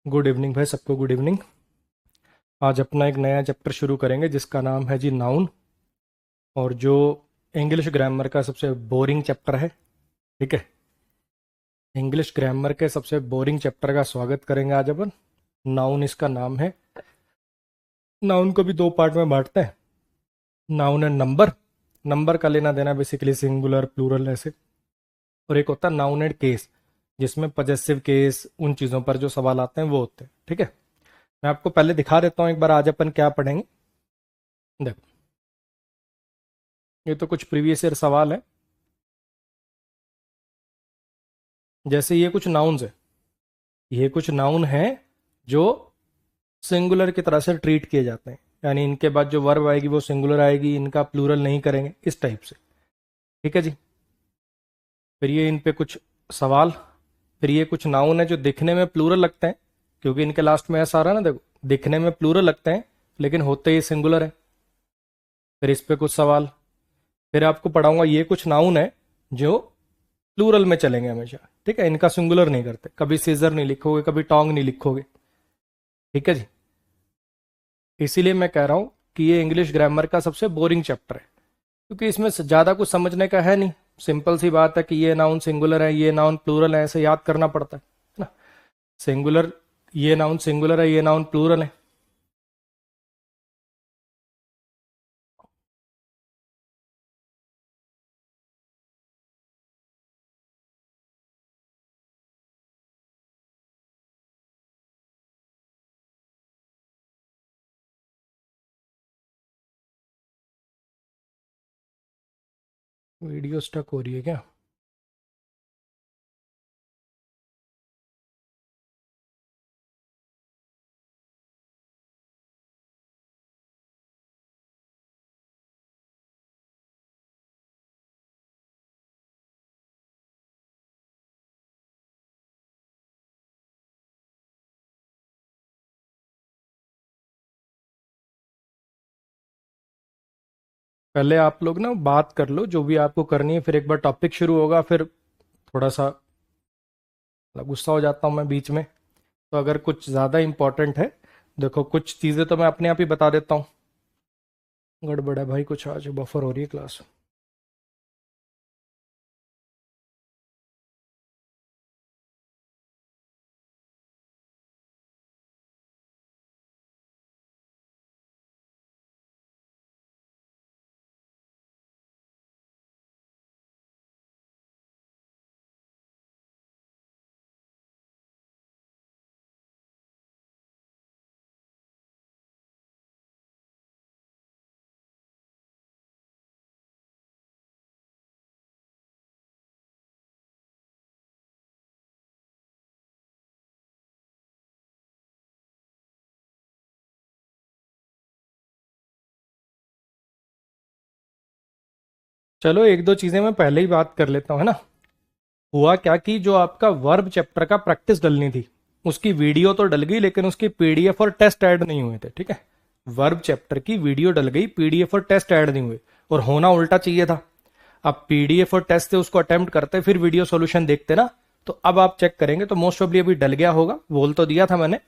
Good evening भाई, सबको good evening. आज अपना एक नया चैप्टर शुरू करेंगे जिसका नाम है जी नाउन। और जो इंग्लिश ग्रामर का सबसे बोरिंग चैप्टर है। ठीक है। इंग्लिश ग्रामर के सबसे बोरिंग चैप्टर का स्वागत करेंगे आज अपन। नाउन इसका नाम है। नाउन को भी दो पार्ट में बांटते हैं। Noun and number. नंबर का लेना देना बेसिकली सिंगुलर प्लूरल ऐसे। और एक होता है नाउन एंड केस, जिसमें पजेसिव केस उन चीज़ों पर जो सवाल आते हैं वो होते हैं। ठीक है। मैं आपको पहले दिखा देता हूँ एक बार आज अपन क्या पढ़ेंगे। देखो, ये तो कुछ प्रीवियस ईयर सवाल है। जैसे ये कुछ नाउन्स है। ये कुछ नाउन हैं जो सिंगुलर की तरह से ट्रीट किए जाते हैं, यानी इनके बाद जो वर्ब आएगी वो सिंगुलर आएगी, इनका प्लूरल नहीं करेंगे इस टाइप से। ठीक है जी। फिर ये इन पे कुछ सवाल। फिर ये कुछ नाउन है जो दिखने में प्लूरल लगते हैं, क्योंकि इनके लास्ट में ऐसा आ रहा है ना, देखो दिखने में प्लूरल लगते हैं लेकिन होते ही सिंगुलर है। फिर इस पे कुछ सवाल। फिर आपको पढ़ाऊंगा ये कुछ नाउन है जो प्लूरल में चलेंगे हमेशा। ठीक है, इनका सिंगुलर नहीं करते, कभी सीजर नहीं लिखोगे, कभी टोंग नहीं लिखोगे। ठीक है जी। इसीलिए मैं कह रहा हूं कि ये इंग्लिश ग्रामर का सबसे बोरिंग चैप्टर है, क्योंकि इसमें ज़्यादा कुछ समझने का है नहीं। सिंपल सी बात है कि ये नाउन सिंगुलर है, ये नाउन प्लूरल है, ऐसे याद करना पड़ता है ना। सिंगुलर, ये नाउन सिंगुलर है, ये नाउन प्लूरल है। वीडियो स्टक हो रही है क्या? पहले आप लोग ना बात कर लो जो भी आपको करनी है, फिर एक बार टॉपिक शुरू होगा, फिर थोड़ा सा गुस्सा हो जाता हूँ मैं बीच में। तो अगर कुछ ज़्यादा इंपॉर्टेंट है, देखो कुछ चीज़ें तो मैं अपने आप ही बता देता हूँ। गड़बड़ है भाई, कुछ आज बफर हो रही है क्लास। चलो एक दो चीज़ें मैं पहले ही बात कर लेता हूँ, है ना। हुआ क्या कि जो आपका वर्ब चैप्टर का प्रैक्टिस डलनी थी, उसकी वीडियो तो डल गई लेकिन उसकी पीडीएफ और टेस्ट ऐड नहीं हुए थे। ठीक है। वर्ब चैप्टर की वीडियो डल गई, पीडीएफ और टेस्ट ऐड नहीं हुए। और होना उल्टा चाहिए था। अब पीडीएफ और टेस्ट से उसको अटेम्प्ट करते फिर वीडियो सॉल्यूशन देखते ना। तो अब आप चेक करेंगे तो मोस्ट ऑफली अभी डल गया होगा, बोल तो दिया था मैंने।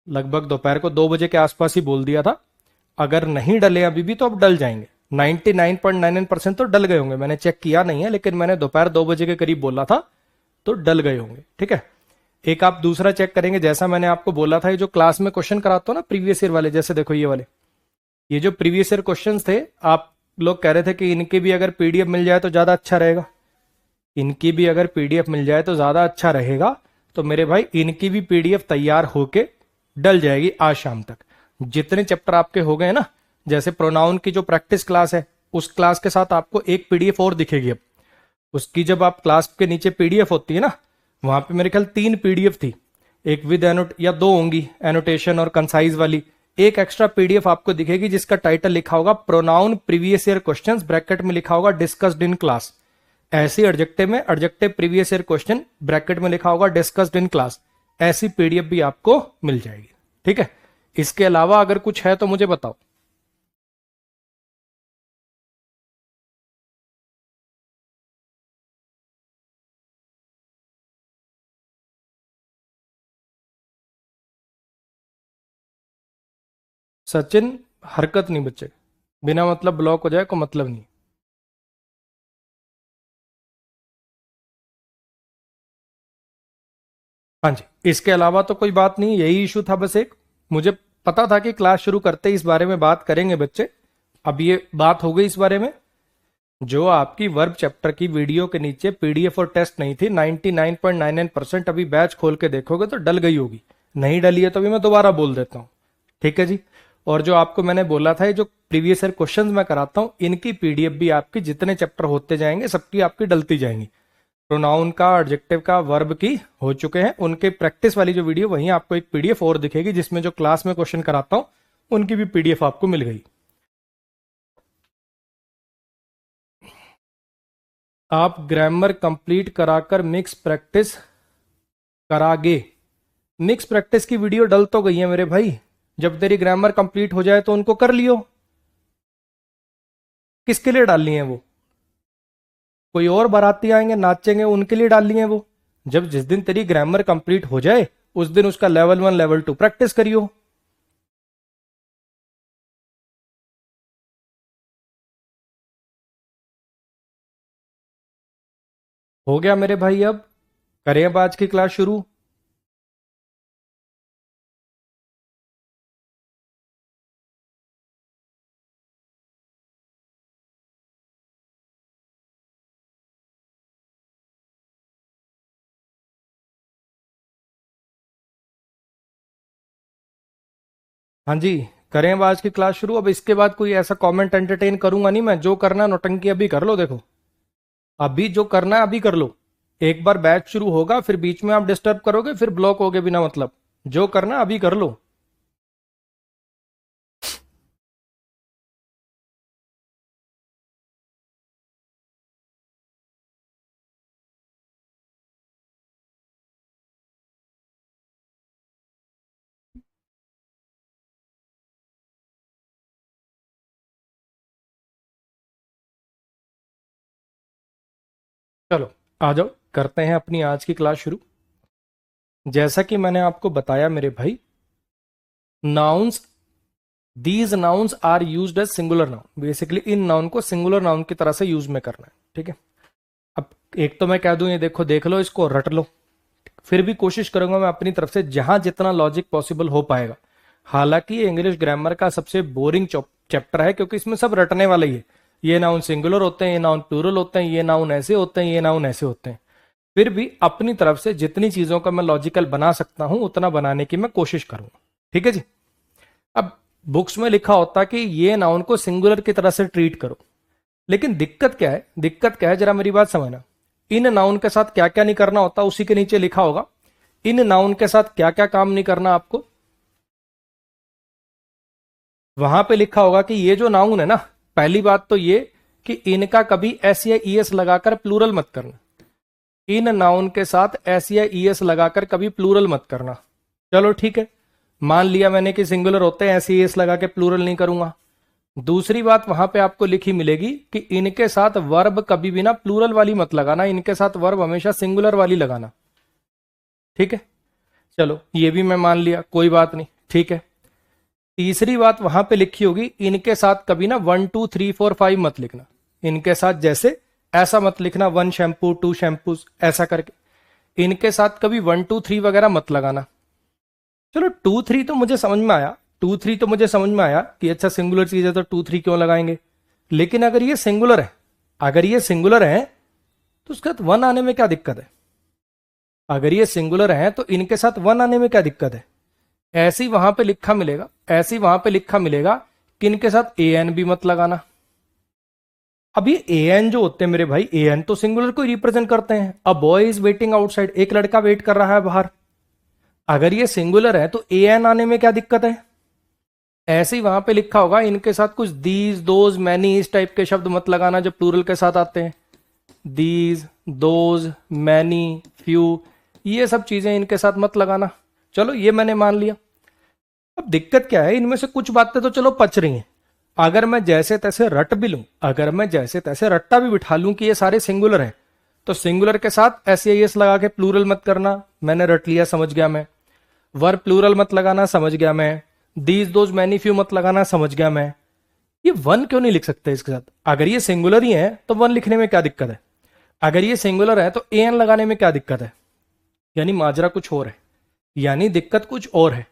लगभग दोपहर को 2 बजे के आसपास ही बोल दिया था। अगर नहीं डले अभी भी तो अब डल जाएंगे। 99.99% तो डल गए होंगे, मैंने चेक किया नहीं है लेकिन मैंने दोपहर 2 बजे के करीब बोला था, तो डल गए होंगे। ठीक है। एक आप दूसरा चेक करेंगे, जैसा मैंने आपको बोला था, ये जो क्लास में क्वेश्चन कराता हूं ना प्रीवियस ईयर वाले, जैसे देखो ये वाले, ये जो प्रीवियस ईयर क्वेश्चंस थे, आप लोग कह रहे थे कि इनकी भी अगर पीडीएफ मिल जाए तो ज्यादा अच्छा रहेगा। इनकी भी अगर पीडीएफ मिल जाए तो ज्यादा अच्छा रहेगा। तो मेरे भाई इनकी भी पीडीएफ तैयार होके डल जाएगी आज शाम तक। जितने चैप्टर आपके हो गए ना, जैसे प्रोनाउन की जो प्रैक्टिस क्लास है, उस क्लास के साथ आपको एक पीडीएफ और दिखेगी अब। उसकी जब आप क्लास के नीचे पीडीएफ होती है ना, वहां पे मेरे ख्याल 3 पीडीएफ थी। एक विद एनोट या दो होंगी, एनोटेशन और कंसाइज वाली। एक एक्स्ट्रा पीडीएफ आपको दिखेगी जिसका टाइटल लिखा होगा pronoun previous year questions, bracket में लिखा होगा डिस्कस्ड इन क्लास। ऐसी एडजेक्टिव में adjective previous year question, bracket में लिखा होगा डिस्कस्ड इन क्लास। ऐसी पीडीएफ भी आपको मिल जाएगी। ठीक है। इसके अलावा अगर कुछ है तो मुझे बताओ। सचिन हरकत नहीं बच्चे, बिना मतलब ब्लॉक हो जाए को मतलब नहीं। हाँ जी, इसके अलावा तो कोई बात नहीं, यही इशू था बस एक। मुझे पता था कि क्लास शुरू करते ही इस बारे में बात करेंगे बच्चे। अब ये बात हो गई इस बारे में। जो आपकी वर्ब चैप्टर की वीडियो के नीचे पीडीएफ और टेस्ट नहीं थी, 99.99% अभी बैच खोल के देखोगे तो डल गई होगी। नहीं डली है तो भी मैं दोबारा बोल देता हूँ, ठीक है जी। और जो आपको मैंने बोला था, ये जो प्रीवियस ईयर क्वेश्चंस मैं कराता हूँ, इनकी पीडीएफ भी आपकी जितने चैप्टर होते जाएंगे सबकी आपकी डलती जाएंगी। प्रोनाउन का, एडजेक्टिव का, वर्ब की हो चुके हैं, उनके प्रैक्टिस वाली जो वीडियो, वहीं आपको एक पीडीएफ और दिखेगी जिसमें जो क्लास में क्वेश्चन कराता हूं उनकी भी पीडीएफ आपको मिल गई। आप ग्रामर कंप्लीट कराकर मिक्स प्रैक्टिस करागे। मिक्स प्रैक्टिस की वीडियो डल तो गई है मेरे भाई, जब तेरी ग्रामर कंप्लीट हो जाए तो उनको कर लियो। किसके लिए डालनी है वो? कोई और बाराती आएंगे नाचेंगे उनके लिए डाल लिए वो। जब जिस दिन तेरी ग्रामर कंप्लीट हो जाए उस दिन उसका लेवल 1 लेवल 2 प्रैक्टिस करियो। हो गया मेरे भाई, अब करें अब आज की क्लास शुरू। हाँ जी, करें अब आज की क्लास शुरू। अब इसके बाद कोई ऐसा कमेंट एंटरटेन करूंगा नहीं मैं। जो करना नौटंकी अभी कर लो, देखो अभी जो करना है अभी कर लो। एक बार बैच शुरू होगा फिर बीच में आप डिस्टर्ब करोगे फिर ब्लॉक होगे बिना मतलब। जो करना अभी कर लो। चलो आ जाओ, करते हैं अपनी आज की क्लास शुरू। जैसा कि मैंने आपको बताया मेरे भाई, nouns, these nouns are used as singular noun. Basically इन नाउन को सिंगुलर नाउन की तरह से यूज में करना है, ठीक है। अब एक तो मैं कह दूं, ये देखो देख लो, इसको रट लो। फिर भी कोशिश करूंगा मैं अपनी तरफ से जहां जितना लॉजिक पॉसिबल हो पाएगा। हालांकि ये इंग्लिश ग्रामर का सबसे बोरिंग चैप्टर है क्योंकि इसमें सब रटने वाला ही है। ये नाउन सिंगुलर होते हैं, ये नाउन प्लूरल होते हैं, ये नाउन ऐसे होते हैं, ये नाउन ऐसे होते हैं। फिर भी अपनी तरफ से जितनी चीजों का मैं लॉजिकल बना सकता हूं उतना बनाने की मैं कोशिश करूंगा, ठीक है जी। अब बुक्स में लिखा होता कि ये नाउन को सिंगुलर की तरह से ट्रीट करो, लेकिन दिक्कत क्या है, दिक्कत क्या है जरा मेरी बात समझना। इन नाउन के साथ क्या क्या नहीं करना होता उसी के नीचे लिखा होगा। इन नाउन के साथ क्या क्या काम नहीं करना आपको, वहां पे लिखा होगा कि ये जो नाउन है ना, पहली बात तो ये कि इनका कभी एस या ई एस लगाकर प्लूरल मत करना। इन नाउन के साथ एस या ई एस लगाकर कभी प्लूरल मत करना। चलो ठीक है, मान लिया मैंने कि सिंगुलर होते हैं, एस ई एस लगा के प्लूरल नहीं करूंगा। दूसरी बात वहां पे आपको लिखी मिलेगी कि इनके साथ वर्ब कभी भी ना प्लूरल वाली मत लगाना, इनके साथ वर्ब हमेशा सिंगुलर वाली लगाना, ठीक है। चलो ये भी मैं मान लिया, कोई बात नहीं, ठीक है। तीसरी बात वहां पे लिखी होगी, इनके साथ कभी ना 1 2 3 4 5 मत लिखना। इनके साथ जैसे ऐसा मत लिखना 1 शैम्पू 2 शैम्पूज ऐसा करके। इनके साथ कभी 1 2 3 वगैरह मत लगाना। चलो 2 3 तो मुझे समझ में आया, 2 3 तो मुझे समझ में आया कि अच्छा सिंगुलर चीज है तो 2 3 क्यों लगाएंगे। लेकिन अगर ये सिंगुलर है, अगर ये सिंगुलर है तो उसके साथ 1 आने में क्या दिक्कत है? अगर ये सिंगुलर है तो इनके साथ 1 आने में क्या दिक्कत है? ऐसे ही वहां पे लिखा मिलेगा, ऐसे ही वहां पे लिखा मिलेगा कि इनके साथ ए एन भी मत लगाना। अब ये ए एन जो होते हैं मेरे भाई, ए एन तो सिंगुलर को रिप्रेजेंट करते हैं। A boy is waiting outside, एक लड़का वेट कर रहा है बाहर। अगर ये सिंगुलर है तो ए एन आने में क्या दिक्कत है? ऐसे ही वहां पे लिखा होगा इनके साथ कुछ दीज दोज मैनी इस टाइप के शब्द मत लगाना जो प्लूरल के साथ आते हैं। दीज दोज मैनी फ्यू, ये सब चीजें इनके साथ मत लगाना। चलो ये मैंने मान लिया। अब दिक्कत क्या है, इनमें से कुछ बातें तो चलो पच रही हैं। अगर मैं जैसे तैसे रट भी लूं, अगर मैं जैसे तैसे रट्टा भी बिठा लूं कि ये सारे सिंगुलर हैं, तो सिंगुलर के साथ एस एस लगा के प्लूरल मत करना, मैंने रट लिया, समझ गया मैं। वर्ब प्लूरल मत लगाना, समझ गया मैं। दीज दोज मैनी फ्यू मत लगाना, समझ गया मैं। ये वन क्यों नहीं लिख सकते इसके साथ? अगर ये सिंगुलर ही है तो वन लिखने में क्या दिक्कत है? अगर ये सिंगुलर है तो एन लगाने में क्या दिक्कत है? यानी माजरा कुछ और है, यानी दिक्कत कुछ और है।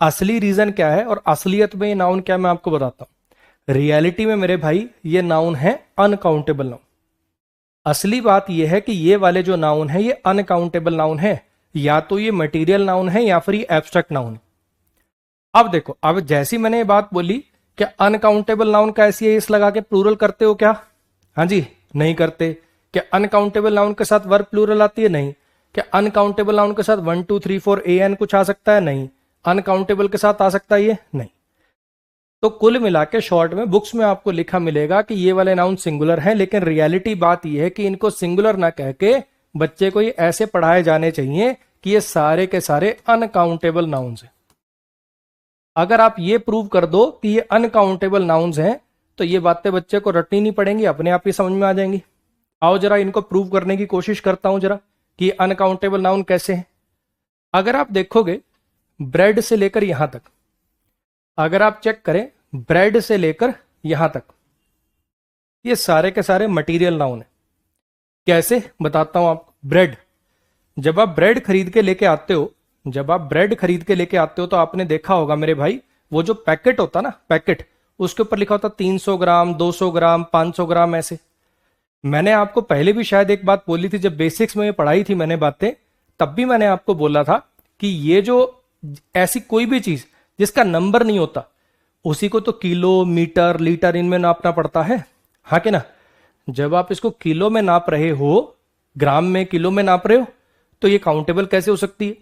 असली रीजन क्या है और असलियत में ये नाउन क्या है मैं आपको बताता हूं। रियलिटी में मेरे भाई ये नाउन है अनकाउंटेबल नाउन। असली बात यह है कि ये वाले जो नाउन है ये अनकाउंटेबल नाउन है, या तो ये मटेरियल नाउन है या फिर ये एब्स्ट्रैक्ट नाउन है। अब देखो, अब जैसी मैंने ये बात बोली, क्या अनकाउंटेबल नाउन का ऐसी एस लगा के प्लूरल करते हो क्या? हाँ जी, नहीं करते। क्या अनकाउंटेबल नाउन के साथ वर्ब प्लूरल आती है? नहीं। क्या अनकाउंटेबल नाउन के साथ 1 2 3 4 an कुछ आ सकता है? नहीं। अनकाउंटेबल के साथ आ सकता है ये? नहीं। तो कुल मिला के शॉर्ट में बुक्स में आपको लिखा मिलेगा कि ये वाले नाउन सिंगुलर हैं, लेकिन रियलिटी बात यह है कि इनको सिंगुलर ना कह के बच्चे को ये ऐसे पढ़ाए जाने चाहिए कि ये सारे के सारे अनकाउंटेबल नाउन्स हैं। अगर आप ये प्रूव कर दो कि ये अनकाउंटेबल नाउन्स हैं तो ये बातें बच्चे को रटनी नहीं पड़ेंगी, अपने आप ही समझ में आ जाएंगी। आओ जरा इनको प्रूव करने की कोशिश करता हूं जरा कि अनकाउंटेबल नाउन कैसे हैं। अगर आप देखोगे ब्रेड से लेकर यहां तक, अगर आप चेक करें ब्रेड से लेकर यहां तक, ये सारे के सारे मटेरियल नाउन है। कैसे बताता हूं आपको। ब्रेड, जब आप ब्रेड खरीद के लेके आते हो, जब आप ब्रेड खरीद के लेके आते हो तो आपने देखा होगा मेरे भाई, वो जो पैकेट होता ना, पैकेट, उसके ऊपर लिखा होता 300 ग्राम, 200 ग्राम, 500 ग्राम ऐसे। मैंने आपको पहले भी शायद एक बात बोली थी, जब बेसिक्स में ये पढ़ाई थी मैंने बातें, तब भी मैंने आपको बोला था कि ये जो ऐसी कोई भी चीज जिसका नंबर नहीं होता उसी को तो किलो, मीटर, लीटर इनमें नापना पड़ता है, हाँ कि ना। जब आप इसको किलो में नाप रहे हो, ग्राम में, किलो में नाप रहे हो, तो ये काउंटेबल कैसे हो सकती है?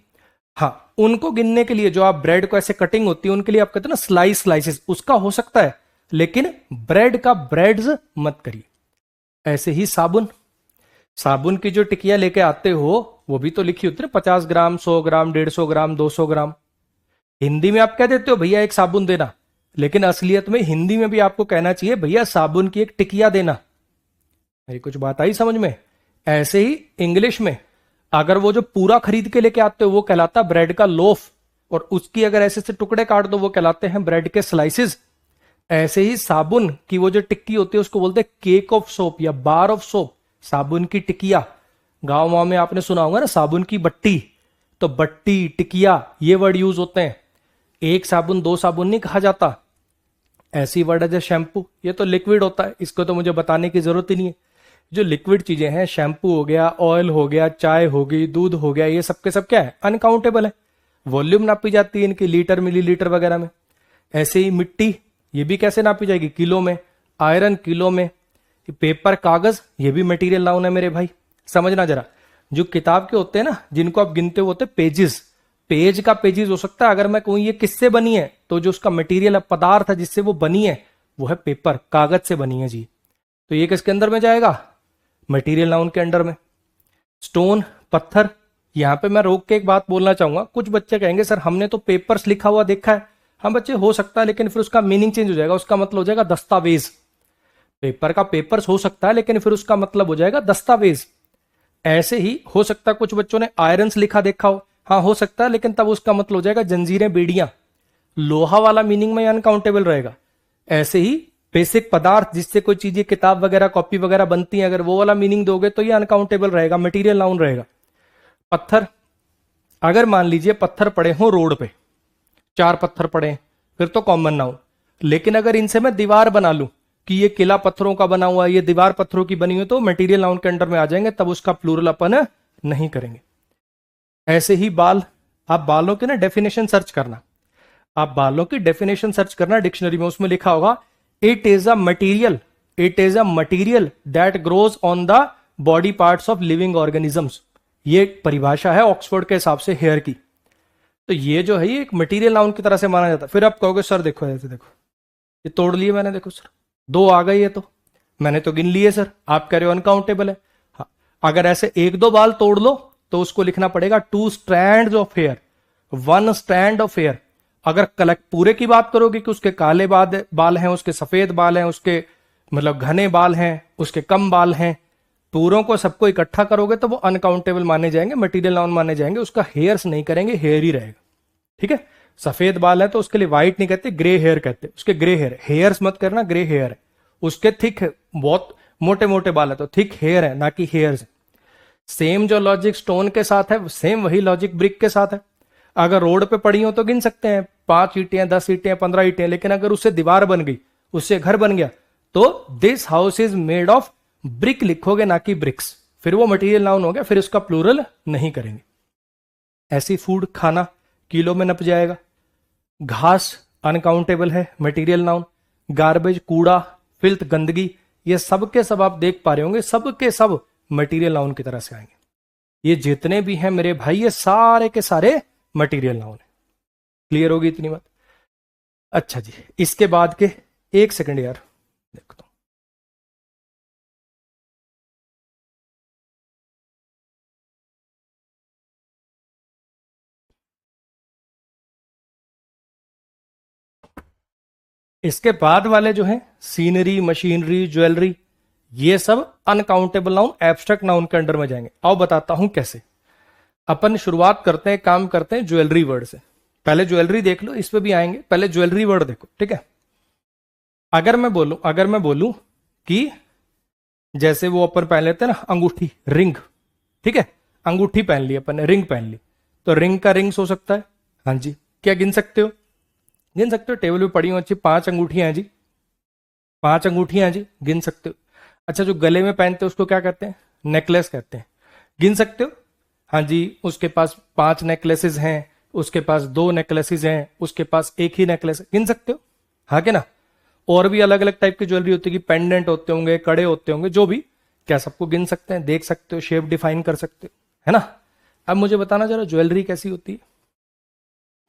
हाँ, उनको गिनने के लिए जो आप ब्रेड को ऐसे कटिंग होती है उनके लिए आप कहते हैं ना स्लाइस, स्लाइसेस, उसका हो सकता है, लेकिन ब्रेड का ब्रेड्स मत करिए। ऐसे ही साबुन, साबुन की जो टिकिया लेके आते हो वो भी तो लिखी होती है 50 ग्राम, 100 ग्राम, 150 ग्राम, 200 ग्राम। हिंदी में आप कह देते हो भैया एक साबुन देना, लेकिन असलियत में हिंदी में भी आपको कहना चाहिए भैया साबुन की एक टिकिया देना। मेरी कुछ बात आई समझ में? ऐसे ही इंग्लिश में अगर वो जो पूरा खरीद के लेके आते हो वो कहलाता ब्रेड का लोफ, और उसकी अगर ऐसे से टुकड़े काट दो वो कहलाते हैं ब्रेड के स्लाइसेस। ऐसे ही साबुन की वो जो टिक्की होती है उसको बोलते हैं केक ऑफ सोप या बार ऑफ सोप, साबुन की टिकिया। गांव वाँव में आपने सुना होगा ना साबुन की बट्टी, तो बट्टी, टिकिया, ये वर्ड यूज होते हैं। एक साबुन दो साबुन नहीं कहा जाता। ऐसी वर्ड है जैसे शैम्पू, ये तो लिक्विड होता है, इसको तो मुझे बताने की जरूरत ही नहीं है। जो लिक्विड चीजें हैं, शैम्पू हो गया, ऑयल हो गया, चाय हो गई, दूध हो गया, ये सब के सब क्या है? अनकाउंटेबल है। वॉल्यूम नापी जाती है इनकी लीटर, मिलीलीटर वगैरह में। ऐसे ही मिट्टी, ये भी कैसे नापी जाएगी? किलो में। आयरन किलो में। पेपर, कागज, ये भी मटेरियल नाउन है मेरे भाई, समझना जरा। जो किताब के होते हैं ना जिनको आप गिनते हो होते पेजेस, पेज का पेजेस हो सकता है। अगर मैं कहूं ये किससे बनी है, तो जो उसका मटेरियल पदार्थ है जिससे वो बनी है वो है पेपर, कागज से बनी है जी। तो ये किसके अंदर में जाएगा? मटेरियल नाउन के अंडर में। स्टोन, पत्थर, यहां पे मैं रोक के एक बात बोलना चाहूंगा। कुछ बच्चे कहेंगे सर हमने तो पेपर्स लिखा हुआ देखा है। हाँ बच्चे, हो सकता है, लेकिन फिर उसका मीनिंग चेंज हो जाएगा, उसका मतलब हो जाएगा दस्तावेज। पेपर का पेपर्स हो सकता है, लेकिन फिर उसका मतलब हो जाएगा दस्तावेज। ऐसे ही हो सकता है कुछ बच्चों ने आयरन्स लिखा देखा हो, हाँ हो सकता है, लेकिन तब उसका मतलब हो जाएगा जंजीरें, बेड़ियां। लोहा वाला मीनिंग में अनकाउंटेबल रहेगा। ऐसे ही बेसिक पदार्थ जिससे कोई चीजें, किताब वगैरह, कॉपी वगैरह बनती है, अगर वो वाला मीनिंग दोगे तो ये अनकाउंटेबल रहेगा, मटेरियल नाउन रहेगा। पत्थर, अगर मान लीजिए पत्थर पड़े हो रोड पे, 4 पत्थर पड़े, फिर तो कॉमन नाउन। लेकिन अगर इनसे मैं दीवार बना लूं कि ये किला पत्थरों का बना हुआ है, ये दीवार पत्थरों की बनी हुई, तो मटेरियल नाउन के अंडर में आ जाएंगे, तब उसका प्लूरल अपन नहीं करेंगे। ऐसे ही बाल, आप बालों के ना डेफिनेशन सर्च करना, आप बालों की डेफिनेशन सर्च करना डिक्शनरी में, उसमें लिखा होगा it is a material, it is a material that grows on the body parts of living organisms. ये परिभाषा है ऑक्सफोर्ड के हिसाब से हेयर की। तो ये जो है ये एक मटीरियल नाउन की तरह से माना जाता है। फिर आप कहोगे सर देखो ऐसे, देखो ये तोड़ लिए मैंने, देखो सर 2 आ गई है, तो मैंने तो गिन लिए सर, आप कह रहे हो अनकाउंटेबल है। हाँ, अगर ऐसे 1-2 बाल तोड़ लो तो उसको लिखना पड़ेगा 2 strands of hair, 1 strand of hair. अगर कलेक्ट पूरे की बात करोगे कि उसके काले बाल हैं, उसके सफेद बाल हैं, उसके मतलब घने बाल हैं, उसके कम बाल हैं, पूरों को सबको इकट्ठा करोगे तो वो अनकाउंटेबल माने जाएंगे, मटेरियल नाउन माने जाएंगे। उसका हेयर्स नहीं करेंगे, हेयर ही रहेगा। ठीक है, सफेद बाल है तो उसके लिए व्हाइट नहीं कहते, ग्रे हेयर कहते, उसके ग्रे हेयर, हेयर्स मत करना, ग्रे हेयर है। उसके थिक, बहुत मोटे मोटे बाल है तो थिक हेयर है, ना कि हेयर्स। सेम जो लॉजिक स्टोन के साथ है सेम वही लॉजिक ब्रिक के साथ है। अगर रोड पे पड़ी हो तो गिन सकते हैं, 5 ईंटें, 10 ईंटें, 15 ईंटें, लेकिन अगर उससे दीवार बन गई, उससे घर बन गया, तो this house is made of brick लिखोगे, ना कि ब्रिक्स, फिर वो मटेरियल नाउन हो गया, फिर उसका प्लूरल नहीं करेंगे। ऐसी फूड, खाना, किलो में नप जाएगा। घास अनकाउंटेबल है, मटेरियल नाउन। गार्बेज, कूड़ा, फिल्थ, गंदगी, ये सब के सब आप देख पा रहे होंगे, सब के सब मटेरियल नाउन की तरह से आएंगे। ये जितने भी हैं मेरे भाई, ये सारे के सारे मटेरियल नाउन है। क्लियर होगी इतनी बात? अच्छा जी, इसके बाद के, एक सेकंड यार देखता हूं। इसके बाद वाले जो हैं, सीनरी, मशीनरी, ज्वेलरी, ये सब अनकाउंटेबल नाउन, एब्स्ट्रैक्ट नाउन के अंडर में जाएंगे। आओ बताता हूं कैसे। अपन शुरुआत करते हैं, काम करते हैं ज्वेलरी वर्ड से। पहले ज्वेलरी देख लो, इस पे भी आएंगे, पहले ज्वेलरी वर्ड देखो, ठीक है। अगर मैं बोलूं कि जैसे वो अपन पहन लेते हैं ना अंगूठी, रिंग, ठीक है, अंगूठी पहन ली अपन ने, रिंग पहन ली, तो रिंग का रिंग्स हो सकता है। हाँ जी, क्या गिन सकते हो? गिन सकते हो, टेबल पे पड़ी हो अच्छी 5 अंगूठियां हैं जी, 5 अंगूठियां हैं जी, गिन सकते हो। अच्छा, जो गले में पहनते हैं उसको क्या कहते हैं? नेकलेस कहते हैं, गिन सकते हो। हाँ जी, उसके पास 5 नेकलेसेस हैं, उसके पास 2 नेकलेसेस हैं, उसके पास एक ही नेकलेस है, गिन सकते हो, हाँ के ना। और भी अलग अलग टाइप की ज्वेलरी होती है, कि पेंडेंट होते होंगे, कड़े होते होंगे, जो भी, क्या सबको गिन सकते हैं, देख सकते हो, शेप डिफाइन कर सकते हो, है ना। अब मुझे बताना जरा ज्वेलरी कैसी होती है।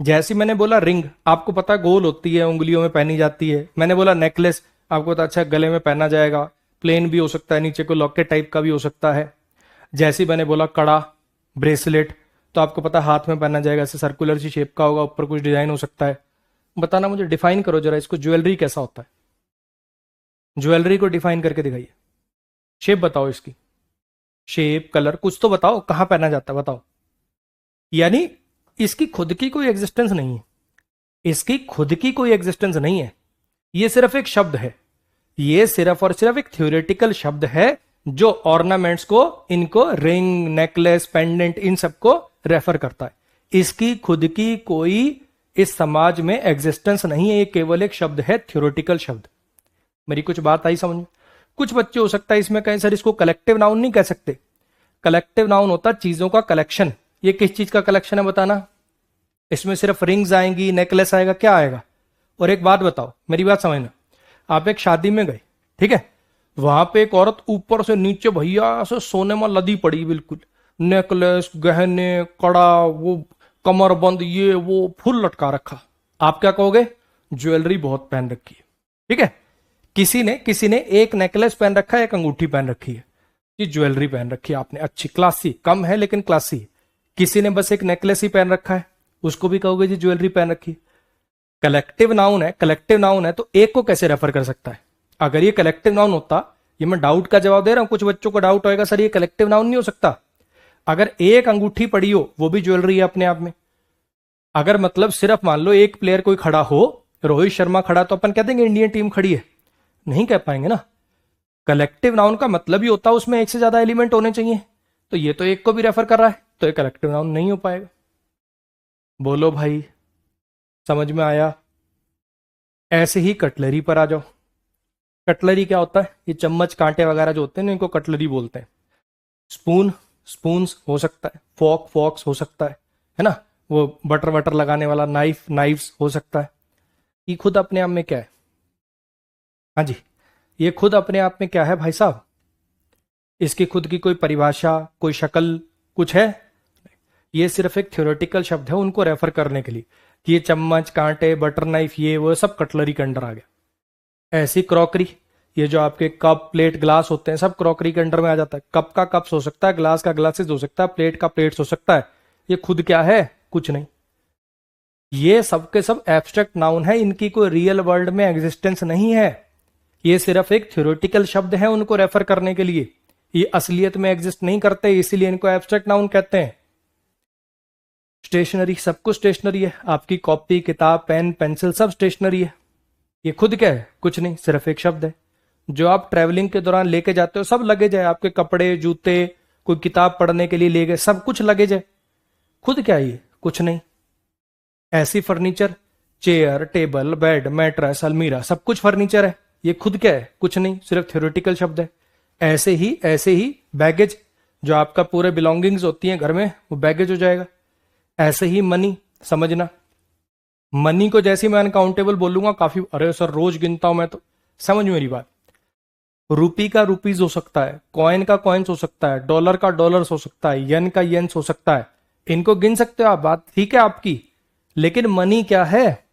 जैसी मैंने बोला रिंग, आपको पता गोल होती है, उंगलियों में पहनी जाती है। मैंने बोला नेकलेस, आपको पता अच्छा गले में पहना जाएगा, प्लेन भी हो सकता है, नीचे को लॉकेट टाइप का भी हो सकता है। जैसी मैंने बोला कड़ा, ब्रेसलेट, तो आपको पता हाथ में पहना जाएगा, ऐसे सर्कुलर सी शेप का होगा, ऊपर कुछ डिजाइन हो सकता है। बताना मुझे, डिफाइन करो जरा इसको, ज्वेलरी कैसा होता है? ज्वेलरी को डिफाइन करके दिखाइए, शेप बताओ इसकी, शेप, कलर, कुछ तो बताओ, कहां पहना जाता है बताओ। यानी इसकी खुद की कोई एग्जिस्टेंस नहीं है, इसकी खुद की कोई एग्जिस्टेंस नहीं है, ये सिर्फ एक शब्द है, ये सिर्फ और सिर्फ एक थ्योरेटिकल शब्द है, जो ऑर्नामेंट्स को, इनको रिंग, नेकलेस, पेंडेंट, इन सबको रेफर करता है। इसकी खुद की कोई इस समाज में एग्जिस्टेंस नहीं है, ये केवल एक शब्द है, थ्योरेटिकल शब्द। मेरी कुछ बात आई समझ में? कुछ बच्चे हो सकता है इसमें कहें सर इसको कलेक्टिव नाउन नहीं कह सकते। कलेक्टिव नाउन होता चीजों का कलेक्शन। ये किस चीज का कलेक्शन है बताना? इसमें सिर्फ रिंग्स आएंगी, नेकलेस आएगा, क्या आएगा? और एक बात बताओ, मेरी बात समझना, आप एक शादी में गए, ठीक है, वहां पे एक औरत ऊपर से नीचे भैया से सोने में लदी पड़ी, बिल्कुल नेकलेस, गहने, कड़ा, वो कमरबंद, ये वो फुल लटका रखा, आप क्या कहोगे? ज्वेलरी बहुत पहन रखी है, ठीक है। किसी ने एक नेकलेस पहन रखा है, एक अंगूठी पहन रखी है, ये ज्वेलरी पहन रखी है आपने, अच्छी क्लासी, कम है लेकिन क्लासी। किसी ने बस एक नेकलेस ही पहन रखा है, उसको भी कहोगे जी ज्वेलरी पहन रखी। कलेक्टिव नाउन है, कलेक्टिव नाउन है तो एक को कैसे रेफर कर सकता है? अगर ये कलेक्टिव नाउन होता, ये मैं डाउट का जवाब दे रहा हूं, कुछ बच्चों को डाउट होएगा सर ये कलेक्टिव नाउन नहीं हो सकता। अगर एक अंगूठी पड़ी हो वो भी ज्वेलरी है अपने आप में। अगर मतलब सिर्फ मान लो एक प्लेयर कोई खड़ा हो, रोहित शर्मा खड़ा, तो अपन कह देंगे इंडियन टीम खड़ी है? नहीं कह पाएंगे ना। कलेक्टिव नाउन का मतलब ही होता है उसमें एक से ज्यादा एलिमेंट होने चाहिए, तो ये तो एक को भी रेफर कर रहा है, तो ये कलेक्टिव नाउन नहीं हो पाएगा। बोलो भाई, समझ में आया? ऐसे ही कटलरी पर आ जाओ। कटलरी क्या होता है? ये चम्मच, कांटे वगैरह जो होते हैं ना, इनको कटलरी बोलते हैं। स्पून, स्पून्स हो सकता है, फॉक, फॉक्स हो सकता है ना, वो बटर वटर लगाने वाला नाइफ, नाइफ्स हो सकता है। ये खुद अपने आप में क्या है? हाँ जी, ये खुद अपने आप में क्या है भाई साहब? इसकी खुद की कोई परिभाषा, कोई शक्ल, कुछ है? ये सिर्फ एक थ्योरेटिकल शब्द है उनको रेफर करने के लिए, कि ये चम्मच, कांटे, बटर नाइफ, ये वो सब कटलरी के अंडर आ गया। ऐसी क्रॉकरी, ये जो आपके कप, प्लेट, ग्लास होते हैं, सब क्रॉकरी के अंडर में आ जाता है। कप का कप्स हो सकता है, ग्लास का ग्लासेस हो सकता है, प्लेट का प्लेट्स हो सकता है। ये खुद क्या है? कुछ नहीं। ये सब के सब एब्स्ट्रैक्ट नाउन है, इनकी कोई रियल वर्ल्ड में एग्जिस्टेंस नहीं है। ये सिर्फ एक थ्योरेटिकल शब्द है उनको रेफर करने के लिए, ये असलियत में एग्जिस्ट नहीं करते, इसीलिए इनको एब्स्ट्रैक्ट नाउन कहते हैं। स्टेशनरी, सब कुछ स्टेशनरी है। आपकी कॉपी, किताब, पेन, पेंसिल सब स्टेशनरी है। ये खुद क्या है? कुछ नहीं, सिर्फ एक शब्द है। जो आप ट्रैवलिंग के दौरान लेके जाते हो सब लगेज है। आपके कपड़े, जूते, कोई किताब पढ़ने के लिए ले गए, सब कुछ लगेज है। खुद क्या है ये? कुछ नहीं। ऐसी furniture, chair, table, bed, mattress, अलमीरा, सब कुछ फर्नीचर है। ये खुद क्या है? कुछ नहीं, सिर्फ थ्योरेटिकल शब्द है। ऐसे ही बैगेज, जो आपका पूरे बिलोंगिंग्स होती हैं घर में, वो बैगेज हो जाएगा। ऐसे ही मनी, समझना, मनी को जैसे ही मैं अनकाउंटेबल बोलूंगा काफी, अरे सर रोज गिनता हूं मैं तो, समझ मेरी बात। रूपी का रुपीज हो सकता है, कॉइन का कॉइन्स हो सकता है, डॉलर का डॉलर्स हो सकता है, येन का येन्स हो सकता है। इनको गिन सकते हो आप, बात ठीक है आपकी। लेकिन मनी क्या है?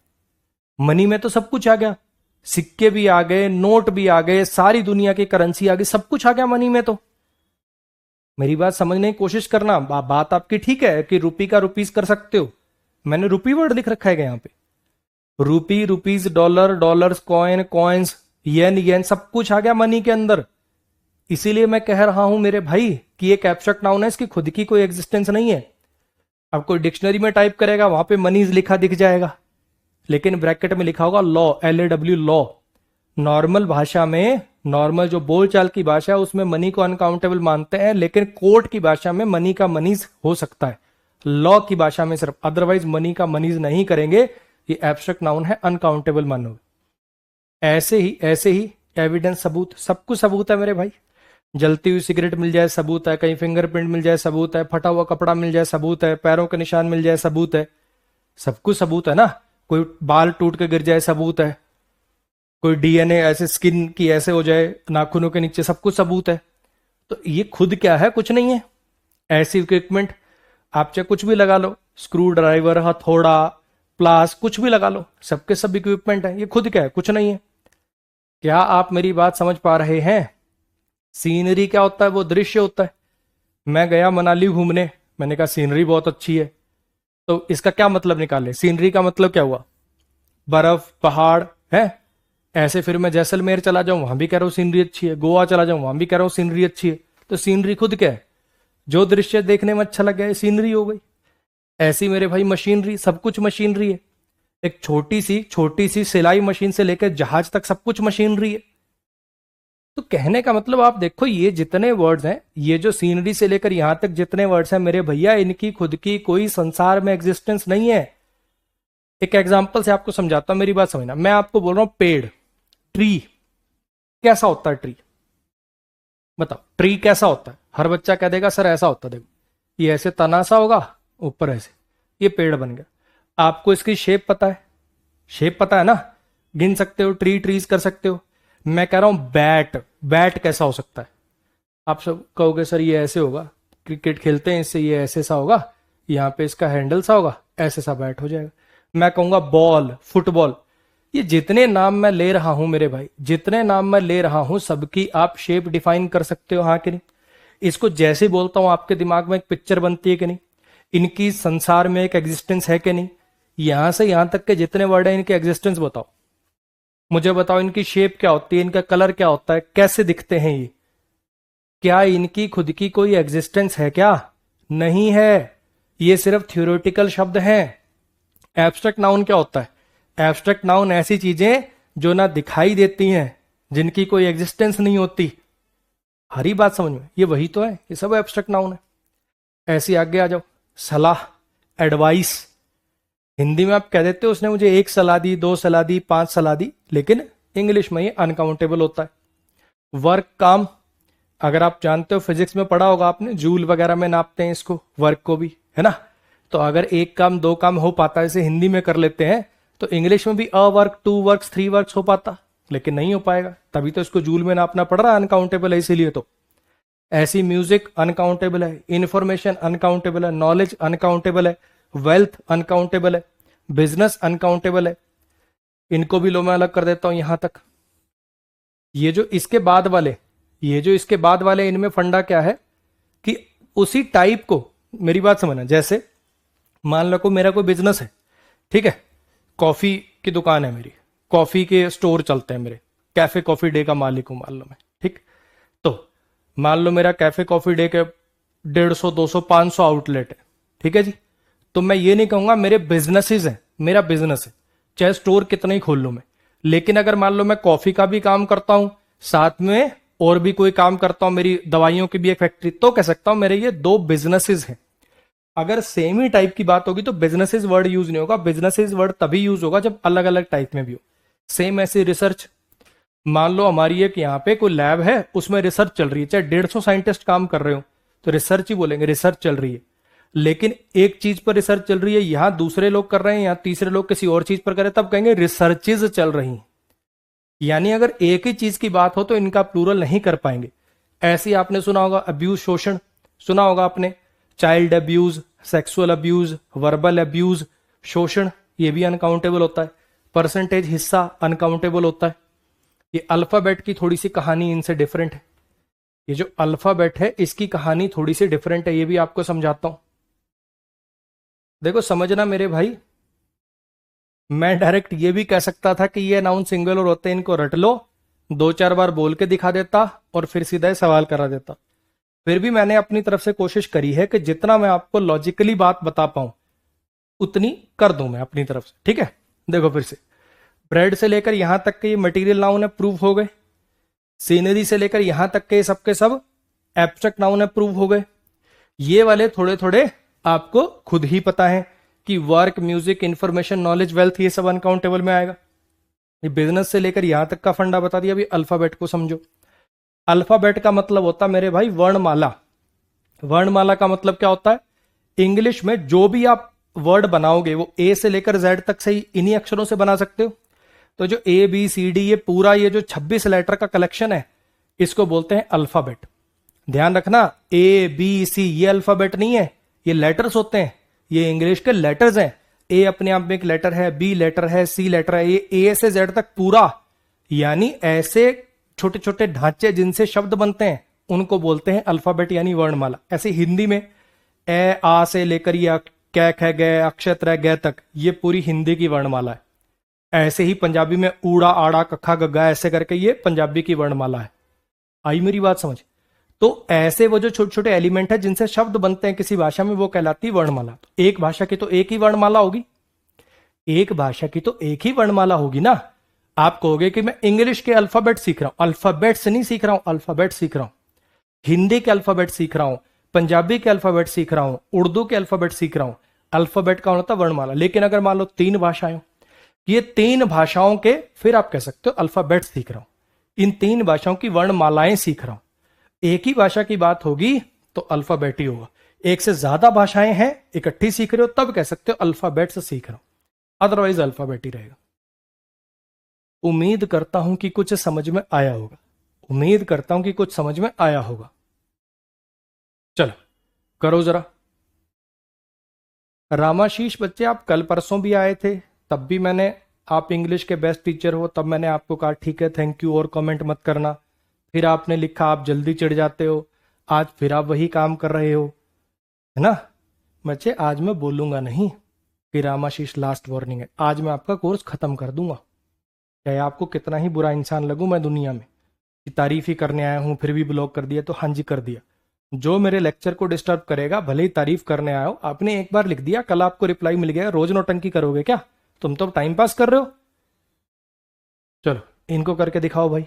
मनी में तो सब कुछ आ गया। सिक्के भी आ गए, नोट भी आ गए, सारी दुनिया की करेंसी आ गई, सब कुछ आ गया मनी में। तो मेरी बात समझने की कोशिश करना। बात आपकी ठीक है कि रुपी का रुपीज कर सकते हो। मैंने रुपी वर्ड लिख रखा है यहां पे। Rupee, rupees, dollar, dollars, coin, coins, yen, yen, सब कुछ आ गया मनी के अंदर। इसीलिए मैं कह रहा हूं मेरे भाई कि एक एब्स्ट्रैक्ट नाउन है, इसकी खुद की कोई एग्जिस्टेंस नहीं है। अब कोई डिक्शनरी में टाइप करेगा, वहां पे मनीज लिखा दिख जाएगा, लेकिन ब्रैकेट में लिखा होगा लॉ, LAW, लॉ। नॉर्मल भाषा में, नॉर्मल जो बोलचाल की भाषा है उसमें मनी को अनकाउंटेबल मानते हैं, लेकिन कोर्ट की भाषा में मनी का मनीज हो सकता है, लॉ की भाषा में सिर्फ। अदरवाइज मनी का मनीज नहीं करेंगे। ये एब्स्ट्रैक्ट नाउन है, अनकाउंटेबल मानोगे। ऐसे ही एविडेंस, सबूत, सब कुछ सबूत है मेरे भाई। जलती हुई सिगरेट मिल जाए सबूत है, कहीं फिंगरप्रिंट मिल जाए सबूत है, फटा हुआ कपड़ा मिल जाए सबूत है, पैरों के निशान मिल जाए सबूत है। सब कुछ सबूत है ना। कोई बाल टूट के गिर जाए सबूत है, कोई DNA ऐसे स्किन की ऐसे हो जाए नाखूनों के नीचे, सब कुछ सबूत है। तो ये खुद क्या है? कुछ नहीं है। ऐसी इक्विपमेंट, आप चाहे कुछ भी लगा लो, स्क्रू ड्राइवर, हथौड़ा, प्लास, कुछ भी लगा लो, सबके सब इक्विपमेंट है। ये खुद क्या है? कुछ नहीं है। क्या आप मेरी बात समझ पा रहे हैं? सीनरी क्या होता है? वो दृश्य होता है। मैं गया मनाली घूमने, मैंने कहा सीनरी बहुत अच्छी है, तो इसका क्या मतलब निकाले? सीनरी का मतलब क्या हुआ? बर्फ, पहाड़ है। ऐसे फिर मैं जैसलमेर चला जाऊं, वहां भी कह रहा हूं सीनरी अच्छी है, गोवा चला जाऊं, वहां भी कह रहा हूं सीनरी अच्छी है। तो सीनरी खुद क्या है? जो दृश्य देखने में अच्छा लग गया, सीनरी हो गई। ऐसी मेरे भाई मशीनरी, सब कुछ मशीनरी है। एक छोटी सी सिलाई मशीन से लेकर जहाज तक सब कुछ मशीनरी है। तो कहने का मतलब आप देखो, ये जितने वर्ड्स हैं, ये जो सीनरी से लेकर यहां तक जितने वर्ड्स हैं मेरे भैया, इनकी खुद की कोई संसार में एग्जिस्टेंस नहीं है। एक एग्जांपल से आपको समझाता हूं, मेरी बात समझना। मैं आपको बोल रहा हूं पेड़, ट्री कैसा होता है? ट्री बताओ, ट्री कैसा होता है? हर बच्चा कह देगा सर ऐसा होता है, देखो ये ऐसे तना सा होगा, ऊपर ऐसे, ये पेड़ बन गया। आपको इसकी शेप पता है? शेप पता है ना, गिन सकते हो, ट्रीज कर सकते हो। मैं कह रहा हूं बैट, बैट कैसा हो सकता है? आप सब कहोगे सर ये ऐसे होगा, क्रिकेट खेलते हैं इससे, ये ऐसे सा होगा, यहाँ पे इसका हैंडल सा होगा, ऐसे सा बैट हो जाएगा। मैं कहूंगा बॉल, फुटबॉल। ये जितने नाम मैं ले रहा हूं मेरे भाई, जितने नाम मैं ले रहा हूं, सबकी आप शेप डिफाइन कर सकते हो, हाँ कि नहीं? इसको जैसे बोलता हूं आपके दिमाग में एक पिक्चर बनती है कि नहीं? इनकी संसार में एक एग्जिस्टेंस है कि नहीं? यहां से यहां तक के जितने वर्ड है, इनके एग्जिस्टेंस बताओ मुझे, बताओ इनकी शेप क्या होती है, इनका कलर क्या होता है, कैसे दिखते हैं ये? क्या इनकी खुद की कोई एग्जिस्टेंस है क्या? नहीं है। ये सिर्फ थ्योरेटिकल शब्द हैं। एब्स्ट्रैक्ट नाउन क्या होता है? एब्स्ट्रैक्ट नाउन ऐसी चीजें जो ना दिखाई देती हैं, जिनकी कोई एग्जिस्टेंस नहीं होती। हरी बात समझ में? ये वही तो है, ये सब एब्स्ट्रैक्ट नाउन है। ऐसे आगे आ जाओ, सलाह, एडवाइस। हिंदी में आप कह देते हो उसने मुझे 1 सलाह दी, 2 सलाह दी, 5 सलाह दी, लेकिन इंग्लिश में ये अनकाउंटेबल होता है। वर्क, काम, अगर आप जानते हो, फिजिक्स में पढ़ा होगा आपने, जूल वगैरह में नापते हैं इसको, वर्क को भी, है ना? तो अगर 1 काम 2 काम हो पाता है, इसे हिंदी में कर लेते हैं, तो इंग्लिश में भी अ वर्क, 2 वर्क्स, 3 वर्क्स हो पाता, लेकिन नहीं हो पाएगा। तभी तो इसको जूल में नापना पड़ रहा है, अनकाउंटेबल है इसीलिए। तो ऐसी म्यूजिक अनकाउंटेबल है, इंफॉर्मेशन अनकाउंटेबल है, नॉलेज अनकाउंटेबल है, वेल्थ अनकाउंटेबल है, बिजनेस अनकाउंटेबल है। इनको भी लो मैं अलग कर देता हूं यहां तक। ये जो इसके बाद वाले, इनमें फंडा क्या है कि उसी टाइप को, मेरी बात समझना, जैसे मान लो को मेरा कोई बिजनेस है, ठीक है, कॉफी की दुकान है मेरी, कॉफी के स्टोर चलते हैं मेरे, कैफे कॉफी डे का मालिक हूं मान लो मैं, ठीक। तो मान लो मेरा कैफे कॉफी डे के 150, 200, 500 आउटलेट है, ठीक है जी। तो मैं ये नहीं कहूंगा मेरे बिजनेसेस है, मेरा बिजनेस है, चाहे स्टोर कितना ही खोल लूं मैं। लेकिन अगर मान लो मैं कॉफी का भी काम करता हूं, साथ में और भी कोई काम करता हूं, मेरी दवाइयों की भी एक फैक्ट्री, तो कह सकता हूं मेरे ये दो बिजनेसेस हैं। अगर सेम ही टाइप की बात होगी तो बिजनेसेस वर्ड यूज नहीं होगा, बिजनेसेस वर्ड तभी यूज होगा जब अलग अलग टाइप में भी हो। सेम ऐसे रिसर्च, मान लो हमारी एक यहाँ पे कोई लैब है, उसमें रिसर्च चल रही है, चाहे 150 साइंटिस्ट काम कर रहे हो तो रिसर्च ही बोलेंगे, रिसर्च चल रही है। लेकिन एक चीज पर रिसर्च चल रही है, यहां दूसरे लोग कर रहे हैं, यहां तीसरे लोग किसी और चीज पर कर रहे हैं, तब कहेंगे रिसर्चेज चल रही हैं। यानी अगर एक ही चीज की बात हो तो इनका प्लूरल नहीं कर पाएंगे। ऐसे ही आपने सुना होगा अब्यूज, शोषण, सुना होगा आपने, child abuse, sexual abuse, verbal abuse, शोषण, ये भी अनकाउंटेबल होता है। परसेंटेज, हिस्सा, अनकाउंटेबल होता है। ये अल्फाबेट की थोड़ी सी कहानी इनसे डिफरेंट है। ये जो अल्फाबेट है इसकी कहानी थोड़ी सी डिफरेंट है, ये भी आपको समझाता हूं। देखो समझना मेरे भाई, मैं डायरेक्ट ये भी कह सकता था कि ये नाउन सिंगुलर होते हैं, इनको रट लो, दो चार बार बोल के दिखा देता और फिर सीधा ही सवाल करा देता। फिर भी मैंने अपनी तरफ से कोशिश करी है कि जितना मैं आपको लॉजिकली बात बता पाऊं उतनी कर दूं मैं अपनी तरफ से, ठीक है। देखो फिर से, ब्रेड से लेकर यहां तक के ये मटेरियल नाउन है, प्रूव हो गए। सीनरी से लेकर यहां तक के सबके सब एब्स्ट्रैक्ट नाउन है, प्रूव हो गए। ये वाले थोड़े थोड़े आपको खुद ही पता है कि work, music, information, knowledge, wealth, ये सब अनकाउंटेबल में आएगा। ये बिजनेस से लेकर यहां तक का फंडा बता दिया। अभी अल्फाबेट को समझो। अल्फाबेट का मतलब होता है मेरे भाई वर्णमाला। वर्णमाला का मतलब क्या होता है? इंग्लिश में जो भी आप वर्ड बनाओगे वो ए से लेकर जेड तक से ही इन्हीं अक्षरों से बना सकते हो। तो जो ए बी सी डी, ये पूरा ये जो 26 लेटर का कलेक्शन है, इसको बोलते हैं अल्फाबेट। ध्यान रखना, ए बी सी ये अल्फाबेट नहीं है, ये लेटर्स होते हैं, ये इंग्लिश के लेटर्स हैं। ए अपने आप में एक लेटर है, बी लेटर है, सी लेटर है, ये ए से जेड तक पूरा, यानी ऐसे छोटे छोटे ढांचे जिनसे शब्द बनते हैं उनको बोलते हैं अल्फाबेट यानी वर्णमाला। ऐसे हिंदी में ए आ से लेकर ये कै ख ग अक्षत रह ग तक, ये पूरी हिंदी की वर्णमाला है। ऐसे ही पंजाबी में ऊड़ा आड़ा कखा गगा ऐसे करके ये पंजाबी की वर्णमाला है। आई मेरी बात समझ? तो ऐसे वो जो छोटे छोटे एलिमेंट है जिनसे शब्द बनते हैं किसी भाषा में, वो कहलाती है वर्णमाला। तो एक भाषा की तो एक ही वर्णमाला होगी, एक भाषा की तो एक ही वर्णमाला होगी ना। आप कहोगे कि मैं इंग्लिश के अल्फाबेट सीख रहा हूं, अल्फाबेट्स नहीं सीख रहा हूं, अल्फाबेट सीख रहा हूं। हिंदी के अल्फाबेट सीख रहा हूं, पंजाबी के अल्फाबेट सीख रहा हूं, उर्दू के अल्फाबेट सीख रहा हूं। अल्फाबेट का होता है वर्णमाला। लेकिन अगर मान लो तीन भाषाएं, ये तीन भाषाओं के, फिर आप कह सकते हो अल्फाबेट सीख रहा हूं, इन तीन भाषाओं की वर्णमालाएं सीख रहा हूं। एक ही भाषा की बात होगी तो अल्फाबेट ही होगा। एक से ज्यादा भाषाएं हैं इकट्ठी सीख रहे हो तब कह सकते हो अल्फाबेट से सीख रहा हूं, अदरवाइज अल्फाबेट ही रहेगा। उम्मीद करता हूं कि कुछ समझ में आया होगा, उम्मीद करता हूं कि कुछ समझ में आया होगा। चलो करो जरा। रामाशीष बच्चे, आप कल परसों भी आए थे, तब भी मैंने, आप इंग्लिश के बेस्ट टीचर हो, तब मैंने आपको कहा ठीक है थैंक यू और कमेंट मत करना। फिर आपने लिखा आप जल्दी चिढ़ जाते हो, आज फिर आप वही काम कर रहे हो, है ना। बच्चे आज मैं बोलूंगा नहीं कि रामाशीष लास्ट वार्निंग है, आज मैं आपका कोर्स खत्म कर दूंगा। चाहे आपको कितना ही बुरा इंसान लगूं मैं दुनिया में, कि तारीफ ही करने आया हूं फिर भी ब्लॉक कर दिया, तो हाँ जी कर दिया। जो मेरे लेक्चर को डिस्टर्ब करेगा, भले ही तारीफ करने आए हो, आपने एक बार लिख दिया, कल आपको रिप्लाई मिल गया, रोज नौटंकी करोगे क्या? तुम तो टाइम पास कर रहे हो। चलो इनको करके दिखाओ भाई।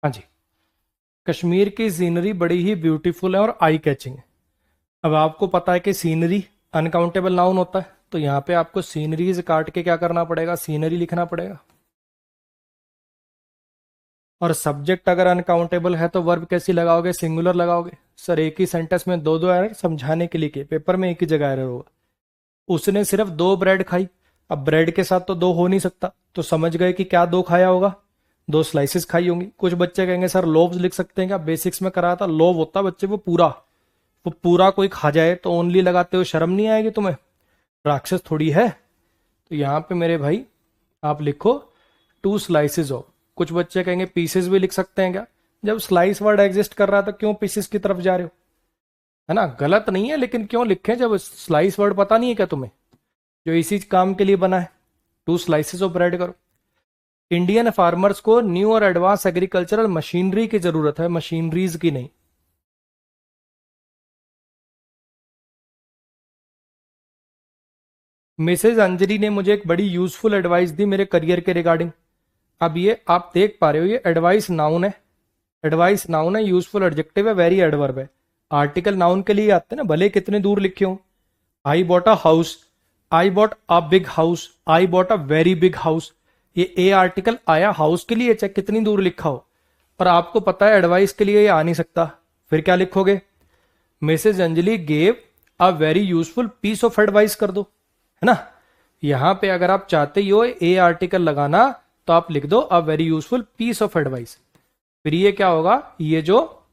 हाँ जी, कश्मीर की सीनरी बड़ी ही ब्यूटीफुल है और आई कैचिंग है। अब आपको पता है कि सीनरी अनकाउंटेबल नाउन होता है, तो यहाँ पे आपको सीनरीज काट के क्या करना पड़ेगा, सीनरी लिखना पड़ेगा। और सब्जेक्ट अगर अनकाउंटेबल है तो वर्ब कैसी लगाओगे, सिंगुलर लगाओगे। सर एक ही सेंटेंस में दो दो एरर समझाने के लिए कि पेपर में एक ही जगह एरर होगा। उसने सिर्फ दो ब्रेड खाई, अब ब्रेड के साथ तो दो हो नहीं सकता, तो समझ गए कि क्या दो खाया होगा, दो स्लाइसेस खाई होंगी। कुछ बच्चे कहेंगे सर लोव्स लिख सकते हैं क्या, बेसिक्स में कराया था लोव होता बच्चे वो पूरा कोई खा जाए तो ओनली लगाते हो शर्म नहीं आएगी तुम्हें, राक्षस थोड़ी है। तो यहाँ पे मेरे भाई आप लिखो टू स्लाइसेस ऑफ। कुछ बच्चे कहेंगे पीसेस भी लिख सकते हैं क्या, जब स्लाइस वर्ड एग्जिस्ट कर रहा है तो क्यों पीसेस की तरफ जा रहे हो, है ना, गलत नहीं है, लेकिन क्यों लिखें जब स्लाइस वर्ड पता नहीं है क्या तुम्हें, जो इसी काम के लिए बना है। टू स्लाइसेस ऑफ ब्रेड करो। इंडियन फार्मर्स को न्यू और एडवांस एग्रीकल्चरल मशीनरी की जरूरत है, मशीनरीज की नहीं। मिसेज अंजलि ने मुझे एक बड़ी यूजफुल एडवाइस दी मेरे करियर के रिगार्डिंग। अब ये आप देख पा रहे हो, ये एडवाइस नाउन है, एडवाइस नाउन है, यूजफुल एडजेक्टिव है, वेरी एडवर्ब है। आर्टिकल नाउन के लिए आते हैं ना, भले कितने दूर लिखे हो। I bought a house, I bought a big house, I bought a very big house. ये ए आर्टिकल आया हाउस के लिए, चाहे कितनी दूर लिखा हो। पर आपको पता है एडवाइस के लिए ये आ नहीं सकता, फिर क्या लिखोगे, Mrs Anjali gave a very useful piece of advice कर दो, है ना। यहां पे अगर आप चाहते हो ए आर्टिकल लगाना तो आप लिख दो a very useful piece of advice. फिर ये क्या होगा, ये जो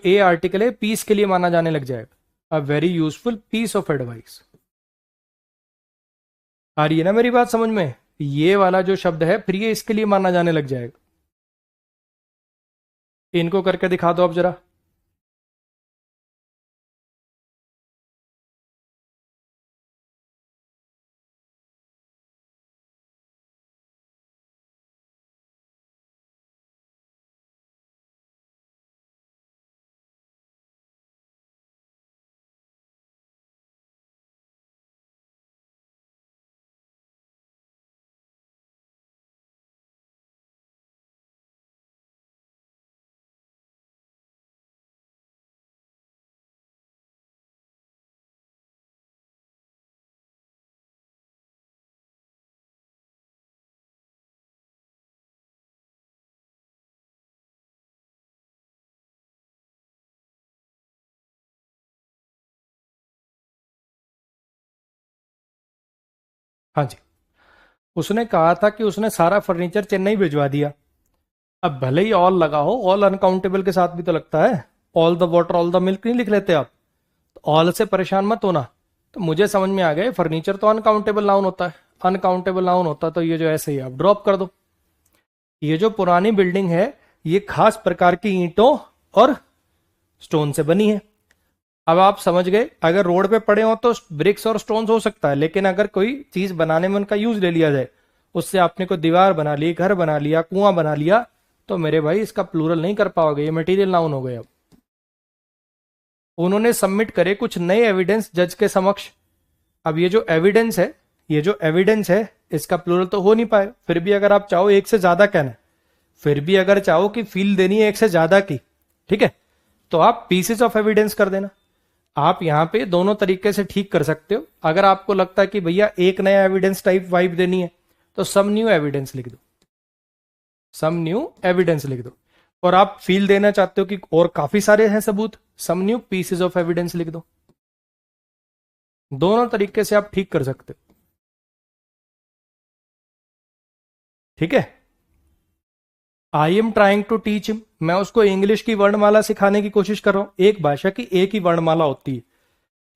ए आर्टिकल है पीस के लिए माना जाने लग जाएगा, a very useful piece of advice. आ रही है ना मेरी बात समझ में, ये वाला जो शब्द है फिर ये इसके लिए माना जाने लग जाएगा। इनको करके दिखा दो अब जरा। हाँ जी, उसने कहा था कि उसने सारा फर्नीचर चेन्नई भिजवा दिया। अब भले ही ऑल लगा हो, ऑल अनकाउंटेबल के साथ भी तो लगता है, all the water all the milk नहीं लिख लेते आप, तो ऑल से परेशान मत होना। तो मुझे समझ में आ गया फर्नीचर तो अनकाउंटेबल नाउन होता है, अनकाउंटेबल नाउन होता तो ये जो ऐसे ही आप ड्रॉप कर दो। ये जो पुरानी बिल्डिंग है ये खास प्रकार की ईंटों और स्टोन से बनी है। अब आप समझ गए, अगर रोड पे पड़े हो तो ब्रिक्स और स्टोन्स हो सकता है, लेकिन अगर कोई चीज बनाने में उनका यूज ले लिया जाए, उससे आपने कोई दीवार बना ली, घर बना लिया, कुआं बना लिया, तो मेरे भाई इसका प्लूरल नहीं कर पाओगे, ये मटेरियल नाउन हो गए। अब उन्होंने सबमिट करे कुछ नए एविडेंस जज के समक्ष। अब ये जो एविडेंस है, ये जो एविडेंस है इसका प्लूरल तो हो नहीं पाए, फिर भी अगर आप चाहो एक से ज्यादा कहना है, फिर भी अगर चाहो कि फील देनी है एक से ज्यादा की, ठीक है, तो आप पीसेस ऑफ एविडेंस कर देना। आप यहां पे दोनों तरीके से ठीक कर सकते हो। अगर आपको लगता है कि भैया एक नया एविडेंस टाइप वाइब देनी है तो सम न्यू एविडेंस लिख दो, सम न्यू एविडेंस लिख दो। और आप फील देना चाहते हो कि और काफी सारे हैं सबूत, some new pieces of evidence लिख दो। दोनों तरीके से आप ठीक कर सकते हो, ठीक है। I am trying to teach him, मैं उसको इंग्लिश की वर्णमाला सिखाने की कोशिश कर रहा हूं। एक भाषा की एक ही वर्णमाला होती है।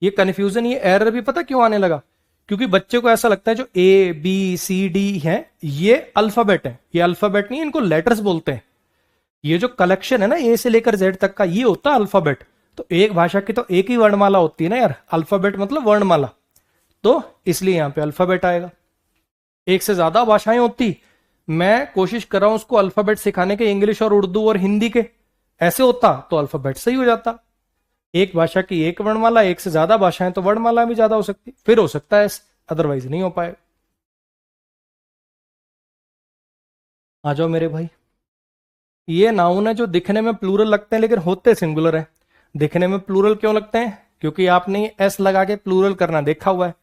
ये कंफ्यूजन, ये एरर भी पता क्यों आने लगा, क्योंकि बच्चे को ऐसा लगता है जो ए बी सी डी है ये अल्फाबेट है, ये अल्फाबेट नहीं, इनको लेटर्स बोलते हैं। ये जो कलेक्शन है ना ए से लेकर जेड तक का, ये होता है अल्फाबेट। तो एक भाषा की तो एक ही वर्णमाला होती है ना यार, अल्फाबेट मतलब वर्णमाला, तो इसलिए यहां पे अल्फाबेट आएगा। एक से ज्यादा भाषाएं होती, मैं कोशिश कर रहा हूं उसको अल्फाबेट सिखाने के, इंग्लिश और उर्दू और हिंदी के, ऐसे होता तो अल्फाबेट सही हो जाता। एक भाषा की एक वर्णमाला, एक से ज्यादा भाषाएं तो वर्णमाला भी ज्यादा हो सकती, फिर हो सकता है, अदरवाइज नहीं हो पाए। आ जाओ मेरे भाई। ये नाउन है जो दिखने में प्लूरल लगते हैं लेकिन होते सिंगुलर है। दिखने में प्लूरल क्यों लगते हैं? क्योंकि आपने एस लगा के प्लूरल करना देखा हुआ है।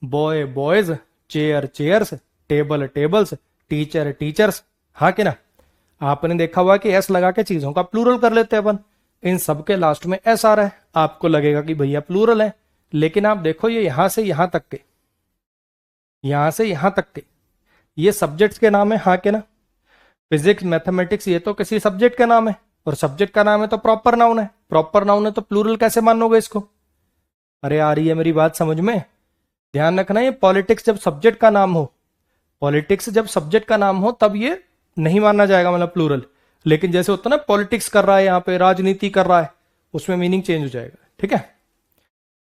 Boy boys, chair chairs, table tables, teacher teachers, हाँ कि ना? आपने देखा हुआ कि एस लगा के चीजों का प्लूरल कर लेते हैं अपन। इन सबके लास्ट में एस आ रहा है, आपको लगेगा कि भैया प्लूरल है। लेकिन आप देखो ये यहां से यहां तक के, यहां से यहां तक के ये सब्जेक्ट्स के नाम है, हाँ के ना? फिजिक्स मैथमेटिक्स ये तो किसी सब्जेक्ट का नाम है, और सब्जेक्ट का नाम है तो प्रॉपर नाउन है। प्रॉपर नाउन है तो प्लूरल कैसे मानोगे इसको? अरे आ रही है मेरी बात समझ में? ध्यान रखना, ये पॉलिटिक्स जब सब्जेक्ट का नाम हो, पॉलिटिक्स जब सब्जेक्ट का नाम हो तब ये नहीं माना जाएगा, मतलब प्लूरल। लेकिन जैसे होता है ना, पॉलिटिक्स कर रहा है यहाँ पे, राजनीति कर रहा है, उसमें मीनिंग चेंज हो जाएगा। ठीक है,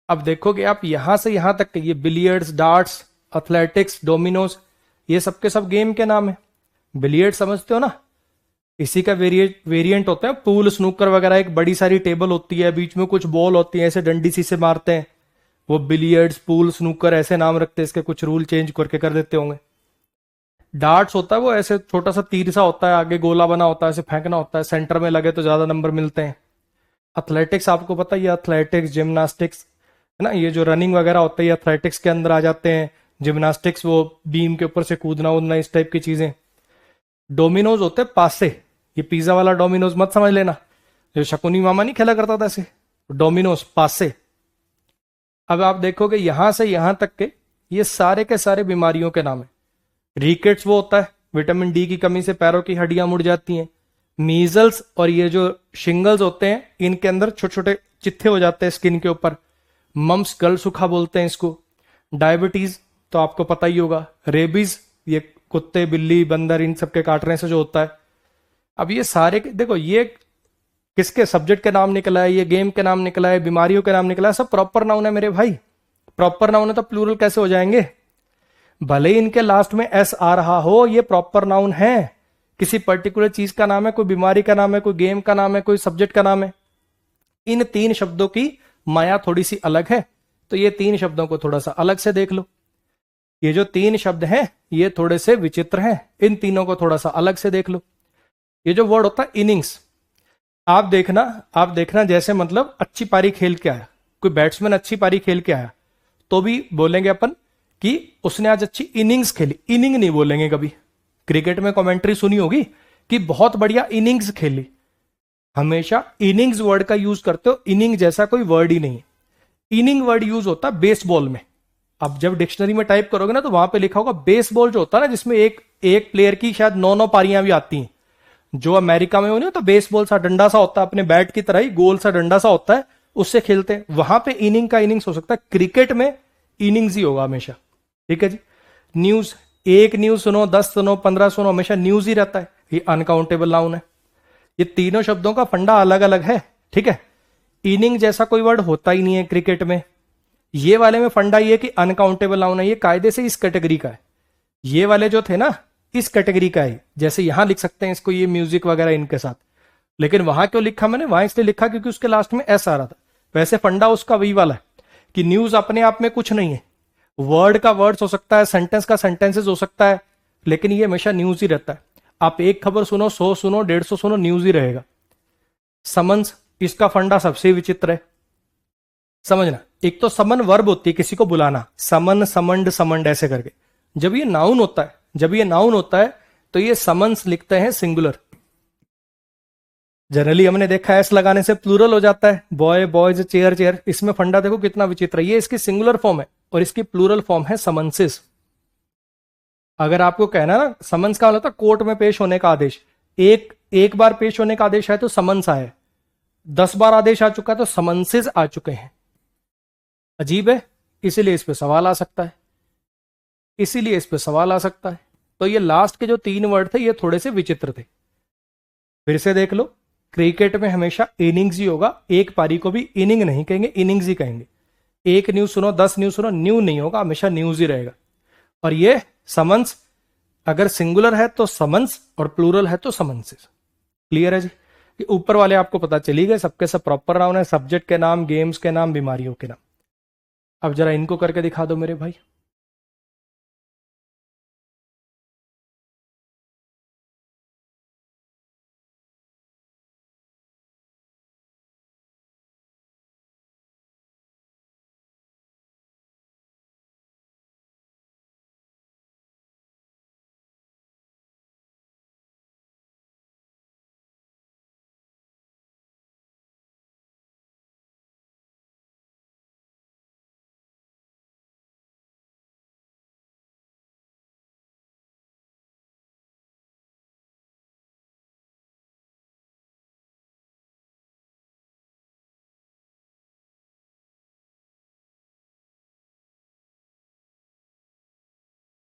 अब देखोगे आप यहां से यहां तक के ये बिलियर्ड्स, डार्ट्स, एथलेटिक्स, डोमिनोज, ये सबके सब गेम के नाम है। बिलियर्ड समझते हो ना? इसी का वेरिएंट होता है पूल, स्नूकर वगैरह। एक बड़ी सारी टेबल होती है, बीच में कुछ बॉल होती है, ऐसे डंडी सी से मारते हैं। वो बिलियर्ड्स, पूल, स्नूकर ऐसे नाम रखते हैं, इसके कुछ रूल चेंज करके कर देते होंगे। डार्ट्स होता है वो ऐसे छोटा सा तीर सा होता है, आगे गोला बना होता है, ऐसे फेंकना होता है, सेंटर में लगे तो ज्यादा नंबर मिलते हैं। एथलेटिक्स आपको पता ही है, एथलेटिक्स, जिम्नास्टिक्स, है ना? ये जो रनिंग वगैरह होता है ये एथलेटिक्स के अंदर आ जाते हैं। जिम्नास्टिक्स वो बीम के ऊपर से कूदना उदना, इस टाइप की चीजें। डोमिनोज होते हैं पासे, ये पिज्जा वाला डोमिनोज मत समझ लेना, जो शकुनी मामा नहीं खेला करता था ऐसे। डोमिनोज पासे। अब आप देखोगे यहां से यहां तक के ये सारे के सारे बीमारियों के नाम है। रिकेट्स वो होता है, विटामिन डी की कमी से पैरों की हड्डियां मुड़ जाती हैं। मीजल्स और ये जो शिंगल्स होते हैं, इनके अंदर छोटे छोटे चित्थे हो जाते हैं स्किन के ऊपर। मम्स, गल सूखा बोलते हैं इसको। डायबिटीज तो आपको पता ही होगा। रेबीज, ये कुत्ते, बिल्ली, बंदर, इन सबके काटने से जो होता है। अब ये सारे देखो, ये किसके सब्जेक्ट के नाम निकला है, ये गेम के नाम निकला है, बीमारियों के नाम निकला है, सब प्रॉपर नाउन है मेरे भाई। प्रॉपर नाउन है तो प्लूरल कैसे हो जाएंगे? भले ही इनके लास्ट में एस आ रहा हो, ये प्रॉपर नाउन है। किसी पर्टिकुलर चीज का नाम है, कोई बीमारी का नाम है, कोई गेम का नाम है, कोई सब्जेक्ट का नाम है। इन तीन शब्दों की माया थोड़ी सी अलग है, तो ये तीन शब्दों को थोड़ा सा अलग से देख लो। ये जो तीन शब्द हैं ये थोड़े से विचित्र हैं, इन तीनों को थोड़ा सा अलग से देख लो। ये जो वर्ड होता है इनिंग्स, आप देखना जैसे मतलब अच्छी पारी खेल के आया, कोई बैट्समैन अच्छी पारी खेल के आया तो भी बोलेंगे अपन कि उसने आज अच्छी इनिंग्स खेली। इनिंग नहीं बोलेंगे कभी। क्रिकेट में कमेंट्री सुनी होगी कि बहुत बढ़िया इनिंग्स खेली, हमेशा इनिंग्स वर्ड का यूज करते हो। इनिंग जैसा कोई वर्ड ही नहीं है। इनिंग वर्ड यूज होता है बेसबॉल में। अब जब डिक्शनरी में टाइप करोगे ना तो वहां पे लिखा होगा बेसबॉल, जो होता है ना जिसमें एक एक प्लेयर की शायद 9 पारियां भी आती हैं। जो अमेरिका में हो नहीं तो बेसबॉल सा डंडा सा होता है, अपने बैट की तरह ही गोल सा डंडा सा होता है, उससे खेलते हैं। वहां पे इनिंग का इनिंग्स हो सकता है, क्रिकेट में इनिंग्स ही होगा हमेशा। ठीक है जी। न्यूज, एक न्यूज सुनो, 10 सुनो, 15 सुनो, हमेशा न्यूज ही रहता है। ये अनकाउंटेबल नाउन है। ये तीनों शब्दों का फंडा अलग अलग है। ठीक है, इनिंग जैसा कोई वर्ड होता ही नहीं है क्रिकेट में। ये वाले में फंडा ये कि अनकाउंटेबल नाउन है, ये कायदे से इस कैटेगरी का है। ये वाले जो थे ना इस कैटेगरी का है। जैसे यहां लिख सकते हैं इसको, ये म्यूजिक वगैरह इनके साथ। लेकिन वहां क्यों लिखा मैंने? वहां इसलिए लिखा क्योंकि उसके लास्ट में एस आ रहा था। वैसे फंडा उसका वही वाला है कि न्यूज अपने आप में कुछ नहीं है। वर्ड का वर्ड्स हो सकता है, सेंटेंस का सेंटेंसेस हो सकता है, लेकिन ये हमेशा न्यूज ही रहता है। आप एक खबर सुनो, 100 सुनो, 150 सुनो, न्यूज ही रहेगा। समन्स, इसका फंडा सबसे विचित्र है। समझना, एक तो समन वर्ब होती है किसी को बुलाना, समन, समंड, समंड ऐसे करके। जब ये नाउन होता है, जब ये नाउन होता है तो ये समन्स लिखते हैं सिंगुलर। जनरली हमने देखा है एस लगाने से प्लूरल हो जाता है, बॉय बॉयज, चेयर चेयर। इसमें फंडा देखो कितना विचित्र है। ये इसकी सिंगुलर फॉर्म है और इसकी प्लूरल फॉर्म है समन्सिस। अगर आपको कहना ना समन्स का मतलब कोर्ट में पेश होने का आदेश, एक एक बार पेश होने का आदेश है तो समन्स आए, 10 बार आदेश आ चुका है तो समन्सिस आ चुके हैं। अजीब है, इसीलिए इस पे सवाल आ सकता है, इसीलिए इस पे सवाल आ सकता है। तो ये लास्ट के जो 3 वर्ड थे ये थोड़े से विचित्र थे। फिर से देख लो, क्रिकेट में हमेशा इनिंग्स ही होगा। एक पारी को भी इनिंग नहीं कहेंगे, इनिंग्स ही कहेंगे। एक न्यूज सुनो, 10 न्यूज सुनो, न्यू नहीं होगा, हमेशा न्यूज ही रहेगा। और ये समन्स अगर सिंगुलर है तो समन्स और प्लूरल है तो समन्सिस। क्लियर है जी? कि ऊपर वाले आपको पता चली गए, सबके सब प्रॉपर नाउन है, सब्जेक्ट के नाम, गेम्स के नाम, बीमारियों के नाम। अब जरा इनको करके दिखा दो मेरे भाई।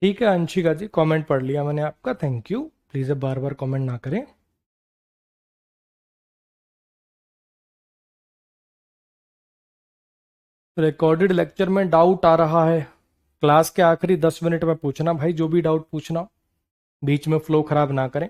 ठीक है अंशिका जी, कमेंट पढ़ लिया मैंने आपका, थैंक यू। प्लीज अब बार बार कमेंट ना करें। रिकॉर्डेड लेक्चर में डाउट आ रहा है, क्लास के आखिरी 10 मिनट में पूछना भाई, जो भी डाउट पूछना, बीच में फ्लो खराब ना करें।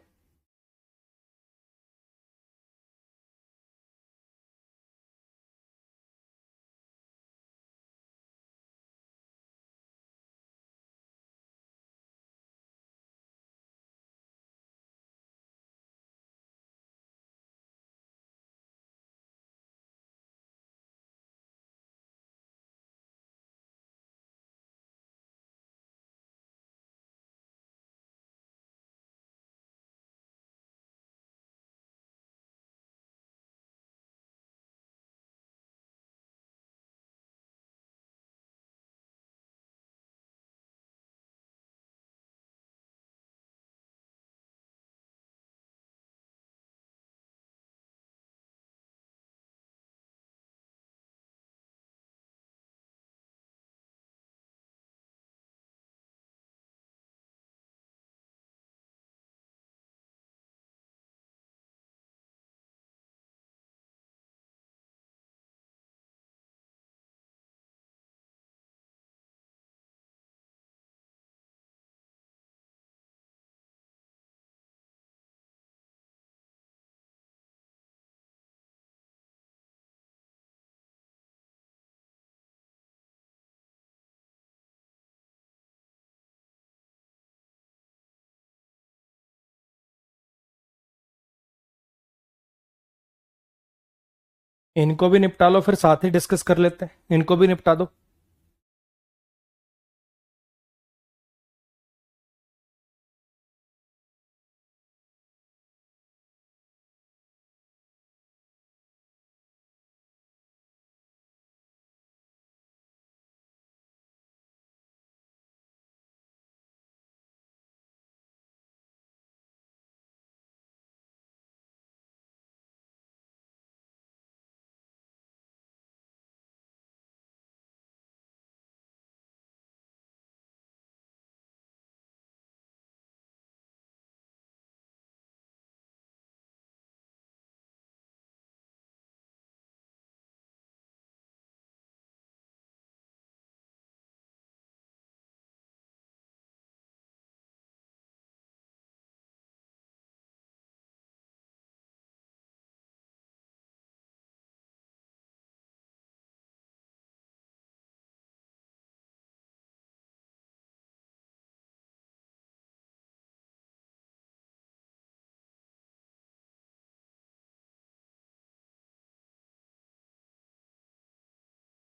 इनको भी निपटा लो, फिर साथ ही डिस्कस कर लेते हैं, इनको भी निपटा दो।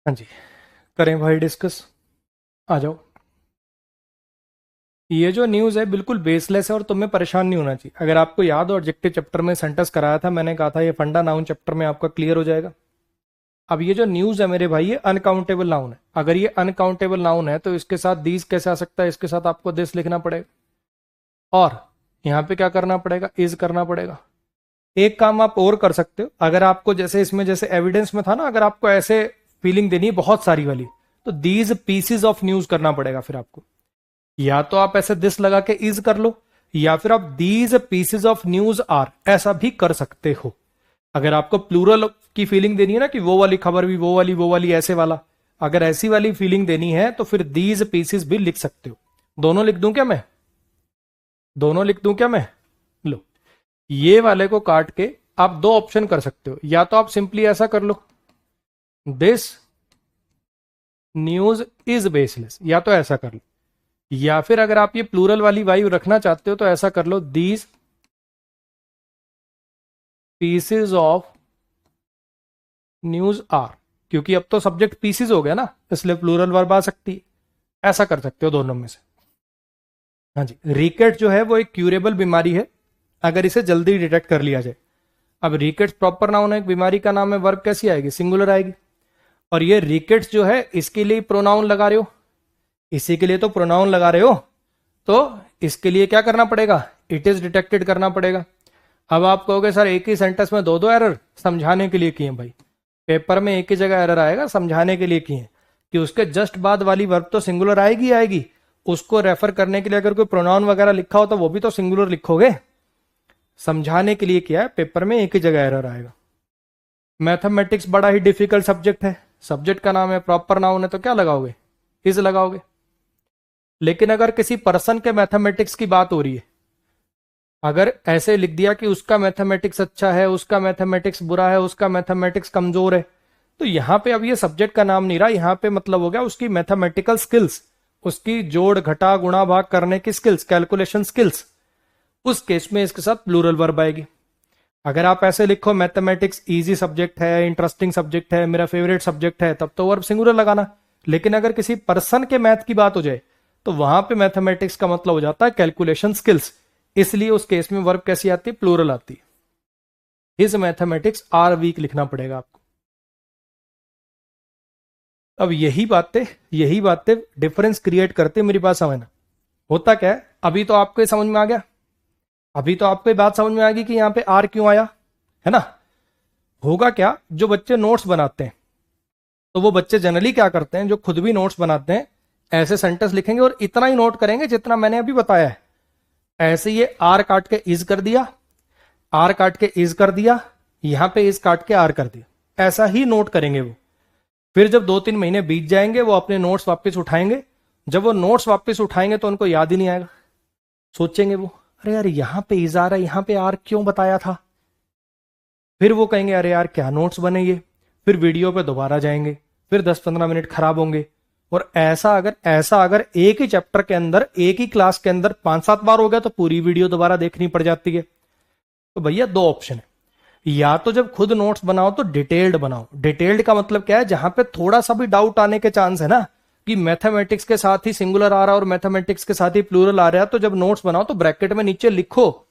हाँ जी, करें भाई डिस्कस, आ जाओ। ये जो न्यूज़ है बिल्कुल बेसलेस है और तुम्हें परेशान नहीं होना चाहिए। अगर आपको याद हो ऑब्जेक्टिव चैप्टर में सेंटेंस कराया था, मैंने कहा था ये फंडा नाउन चैप्टर में आपका क्लियर हो जाएगा। अब ये जो न्यूज़ है मेरे भाई, ये अनकाउंटेबल नाउन है। अगर ये अनकाउंटेबल नाउन है तो इसके साथ दीज कैसे आ सकता है? इसके साथ आपको दिस लिखना पड़ेगा, और यहाँ पे क्या करना पड़ेगा? इज करना पड़ेगा। एक काम आप और कर सकते हो, अगर आपको जैसे इसमें जैसे एविडेंस में था ना, अगर आपको ऐसे फीलिंग देनी है बहुत सारी वाली, तो दीज पीसीज ऑफ न्यूज करना पड़ेगा फिर आपको। या तो आप ऐसे दिस लगा के इज कर लो, या फिर आप these pieces of news are ऐसा भी कर सकते हो। अगर आपको प्लूरल की फीलिंग देनी है ना, कि वो वाली खबर भी, वो वाली ऐसे वाला, अगर ऐसी वाली फीलिंग देनी है तो फिर दीज पीसेज भी लिख सकते हो। दोनों लिख दूं क्या मैं? दोनों लिख दूं क्या मैं? लो, ये वाले को काट के आप दो ऑप्शन कर सकते हो। या तो आप सिंपली ऐसा कर लो, दिस न्यूज इज बेसलेस, या तो ऐसा कर लो। या फिर अगर आप ये प्लूरल वाली वायु रखना चाहते हो तो ऐसा कर लो, these pieces of news are, क्योंकि अब तो सब्जेक्ट पीसेज हो गया ना, इसलिए प्लूरल वर्ब आ सकती है। ऐसा कर सकते हो दोनों में से। हाँ जी, रिकेट जो है वो एक क्यूरेबल बीमारी है, अगर इसे जल्दी डिटेक्ट कर लिया जाए। अब रिकेट्स प्रॉपर नाउन है, एक बीमारी का नाम है, वर्ब कैसी आएगी? सिंगुलर आएगी। और ये रिकेट्स जो है इसके लिए प्रोनाउन लगा रहे हो, इसी के लिए तो प्रोनाउन लगा रहे हो, तो इसके लिए क्या करना पड़ेगा? इट इज डिटेक्टेड करना पड़ेगा। अब आप कहोगे सर एक ही सेंटेंस में दो दो एरर, समझाने के लिए किए भाई। पेपर में एक ही जगह एरर आएगा, समझाने के लिए किए कि उसके जस्ट बाद वाली वर्ब तो सिंगुलर आएगी आएगी, उसको रेफर करने के लिए अगर कोई प्रोनाउन वगैरह लिखा हो तो वो भी तो सिंगुलर लिखोगे। समझाने के लिए क्या है, पेपर में एक ही जगह एरर आएगा। मैथमेटिक्स बड़ा ही डिफिकल्ट सब्जेक्ट है, सब्जेक्ट का नाम है, प्रॉपर नाउन है, तो क्या लगाओगे, इज लगाओगे। लेकिन अगर किसी पर्सन के मैथमेटिक्स की बात हो रही है, अगर ऐसे लिख दिया कि उसका मैथमेटिक्स अच्छा है, उसका मैथमेटिक्स बुरा है, उसका मैथमेटिक्स कमजोर है, तो यहां पे अब ये सब्जेक्ट का नाम नहीं रहा, यहां पे मतलब हो गया उसकी मैथमेटिकल स्किल्स, उसकी जोड़ घटा गुणा भाग करने की स्किल्स, कैलकुलेशन स्किल्स। उस केस में इसके साथ प्लूरल वर्ब आएगी। अगर आप ऐसे लिखो मैथमेटिक्स इजी सब्जेक्ट है, इंटरेस्टिंग सब्जेक्ट है, मेरा फेवरेट सब्जेक्ट है, तब तो वर्ब सिंगुलर लगाना। लेकिन अगर किसी पर्सन के मैथ की बात हो जाए तो वहां पे मैथमेटिक्स का मतलब हो जाता है कैलकुलेशन स्किल्स, इसलिए उस केस में वर्ब कैसी आती है, प्लूरल आती है। हिज मैथमेटिक्स आर वीक लिखना पड़ेगा आपको। अब यही बातें डिफरेंस क्रिएट करते, मेरी बात समझना। होता क्या है, अभी तो आपको ये समझ में आ गया, अभी तो आपको ये बात समझ में आ गई कि यहां पे आर क्यों आया, है ना। होगा क्या, जो बच्चे नोट्स बनाते हैं, तो वो बच्चे जनरली क्या करते हैं, जो खुद भी नोट्स बनाते हैं, ऐसे सेंटेंस लिखेंगे और इतना ही नोट करेंगे जितना मैंने अभी बताया है। ऐसे ये आर काट के इज कर दिया, आर काट के इज कर दिया, यहां पे इज काट के आर कर दिया, ऐसा ही नोट करेंगे वो। फिर जब 2-3 महीने बीत जाएंगे, वो अपने नोट्स वापस उठाएंगे। जब वो नोट्स वापस उठाएंगे तो उनको याद ही नहीं आएगा। सोचेंगे वो, अरे यार यहां पे इज आ रहा है, यहां पे आर क्यों बताया था। फिर वो कहेंगे अरे यार क्या नोट्स बने ये। फिर वीडियो पे दोबारा जाएंगे, फिर 10-15 मिनट खराब होंगे। और ऐसा अगर एक ही चैप्टर के अंदर, एक ही क्लास के अंदर 5-7 बार हो गया तो पूरी वीडियो दोबारा देखनी पड़ जाती है। तो भैया 2 ऑप्शन है, या तो जब खुद नोट्स बनाओ तो डिटेल्ड बनाओ। डिटेल्ड का मतलब क्या है, जहां पे थोड़ा सा भी डाउट आने के चांस है ना, कि मैथमेटिक्स के साथ ही सिंगुलर आ रहा है और मैथमेटिक्स के साथ ही प्लूरल आ रहा है, तो जब नोट्स बनाओ तो ब्रैकेट में नीचे लिखो,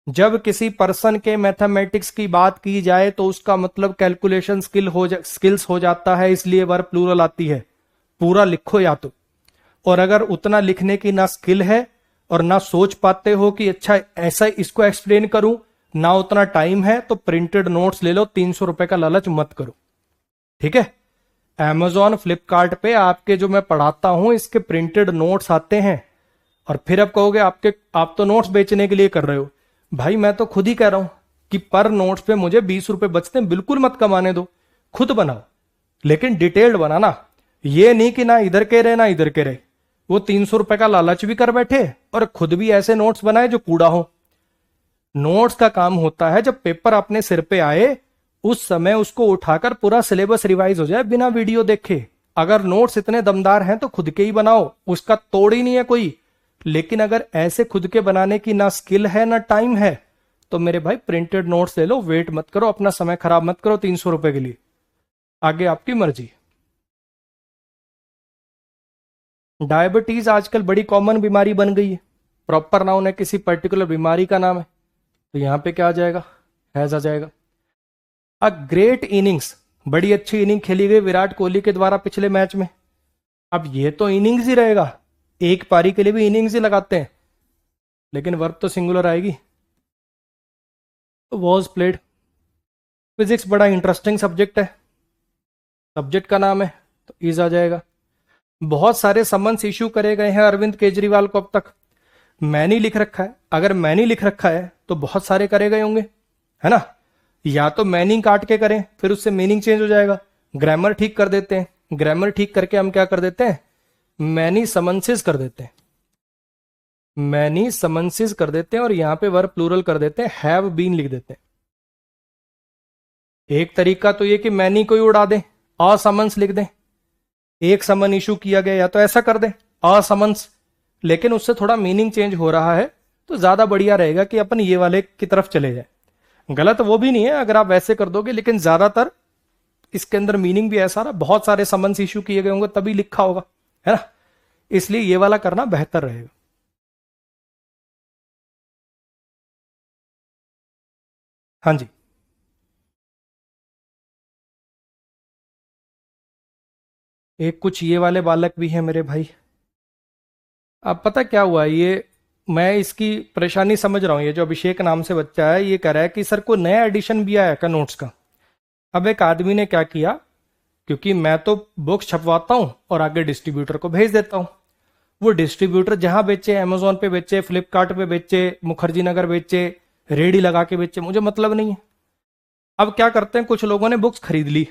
जब किसी पर्सन के मैथमेटिक्स की बात की जाए तो उसका मतलब कैलकुलेशन स्किल्स हो जाता है, इसलिए वर्ब प्लूरल आती है। पूरा लिखो या तो। और अगर उतना लिखने की ना स्किल है और ना सोच पाते हो कि अच्छा ऐसा इसको एक्सप्लेन करूं, ना उतना टाइम है, तो प्रिंटेड नोट्स ले लो, 300 रुपए का लालच मत करो, ठीक है। Amazon फ्लिपकार्ट पे आपके जो मैं पढ़ाता हूं इसके प्रिंटेड नोट्स आते हैं। और फिर आप कहोगे आप तो नोट्स बेचने के लिए कर रहे हो। भाई मैं तो खुद ही कह रहा हूं कि पर नोट्स पे मुझे 20 रुपए बचते हैं, बिल्कुल मत कमाने दो, खुद बनाओ, लेकिन डिटेल्ड बनाना। ये नहीं कि ना इधर के रहे ना इधर के रहे। वो 300 रुपए का लालच भी कर बैठे और खुद भी ऐसे नोट्स बनाए जो कूड़ा हो। नोट्स का काम होता है जब पेपर अपने सिर पे आए उस समय उसको उठाकर पूरा सिलेबस रिवाइज हो जाए बिना वीडियो देखे। अगर नोट्स इतने दमदार हैं तो खुद के ही बनाओ, उसका तोड़ ही नहीं है कोई। लेकिन अगर ऐसे खुद के बनाने की ना स्किल है ना टाइम है, तो मेरे भाई प्रिंटेड नोट्स ले लो, वेट मत करो, अपना समय खराब मत करो 300 रुपए के लिए। आगे आपकी मर्जी। डायबिटीज आजकल बड़ी कॉमन बीमारी बन गई है। प्रॉपर नाउन है, किसी पर्टिकुलर बीमारी का नाम है, तो यहां पे क्या आ जाएगा, हैज आ जाएगा। अ ग्रेट इनिंग्स, बड़ी अच्छी इनिंग खेली गई विराट कोहली के द्वारा पिछले मैच में। अब ये तो इनिंग्स ही रहेगा, एक पारी के लिए भी इनिंग्स ही लगाते हैं, लेकिन वर्ब तो सिंगुलर आएगी। Was played. फिजिक्स बड़ा इंटरेस्टिंग सब्जेक्ट है, सब्जेक्ट का नाम है तो इज आ जाएगा। बहुत सारे समन्स इश्यू करे गए हैं अरविंद केजरीवाल को अब तक। मैनी लिख रखा है, अगर मैनी लिख रखा है तो बहुत सारे करे गए होंगे, है ना। या तो मैनिंग काट के करें, फिर उससे मीनिंग चेंज हो जाएगा। ग्रामर ठीक कर देते हैं, ग्रामर ठीक करके हम क्या कर देते हैं, मैनी समन्सेस कर देते हैं, मैनी समन्सेस कर देते हैं, और यहां पे वर्ब प्लूरल कर देते हैं, हैव बीन लिख देते हैं। एक तरीका तो ये कि मैनी को ही उड़ा दें, असमन्स लिख दें। एक समन इशू किया गया, या तो ऐसा कर दें असमन्स, लेकिन उससे थोड़ा मीनिंग चेंज हो रहा है, तो ज्यादा बढ़िया रहेगा कि अपन ये वाले की तरफ चले जाए। गलत वो भी नहीं है अगर आप वैसे कर दोगे, लेकिन ज्यादातर इसके अंदर मीनिंग भी ऐसा रहा, बहुत सारे समन्स इशू किए गए होंगे तभी लिखा होगा, है ना। इसलिए ये वाला करना बेहतर रहेगा। हाँ जी। एक कुछ ये वाले बालक भी हैं मेरे भाई। अब पता क्या हुआ, ये मैं इसकी परेशानी समझ रहा हूँ। ये जो अभिषेक नाम से बच्चा है, ये कह रहा है कि सर को नया एडिशन भी आया का नोट्स का। अब एक आदमी ने क्या किया, क्योंकि मैं तो बुक्स छपवाता हूँ और आगे डिस्ट्रीब्यूटर को भेज देता हूँ, वो डिस्ट्रीब्यूटर जहां बेचे, अमेजोन पे बेचे, फ्लिपकार्ट पे बेचे, मुखर्जी नगर बेचे, रेडी लगा के बेचे, मुझे मतलब नहीं है। अब क्या करते हैं, कुछ लोगों ने बुक्स खरीद ली,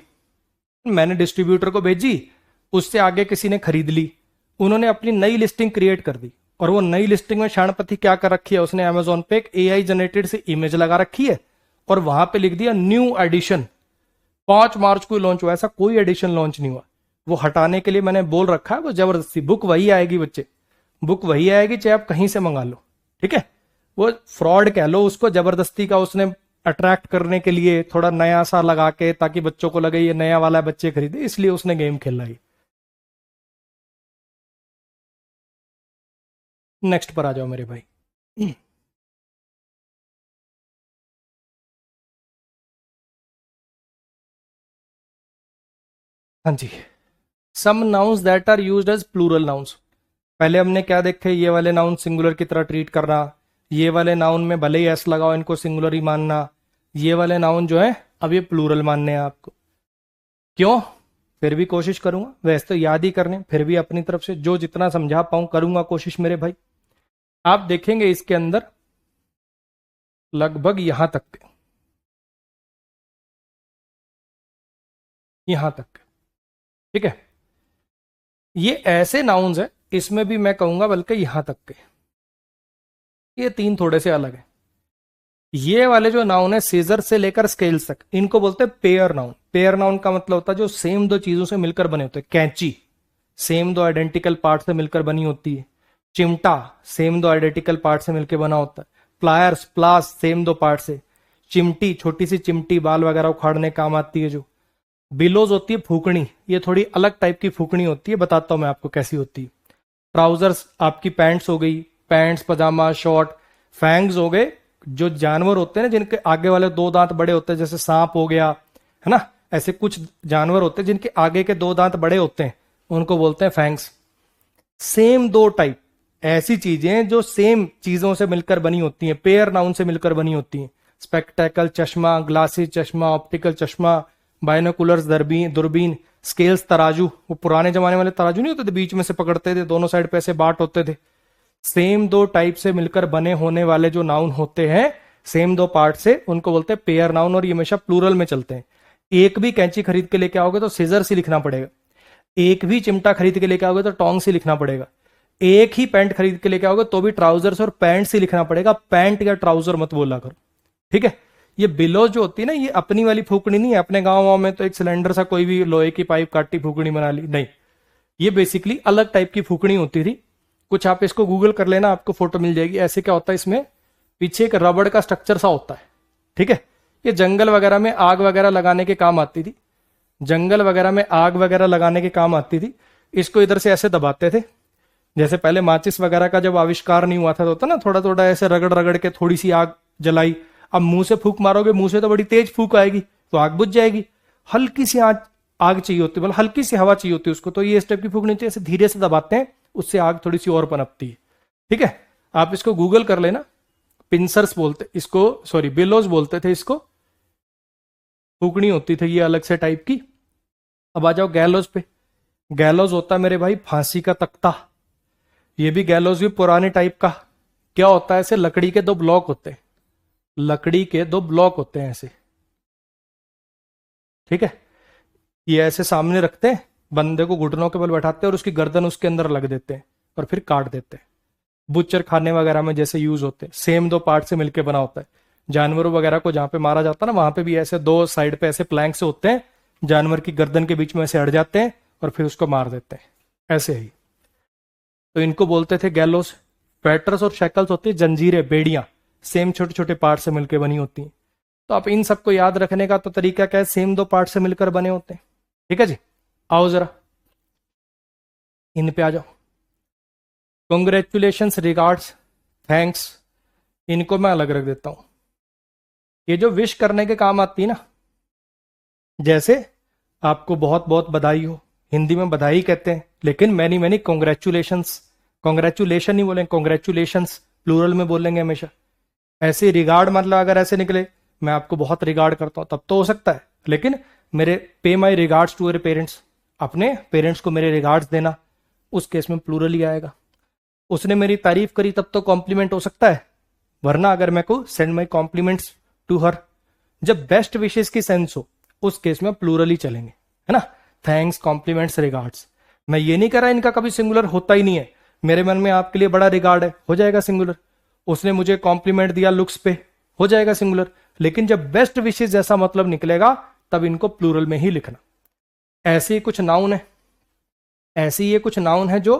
मैंने डिस्ट्रीब्यूटर को भेजी, उससे आगे किसी ने खरीद ली, उन्होंने अपनी नई लिस्टिंग क्रिएट कर दी, और वो नई लिस्टिंग में शाणपति क्या कर रखी है, उसने अमेजोन पे एक एआई जनरेटेड से इमेज लगा रखी है, और वहां पे लिख दिया न्यू एडिशन, 5 मार्च को लॉन्च हुआ। ऐसा कोई एडिशन लॉन्च नहीं हुआ। वो हटाने के लिए मैंने बोल रखा है, वो जबरदस्ती बुक वही आएगी बच्चे, बुक वही आएगी चाहे आप कहीं से मंगा लो, ठीक है। वो फ्रॉड कह लो उसको, जबरदस्ती का उसने अट्रैक्ट करने के लिए थोड़ा नया सा लगा के, ताकि बच्चों को लगे ये नया वाला है, बच्चे खरीदे, इसलिए उसने गेम खेला ही। नेक्स्ट पर आ जाओ मेरे भाई। हाँ जी, some nouns that are used as plural nouns. पहले हमने क्या देखे, ये वाले नाउन सिंगुलर की तरह ट्रीट करना, ये वाले नाउन में भले ही एस लगाओ इनको सिंगुलर ही मानना, ये वाले नाउन जो है अब ये प्लूरल मानने हैं आपको। क्यों? फिर भी कोशिश करूंगा, वैसे तो याद ही करने, फिर भी अपनी तरफ से जो जितना समझा पाऊं करूंगा कोशिश मेरे भाई। आप देखेंगे इसके अंदर लगभग यहां तक के, यहां तक के, ठीक है। ये ऐसे नाउन्स है, इसमें भी मैं कहूंगा बल्कि यहां तक के, ये तीन थोड़े से अलग है। ये वाले जो नाउन है सीजर से लेकर स्केल्स तक, इनको बोलते हैं पेयर नाउन। पेयर नाउन का मतलब होता है जो सेम दो चीजों से मिलकर बने होते हैं। कैंची सेम दो आइडेंटिकल पार्ट से मिलकर बनी होती है, चिमटा सेम दो आइडेंटिकल पार्ट से मिलकर बना होता है, प्लायर्स प्लास सेम दो पार्ट से, चिमटी छोटी सी चिमटी बाल वगैरह उखाड़ने काम आती है जो, बिलोज होती है फूकनी, ये थोड़ी अलग टाइप की फूकनी होती है, बताता हूं मैं आपको कैसी होती है। ट्राउजर्स आपकी पैंट्स हो गई, पैंट्स पजामा शॉर्ट। फैंग्स हो गए जो जानवर होते हैं ना जिनके आगे वाले दो दांत बड़े होते हैं, जैसे सांप हो गया, है ना, ऐसे कुछ जानवर होते हैं जिनके आगे के दो दांत बड़े होते हैं, उनको बोलते हैं फैंग्स। सेम दो टाइप ऐसी चीजें जो सेम चीजों से मिलकर बनी होती हैं, पेयर नाउन से मिलकर बनी होती हैं। स्पेक्टेकल चश्मा, ग्लासेस चश्मा, ऑप्टिकल चश्मा, बाइनोकुलर्स दूरबीन दूरबीन, स्केल्स तराजू, वो पुराने जमाने वाले तराजू नहीं होते थे, बीच में से पकड़ते थे, दोनों साइड पे ऐसे बाट होते थे। सेम दो टाइप से मिलकर बने होने वाले जो नाउन होते हैं, सेम दो पार्ट से, उनको बोलते हैं पेयर नाउन, और ये हमेशा प्लूरल में चलते हैं। एक भी कैंची खरीद के लेके आओगे तो सीजर से लिखना पड़ेगा, एक भी चिमटा खरीद के लेके आओगे तो टोंग से लिखना पड़ेगा, एक ही पैंट खरीद के लेके आओगे तो भी ट्राउजर्स और पैंट से लिखना पड़ेगा, पैंट या ट्राउजर मत बोला करो, ठीक है। ये बिलो जो होती है ना, ये अपनी वाली फूकनी नहीं है। अपने गाँव में तो एक सिलेंडर सा कोई भी लोहे की पाइप काटी फूकनी बना ली, नहीं, ये बेसिकली अलग टाइप की फूकनी होती थी कुछ। आप इसको गूगल कर लेना, आपको फोटो मिल जाएगी। ऐसे क्या होता है, इसमें पीछे एक रबड़ का स्ट्रक्चर सा होता है, ठीक है। ये जंगल वगैरह में आग वगैरह लगाने के काम आती थी, जंगल वगैरह में आग वगैरह लगाने के काम आती थी। इसको इधर से ऐसे दबाते थे, जैसे पहले माचिस वगैरह का जब आविष्कार नहीं हुआ था तो होता ना, थोड़ा थोड़ा ऐसे रगड़ रगड़ के थोड़ी सी आग जलाई। अब मुंह से फूक मारोगे, मुंह से तो बड़ी तेज फूक आएगी तो आग बुझ जाएगी। हल्की सी आग चाहिए होती है, मतलब हल्की सी हवा चाहिए होती है उसको, तो ये इस टाइप की फूक नहीं चाहिए, ऐसे धीरे से दबाते हैं, उससे आग थोड़ी सी और पनपती है, ठीक है। आप इसको गूगल कर लेना, पिंसर्स बोलते इसको, सॉरी बिलोज बोलते थे इसको, फूकनी होती थी ये अलग से टाइप की। अब आ जाओ गैलोज पे। गैलोज होता है मेरे भाई फांसी का तख्ता। ये भी गैलोज भी पुराने टाइप का। क्या होता है, ऐसे लकड़ी के दो ब्लॉक होते हैं, लकड़ी के दो ब्लॉक होते हैं ऐसे, ठीक है। ये ऐसे सामने रखते हैं, बंदे को घुटनों के बल बैठाते हैं और उसकी गर्दन उसके अंदर लग देते हैं और फिर काट देते हैं। बुच्चर खाने वगैरह में जैसे यूज होते हैं, सेम दो पार्ट से मिलकर बना होता है। जानवरों वगैरह को जहां पे मारा जाता है ना, वहां पे भी ऐसे दो साइड पे ऐसे प्लैंक से होते हैं, जानवर की गर्दन के बीच में ऐसे अड़ जाते हैं और फिर उसको मार देते हैं, ऐसे ही। तो इनको बोलते थे गैलोस। पैटर्स और शैकल्स होती है जंजीरें, बेड़ियां, सेम छोटे छोटे पार्ट से मिलकर बनी होती हैं। तो आप इन सबको याद रखने का तो तरीका क्या है, सेम दो पार्ट से मिलकर बने होते हैं, ठीक है जी। आओ जरा इन पे आ जाओ। कॉन्ग्रेचुलेशंस, रिगार्ड्स, थैंक्स, इनको मैं अलग रख देता हूं। ये जो विश करने के काम आती है ना, जैसे आपको बहुत बहुत बधाई हो, हिंदी में बधाई कहते हैं, लेकिन मैनी मैनी कॉन्ग्रेचुलेशंस, कॉन्ग्रेचुलेशन नहीं बोलेंगे, कॉन्ग्रेचुलेशंस प्लूरल में बोलेंगे हमेशा। ऐसे रिगार्ड मतलब अगर ऐसे निकले, मैं आपको बहुत रिगार्ड करता हूं, तब तो हो सकता है, लेकिन मेरे पे my regards to your parents, अपने पेरेंट्स को मेरे रिगार्ड्स देना, उस केस में प्लूरल ही आएगा। उसने मेरी तारीफ करी तब तो कॉम्प्लीमेंट हो सकता है, वरना अगर मैं को send my compliments to her, जब बेस्ट विशेष की सेंस हो उस केस में प्लूरल ही चलेंगे, है ना। Thanks, compliments, regards. मैं ये नहीं कर रहा इनका कभी सिंगुलर होता ही नहीं है, मेरे मन में आपके लिए बड़ा रिगार्ड है, हो जाएगा सिंगुलर। उसने मुझे कॉम्प्लीमेंट दिया लुक्स पे, हो जाएगा सिंगुलर। लेकिन जब बेस्ट विशेष जैसा मतलब निकलेगा तब इनको प्लूरल में ही लिखना। ऐसे ही कुछ नाउन है, ऐसे ही ये कुछ नाउन है जो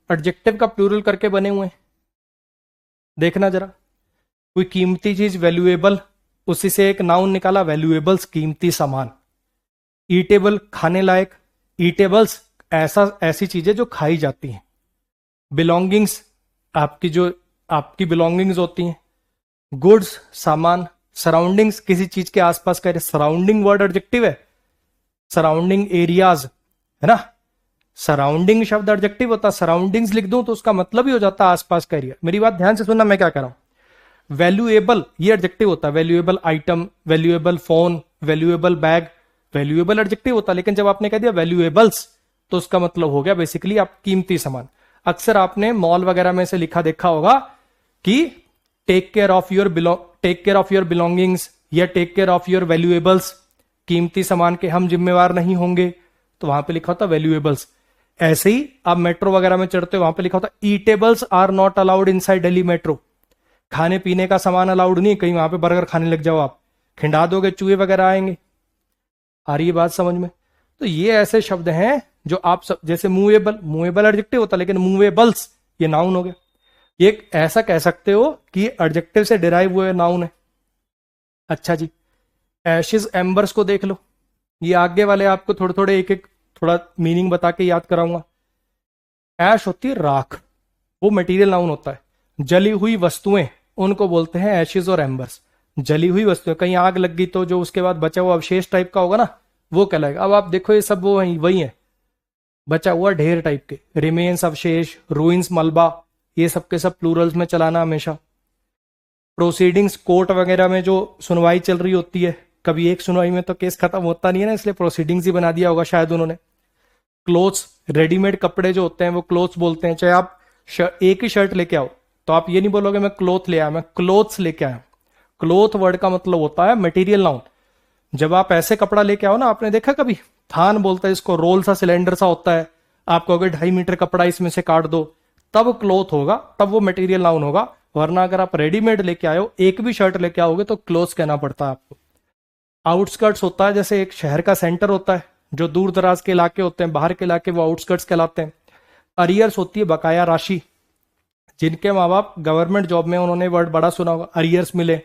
एडजेक्टिव का प्लूरल करके बने हुए हैं। देखना जरा, कोई कीमती चीज वैल्यूएबल, उसी से एक नाउन निकाला वैल्यूएबल्स, कीमती सामान। ईटेबल, खाने लायक। ईटेबल्स ऐसी चीजें जो खाई जाती हैं। बिलोंगिंग्स, आपकी बिलोंगिंग्स होती हैं। गुड्स, सामान। सराउंडिंग्स, किसी चीज के आसपास का, सराउंडिंग वर्ड एडजेक्टिव है। सराउंडिंग एरियाज, है ना। सराउंडिंग शब्द एडजेक्टिव होता है, सराउंडिंग्स लिख दूं तो उसका मतलब ही हो जाता है आसपास का एरिया। मेरी बात ध्यान से सुनना, मैं क्या कर रहा हूं। वैल्यूएबल ये एडजेक्टिव होता है, valuable item, valuable phone, valuable bag, valuable adjective होता है। लेकिन जब आपने कह दिया वैल्यूएबल्स तो उसका मतलब हो गया बेसिकली आप कीमती सामान। अक्सर आपने मॉल वगैरह में से लिखा देखा होगा कि take care of your belongings या take care of your valuables, कीमती सामान के हम जिम्मेवार नहीं होंगे, तो वहां पे लिखा होता वैल्यूएबल्स। ऐसे ही आप मेट्रो वगैरह में चढ़ते हो, वहां पे लिखा होता eatables are not allowed inside Delhi metro. खाने पीने का सामान अलाउड नहीं, कहीं वहां पे बर्गर खाने लग जाओ आप, खिंडा दोगे, चूहे वगैरह आएंगे। आ रही है बात समझ में। तो ये ऐसे शब्द हैं जो आप सब, जैसे मूवेबल एडजेक्टिव होता है लेकिन मूवेबल्स ये नाउन हो गया। ये ऐसा कह सकते हो कि एडजेक्टिव से डिराइव हुए नाउन है। अच्छा जी, एशेज एम्बर्स को देख लो, ये आगे वाले आपको थोड़े थोड़े एक एक थोड़ा मीनिंग बता के याद कराऊंगा। ऐश होती है राख, वो मटेरियल नाउन होता है। जली हुई वस्तुएं उनको बोलते हैं एशेज और एम्बर्स। जली हुई वस्तुएं, कहीं आग लग गई तो जो उसके बाद बचा हुआ अवशेष टाइप का होगा ना, वो कहलाएगा। अब आप देखो ये सब वो वही है, बचा हुआ ढेर टाइप के, रिमेन्स, अवशेष, रूइंस, मलबा, ये सब के सब प्लूरल्स में चलाना हमेशा। प्रोसीडिंग्स, कोर्ट वगैरह में जो सुनवाई चल रही होती है, कभी एक सुनवाई में तो केस खत्म होता नहीं है ना, इसलिए प्रोसीडिंग्स ही बना दिया होगा शायद उन्होंने। क्लोथ्स, रेडीमेड कपड़े जो होते हैं वो क्लोथ्स बोलते हैं। चाहे आप एक ही शर्ट लेके आओ तो आप ये नहीं बोलोगे मैं क्लोथ ले आया, मैं क्लोथ्स लेके आया। क्लोथ वर्ड का मतलब होता है मटेरियल नाउन। जब आप ऐसे कपड़ा लेके आओ ना, आपने देखा कभी थान बोलता है इसको, रोल सा सिलेंडर सा होता है, आप कहोगे 2.5 मीटर कपड़ा इसमें से काट दो, तब क्लोथ होगा, तब वो मटेरियल नाउन होगा। वरना अगर आप रेडीमेड लेके आए हो, एक भी शर्ट लेके आओगे तो क्लोथ कहना पड़ता है आपको। आउटस्कर्ट्स होता है, जैसे एक शहर का सेंटर होता है, जो दूर दराज के इलाके होते हैं, बाहर के इलाके, वो आउटस्कर्ट्स कहलाते हैं। अरियर्स होती है बकाया राशि। जिनके माँ बाप गवर्नमेंट जॉब में, उन्होंने वर्ड बड़ा सुना होगा, अरियर्स मिले।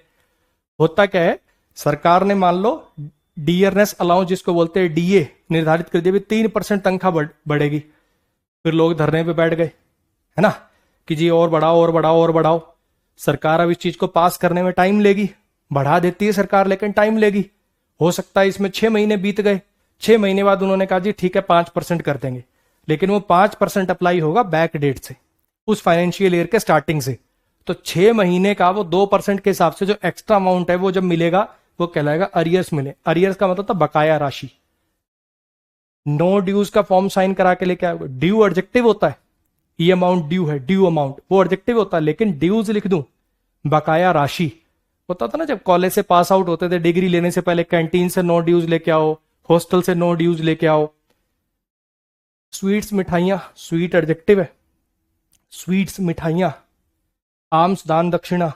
होता क्या है, सरकार ने मान लो डियरनेस अलाउंस जिसको बोलते हैं डीए निर्धारित कर दिया, भी 3% तनख्वाह बढ़ेगी। फिर लोग धरने पे बैठ गए, है ना, कि जी और बढ़ाओ और बढ़ाओ और बढ़ाओ। सरकार अब इस चीज को पास करने में टाइम लेगी, बढ़ा देती है सरकार लेकिन टाइम लेगी। हो सकता है इसमें 6 महीने बीत गए, 6 महीने बाद उन्होंने कहा जी ठीक है 5% कर देंगे, लेकिन वो 5% अप्लाई होगा बैक डेट से, उस फाइनेंशियल ईयर के स्टार्टिंग से। तो 6 महीने का वो 2% के हिसाब से जो एक्स्ट्रा अमाउंट है वो जब मिलेगा वो कहलाएगा अरियर्स मिले। अरियर्स का मतलब था बकाया राशि। नो ड्यूज का फॉर्म साइन करा के लेके आओगे। ड्यू एडजेक्टिव होता है, ये अमाउंट ड्यू है, ड्यू अमाउंट वो एडजेक्टिव होता है, लेकिन ड्यूज लिख दूं, बकाया राशि। होता था ना जब कॉलेज से पास आउट होते थे, डिग्री लेने से पहले कैंटीन से नो ड्यूज लेके आओ, हॉस्टल से नो ड्यूज लेके आओ। स्वीट्स, मिठाइयां, स्वीट एडजेक्टिव है, स्वीट्स मिठाइयां। आर्म्स, दान दक्षिणा।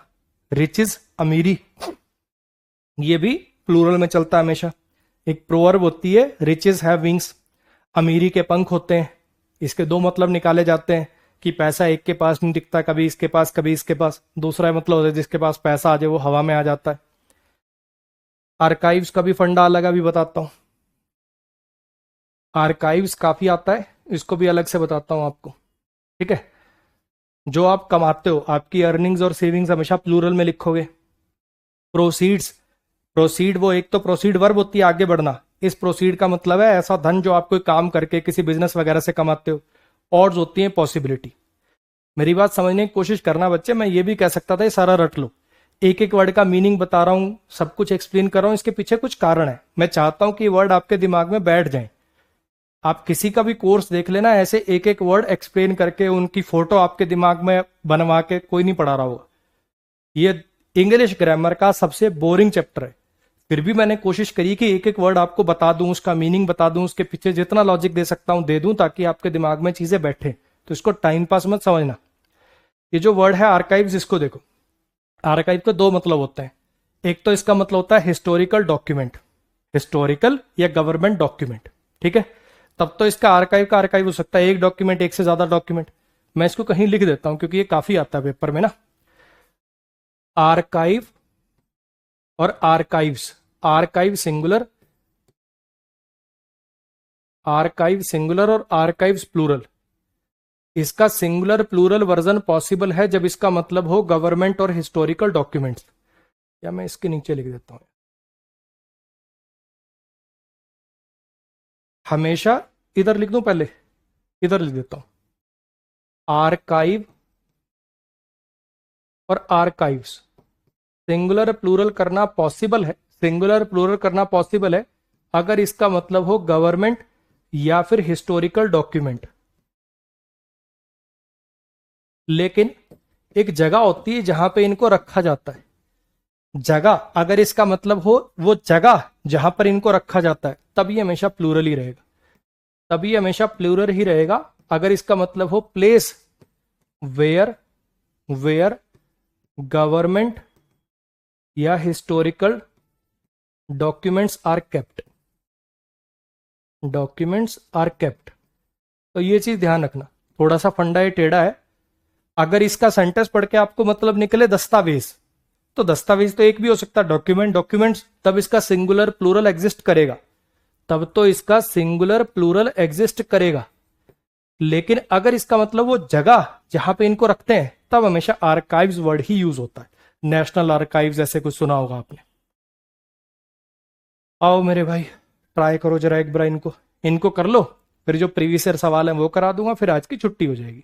रिचेस, अमीरी, ये भी प्लूरल में चलता है हमेशा। एक प्रोवर्ब होती है, रिचेस हैव विंग्स, अमीरी के पंख होते हैं। इसके 2 मतलब निकाले जाते हैं कि पैसा एक के पास नहीं टिकता, कभी इसके पास कभी इसके पास। दूसरा मतलब होता है जिसके पास पैसा आ जाए वो हवा में आ जाता है। आर्काइव्स का भी फंडा अलग अभी बताता हूं। आर्काइव्स काफी आता है, इसको भी अलग से बताता हूं आपको, ठीक है। जो आप कमाते हो, आपकी अर्निंग्स और सेविंग्स हमेशा प्लूरल में लिखोगे। प्रोसीड्स, प्रोसीड वो एक तो प्रोसीड वर्ब होती है आगे बढ़ना, इस प्रोसीड का मतलब है ऐसा धन जो आप कोई काम करके किसी बिजनेस वगैरह से कमाते हो। ऑड्स होती है पॉसिबिलिटी। मेरी बात समझने की कोशिश करना बच्चे, मैं ये भी कह सकता था ये सारा रट लो, एक एक वर्ड का मीनिंग बता रहा हूं, सब कुछ एक्सप्लेन कर रहा हूं, इसके पीछे कुछ कारण है। मैं चाहता हूं कि ये वर्ड आपके दिमाग में बैठ जाए। आप किसी का भी कोर्स देख लेना, ऐसे एक एक वर्ड एक्सप्लेन करके उनकी फोटो आपके दिमाग में बनवा के कोई नहीं पढ़ा रहा होगा। ये इंग्लिश ग्रामर का सबसे बोरिंग चैप्टर है। फिर भी मैंने कोशिश करी कि एक एक वर्ड आपको बता दूं, उसका मीनिंग बता दूं, उसके पीछे जितना लॉजिक दे सकता हूं दे दूं, ताकि आपके दिमाग में चीजें बैठे। तो इसको टाइम पास मत समझना। ये जो वर्ड है आर्काइव्स, इसको देखो। आर्काइव के दो मतलब होते हैं। एक तो इसका मतलब होता है हिस्टोरिकल डॉक्यूमेंट, हिस्टोरिकल या गवर्नमेंट डॉक्यूमेंट, ठीक है। तब तो इसका आर्काइव का आर्काइव हो सकता है एक डॉक्यूमेंट, एक से ज्यादा डॉक्यूमेंट। मैं इसको कहीं लिख देता हूं क्योंकि ये काफी आता है पेपर में ना। आर्काइव और archives, archive singular, archive singular और आर्काइव्स प्लूरल। इसका सिंगुलर प्लूरल वर्जन पॉसिबल है जब इसका मतलब हो गवर्नमेंट और हिस्टोरिकल डॉक्यूमेंट्स। या मैं इसके नीचे लिख देता हूं, हमेशा इधर लिख दूं, पहले इधर लिख देता हूं। आर्काइव और आर्काइव्स सिंगुलर प्लूरल करना पॉसिबल है, सिंगुलर प्लूरल करना पॉसिबल है अगर इसका मतलब हो गवर्नमेंट या फिर हिस्टोरिकल डॉक्यूमेंट। लेकिन एक जगह होती है जहां पे इनको रखा जाता है। जगह अगर इसका मतलब हो वो जगह जहां पर इनको रखा जाता है, तब ये हमेशा प्लूरल ही रहेगा, तभी हमेशा प्लूरल ही रहेगा। अगर इसका मतलब हो प्लेस वेयर, वेयर गवर्नमेंट या historical documents are kept, documents are kept. तो ये चीज ध्यान रखना, थोड़ा सा फंडा ये टेढ़ा है। अगर इसका सेंटेंस पढ़ के आपको मतलब निकले दस्तावेज, तो दस्तावेज तो एक भी हो सकता है, डॉक्यूमेंट डॉक्यूमेंट्स, तब इसका सिंगुलर प्लूरल एग्जिस्ट करेगा, तब तो इसका सिंगुलर प्लूरल एग्जिस्ट करेगा। लेकिन अगर इसका मतलब वो जगह जहां पे इनको रखते हैं, तब हमेशा आर्काइव्स वर्ड ही यूज होता है। नेशनल आर्काइव्स ऐसे कुछ सुना होगा आपने। आओ मेरे भाई, ट्राई करो जरा एक बार इनको, इनको कर लो, फिर जो प्रीवियस ईयर सवाल है वो करा दूंगा, फिर आज की छुट्टी हो जाएगी।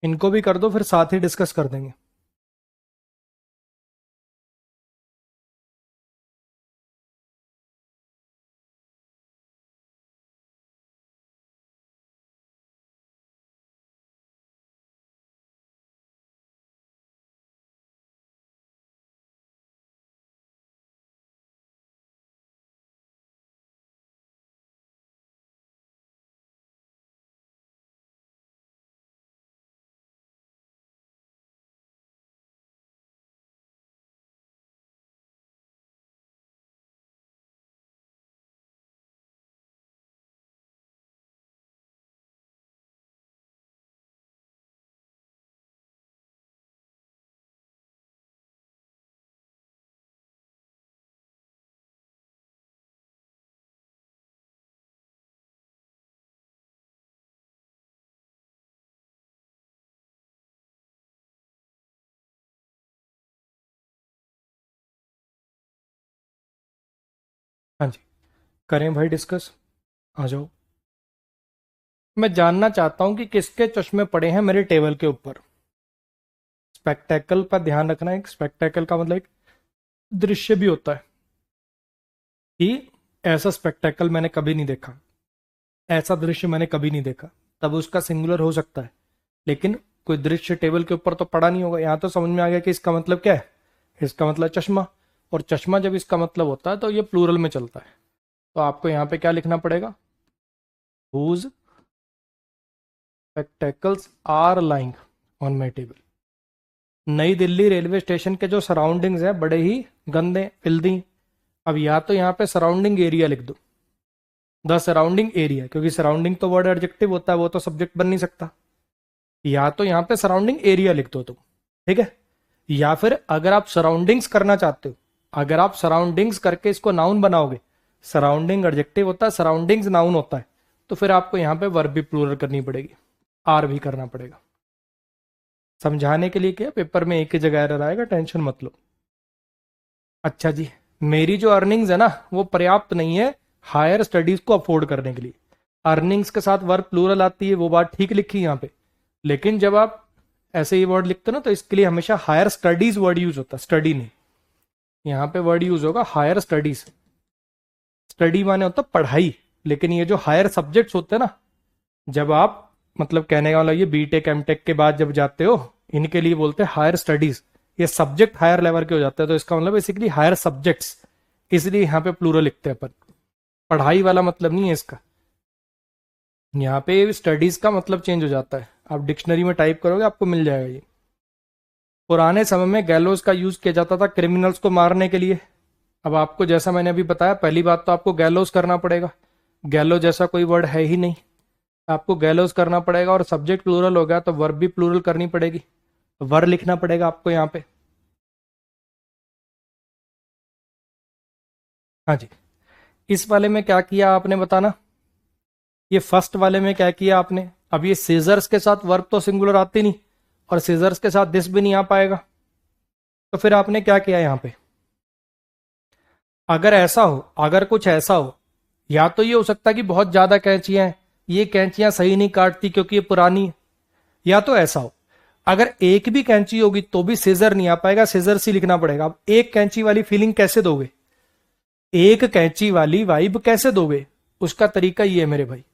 इनको भी कर दो, फिर साथ ही डिस्कस कर देंगे। हाँ जी, करें भाई डिस्कस, आ जाओ। मैं जानना चाहता हूं कि किसके चश्मे पड़े हैं मेरे टेबल के ऊपर। स्पेक्टेकल पर ध्यान रखना, एक स्पेक्टेकल का मतलब एक दृश्य भी होता है कि ऐसा स्पेक्टेकल मैंने कभी नहीं देखा, ऐसा दृश्य मैंने कभी नहीं देखा, तब उसका सिंगुलर हो सकता है, लेकिन कोई दृश्य टेबल के ऊपर तो पड़ा नहीं होगा। यहां तो समझ में आ गया कि इसका मतलब क्या है, इसका मतलब चश्मा, और चश्मा जब इसका मतलब होता है तो ये प्लूरल में चलता है। तो आपको यहाँ पे क्या लिखना पड़ेगा, whose spectacles are lying on my table. New Delhi railway station के जो सराउंडिंग्स हैं बड़े ही गंदे फिल्दी। अब या तो यहाँ पे सराउंडिंग एरिया लिख दो, द सराउंडिंग एरिया, क्योंकि सराउंडिंग तो वर्ड एडजेक्टिव होता है, वो तो सब्जेक्ट बन नहीं सकता। या तो यहाँ पे सराउंडिंग एरिया लिख दो तुम, ठीक है। या फिर अगर आप सराउंडिंग्स करना चाहते हो, अगर आप सराउंडिंग्स करके इसको नाउन बनाओगे, सराउंडिंग एडजेक्टिव होता है, सराउंडिंग्स नाउन होता है, तो फिर आपको यहाँ पे वर्ब भी प्लूरल करनी पड़ेगी, आर भी करना पड़ेगा। समझाने के लिए क्या, पेपर में एक ही जगह एरर आएगा, टेंशन मत लो। अच्छा जी, मेरी जो अर्निंग्स है ना वो पर्याप्त नहीं है हायर स्टडीज को अफोर्ड करने के लिए। अर्निंग्स के साथ वर्ब प्लूरल आती है, वो बात ठीक लिखी यहाँ पे, लेकिन जब आप ऐसे ही वर्ड लिखते हो ना तो इसके लिए हमेशा हायर स्टडीज वर्ड यूज होता है, स्टडी नहीं। यहाँ पे वर्ड यूज होगा हायर स्टडीज। स्टडी माने होता पढ़ाई, लेकिन ये जो हायर सब्जेक्ट्स होते हैं ना, जब आप मतलब कहने का मतलब ये बीटेक एमटेक के बाद जब जाते हो, इनके लिए बोलते हैं हायर स्टडीज। ये सब्जेक्ट हायर लेवल के हो जाते हैं, तो इसका मतलब बेसिकली हायर सब्जेक्ट्स, इसलिए यहाँ पे प्लूरल लिखते हैं अपन। पढ़ाई वाला मतलब नहीं है इसका। यहाँ पे स्टडीज का मतलब चेंज हो जाता है, आप डिक्शनरी में टाइप करोगे आपको मिल जाएगा ये। पुराने समय में गैलोज का यूज किया जाता था क्रिमिनल्स को मारने के लिए। अब आपको जैसा मैंने अभी बताया, पहली बात तो आपको गैलोज करना पड़ेगा, गैलो जैसा कोई वर्ड है ही नहीं, आपको गैलोज करना पड़ेगा। और सब्जेक्ट प्लूरल हो गया तो वर्ब भी प्लूरल करनी पड़ेगी, वर लिखना पड़ेगा आपको यहाँ पे। हाँ जी, इस वाले में क्या किया आपने बताना, ये फर्स्ट वाले में क्या किया आपने। अब ये सीजर्स के साथ वर्ब तो सिंगुलर आती नहीं, और सीजर्स के साथ दिस भी नहीं आ पाएगा, तो फिर आपने क्या किया यहाँ पे। अगर ऐसा हो, अगर कुछ ऐसा हो, या तो ये हो सकता है कि बहुत ज्यादा कैंचियां हैं, ये कैंचियां सही नहीं काटती क्योंकि ये पुरानी है, या तो ऐसा हो अगर एक भी कैंची होगी तो भी सीजर नहीं आ पाएगा, सीजर सी लिखना पड़ेगा। अब एक कैंची वाली फीलिंग कैसे दोगे, एक कैंची वाली वाइब कैसे दोगे, उसका तरीका ये है मेरे भाई,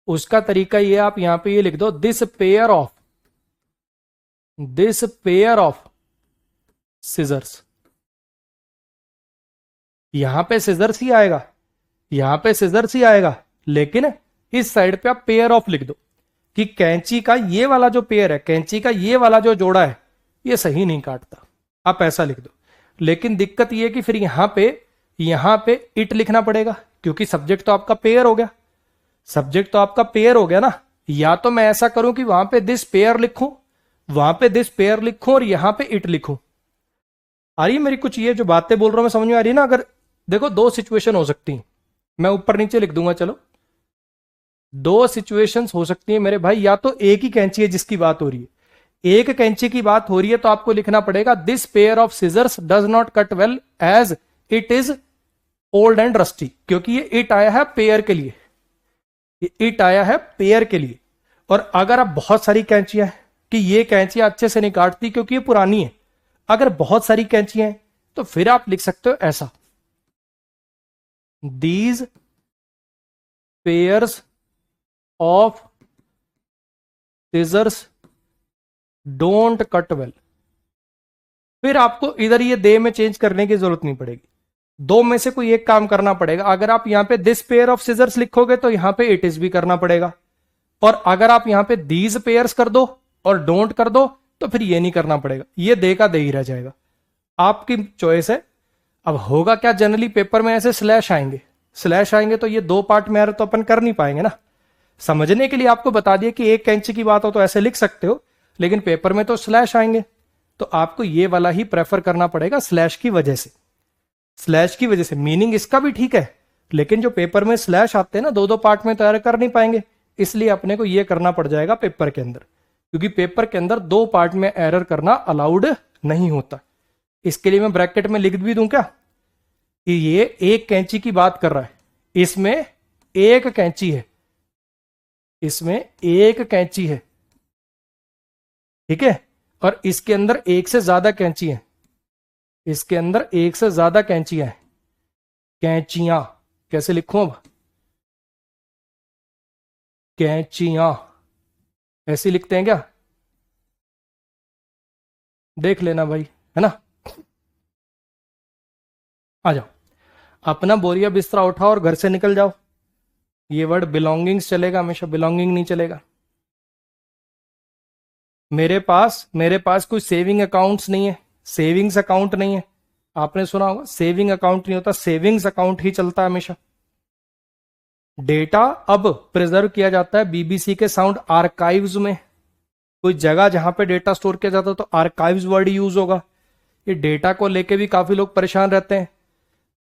उसका तरीका ये, आप यहां पे ये लिख दो, दिस पेयर ऑफ सिजर्स। यहां पे सिजर्स ही आएगा, यहां पे सिजर्स ही आएगा, लेकिन इस साइड पे आप पेयर ऑफ लिख दो कि कैंची का ये वाला जो पेयर है, कैंची का ये वाला जो जोड़ा है, ये सही नहीं काटता, आप ऐसा लिख दो। लेकिन दिक्कत ये है कि फिर यहां पे इट लिखना पड़ेगा, क्योंकि सब्जेक्ट तो आपका पेयर हो गया, सब्जेक्ट तो आपका पेयर हो गया ना। या तो मैं ऐसा करूं कि वहां पे दिस पेयर लिखूं, वहां पे दिस पेयर लिखूं और यहां पे इट लिखूं। आ रही है मेरी कुछ ये जो बातें बोल रहा हूं मैं, समझ में आ रही है ना। अगर देखो दो सिचुएशन हो सकती हैं, मैं ऊपर नीचे लिख दूंगा, चलो दो सिचुएशंस हो सकती है मेरे भाई। या तो एक ही कैंची है जिसकी बात हो रही है, एक कैंची की बात हो रही है, तो आपको लिखना पड़ेगा this pair of scissors does not cut well as it is old and rusty, क्योंकि ये इट आया है पेयर के लिए, ये इट आया है पेयर के लिए। और अगर आप बहुत सारी कैंचियां हैं कि ये कैंचियां अच्छे से नहीं काटती क्योंकि ये पुरानी है, अगर बहुत सारी कैंचियां हैं तो फिर आप लिख सकते हो ऐसा, these pairs of scissors don't cut well. फिर आपको इधर ये दे में चेंज करने की जरूरत नहीं पड़ेगी, दो में से कोई एक काम करना पड़ेगा। अगर आप यहां पे दिस पेयर ऑफ सीजर्स लिखोगे तो यहां पे इट इज भी करना पड़ेगा, और अगर आप यहां पे दीज पेयर्स कर दो और डोंट कर दो तो फिर ये नहीं करना पड़ेगा, ये दे का दे ही रह जाएगा, आपकी चॉइस है। अब होगा क्या, जनरली पेपर में ऐसे स्लैश आएंगे तो ये दो पार्ट में तो अपन कर नहीं पाएंगे ना। समझने के लिए आपको बता दिया कि एक कैंची की बात हो तो ऐसे लिख सकते हो, लेकिन पेपर में तो स्लैश आएंगे, तो आपको ये वाला ही प्रेफर करना पड़ेगा स्लैश की वजह से। स्लैश की वजह से मीनिंग इसका भी ठीक है, लेकिन जो पेपर में स्लैश आते हैं ना, दो दो पार्ट में तैयार कर नहीं पाएंगे, इसलिए अपने को ये करना पड़ जाएगा पेपर के अंदर, क्योंकि पेपर के अंदर दो पार्ट में एरर करना अलाउड नहीं होता। इसके लिए मैं ब्रैकेट में लिख भी दूं क्या, कि ये एक कैंची की बात कर रहा है, इसमें एक कैंची है, इसमें एक कैंची है, ठीक है, और इसके अंदर एक से ज्यादा कैंची है, इसके अंदर एक से ज्यादा कैंचियां हैं। कैंचियां कैसे लिखूं अब? कैंचियां ऐसे लिखते हैं क्या? देख लेना भाई, है ना। आ जाओ, अपना बोरिया बिस्तरा उठाओ और घर से निकल जाओ। ये वर्ड बिलोंगिंग्स चलेगा हमेशा, बिलोंगिंग नहीं चलेगा। मेरे पास कोई सेविंग अकाउंट्स नहीं है, सेविंग्स अकाउंट नहीं है। आपने सुना होगा सेविंग अकाउंट नहीं होता, सेविंग्स अकाउंट ही चलता है हमेशा। डेटा अब प्रिजर्व किया जाता है बीबीसी के साउंड आर्काइव्स में। कोई जगह जहां पे डेटा स्टोर किया जाता है तो आर्काइव्स वर्ड यूज होगा। ये डेटा को लेके भी काफी लोग परेशान रहते हैं।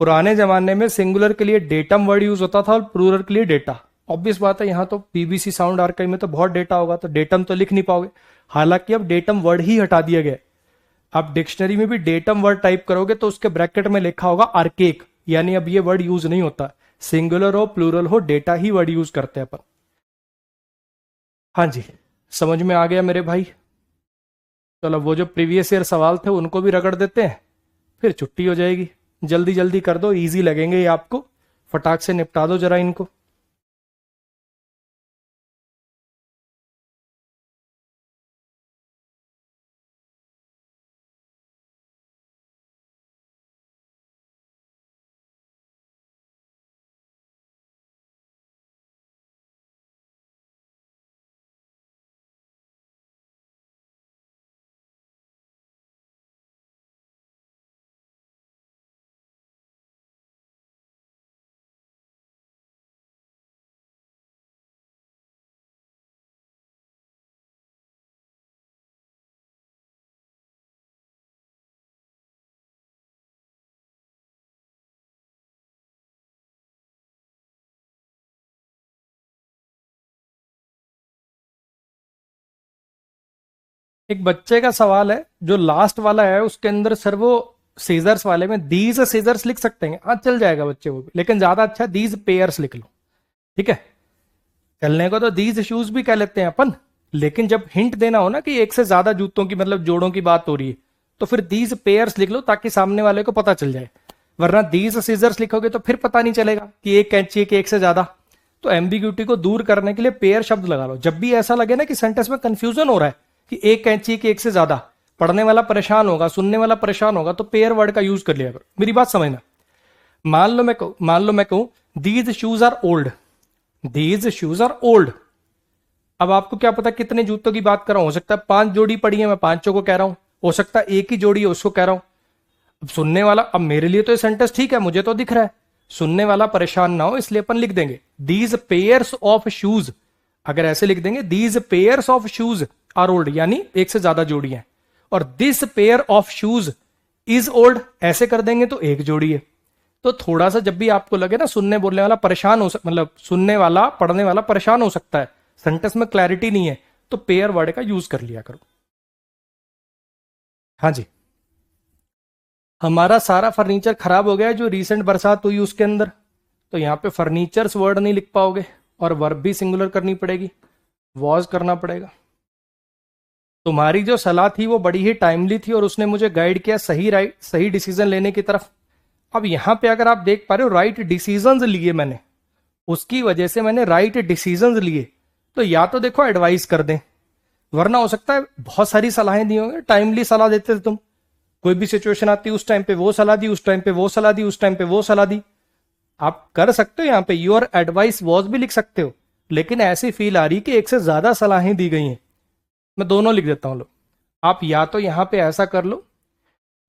पुराने जमाने में सिंगुलर के लिए डेटम वर्ड यूज होता था और प्लूरल के लिए डेटा। ऑब्वियस बात है, यहाँ तो बीबीसी साउंड आर्काइव में तो बहुत डेटा होगा, तो डेटम तो लिख नहीं पाओगे। हालांकि अब डेटम वर्ड ही हटा दिया गया। आप डिक्शनरी में भी डेटम वर्ड टाइप करोगे तो उसके ब्रैकेट में लिखा होगा आर्केक, यानी अब ये वर्ड यूज नहीं होता। सिंगुलर हो प्लूरल हो डेटा ही वर्ड यूज करते हैं अपन। हाँ जी, समझ में आ गया मेरे भाई। चलो वो जो प्रीवियस ईयर सवाल थे उनको भी रगड़ देते हैं, फिर छुट्टी हो जाएगी। जल्दी जल्दी कर दो, इजी लगेंगे ये आपको, फटाक से निपटा दो जरा इनको। एक बच्चे का सवाल है, जो लास्ट वाला है उसके अंदर सर वो सीजर्स वाले में दीज सीजर्स लिख सकते हैं। हाँ चल जाएगा बच्चे वो भी, लेकिन ज्यादा अच्छा दीज पेयर्स लिख लो, ठीक है। चलने को तो दीज शूज भी कह लेते हैं अपन, लेकिन जब हिंट देना हो ना कि एक से ज्यादा जूतों की मतलब जोड़ों की बात हो रही है, तो फिर दीज पेयर्स लिख लो ताकि सामने वाले को पता चल जाए। वरना दीज सीजर्स लिखोगे तो फिर पता नहीं चलेगा कि एक कैंची है कि एक से ज्यादा। तो एम्बिग्यूटी को दूर करने के लिए पेयर शब्द लगा लो। जब भी ऐसा लगे ना कि सेंटेंस में कंफ्यूजन हो रहा है कि एक कैंची की एक से ज्यादा, पढ़ने वाला परेशान होगा, सुनने वाला परेशान होगा, तो पेयर वर्ड का यूज कर लिया करो। मेरी बात समझना। मान लो मैं कहूं these shoes are old, these shoes are old. अब आपको क्या पता कितने जूतों की बात कर रहा हूं? हो सकता है 5 जोड़ी पड़ी है, मैं 5 को कह रहा हूं। हो सकता है एक ही जोड़ी है, उसको कह रहा हूं। अब सुनने वाला, अब मेरे लिए तो ये सेंटेंस ठीक है, मुझे तो दिख रहा है, सुनने वाला परेशान ना हो इसलिए अपन लिख देंगे दीज पेयर्स ऑफ शूज। अगर ऐसे लिख देंगे these pairs of shoes are old, यानी एक से ज्यादा जोड़ी है। और this pair of shoes is old, ऐसे कर देंगे तो एक जोड़ी है। तो थोड़ा सा जब भी आपको लगे ना सुनने बोलने वाला परेशान हो मतलब सुनने वाला पढ़ने वाला परेशान हो सकता है, सेंटेंस में क्लैरिटी नहीं है, तो पेयर वर्ड का यूज कर लिया करो। हाँ जी, हमारा सारा फर्नीचर खराब हो गया है जो रिसेंट बरसात हुई उसके अंदर। तो यहाँ पे फर्नीचर्स वर्ड नहीं लिख पाओगे और वर्ब भी सिंगुलर करनी पड़ेगी, वॉज करना पड़ेगा। तुम्हारी जो सलाह थी वो बड़ी ही टाइमली थी और उसने मुझे गाइड किया सही डिसीजन लेने की तरफ। अब यहां पे अगर आप देख पा रहे हो राइट डिसीजंस लिए मैंने, उसकी वजह से मैंने राइट डिसीजंस लिए। तो या तो देखो एडवाइस कर दें, वरना हो सकता है बहुत सारी सलाहें दी होंगे, टाइमली सलाह देते थे तुम। कोई भी सिचुएशन आती है उस टाइम पे वो सलाह दी, उस टाइम पे वो सलाह दी, उस टाइम पे वो सलाह दी। आप कर सकते हो, यहां पे योर एडवाइस वॉज भी लिख सकते हो, लेकिन ऐसी फील आ रही कि एक से ज्यादा सलाहें दी गई हैं। मैं दोनों लिख देता हूं लो। आप या तो यहां पे ऐसा कर लो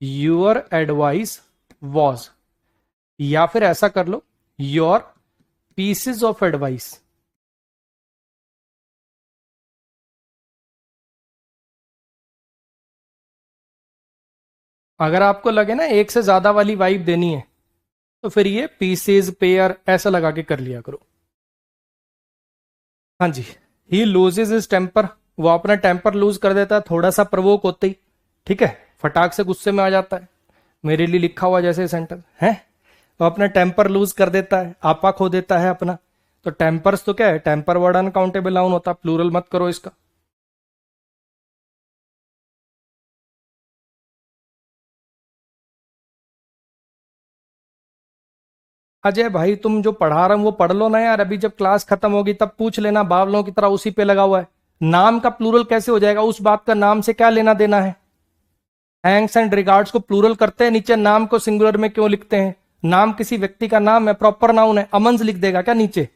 योर एडवाइस वॉज, या फिर ऐसा कर लो योर पीसेस ऑफ एडवाइस। अगर आपको लगे ना एक से ज्यादा वाली वाइब देनी है तो फिर ये पीसेस पेयर ऐसा लगा के कर लिया करो। हाँ जी, ही लूजेज हिज टेम्पर, वो अपना टेम्पर लूज कर देता है थोड़ा सा प्रवोक होते ही, ठीक है, फटाक से गुस्से में आ जाता है। मेरे लिए लिखा हुआ जैसे सेंटेंस है, तो अपना टेम्पर लूज कर देता है, आपा खो देता है अपना। तो टेम्पर्स तो क्या है, टेम्पर वर्ड अनकाउंटेबल नाउन होता, प्लूरल मत करो इसका। अजय भाई तुम जो पढ़ा रहा हूं वो पढ़ लो ना यार, अभी जब क्लास खत्म होगी तब पूछ लेना, बावलों की तरह उसी पे लगा हुआ है। नाम का प्लूरल कैसे हो जाएगा, उस बात का नाम से क्या लेना देना है। थैंक्स एंड रिगार्ड्स को प्लूरल करते हैं, नीचे नाम को सिंगुलर में क्यों लिखते हैं। नाम किसी व्यक्ति का नाम है, प्रॉपर नाउन है, अमन्स लिख देगा क्या नीचे।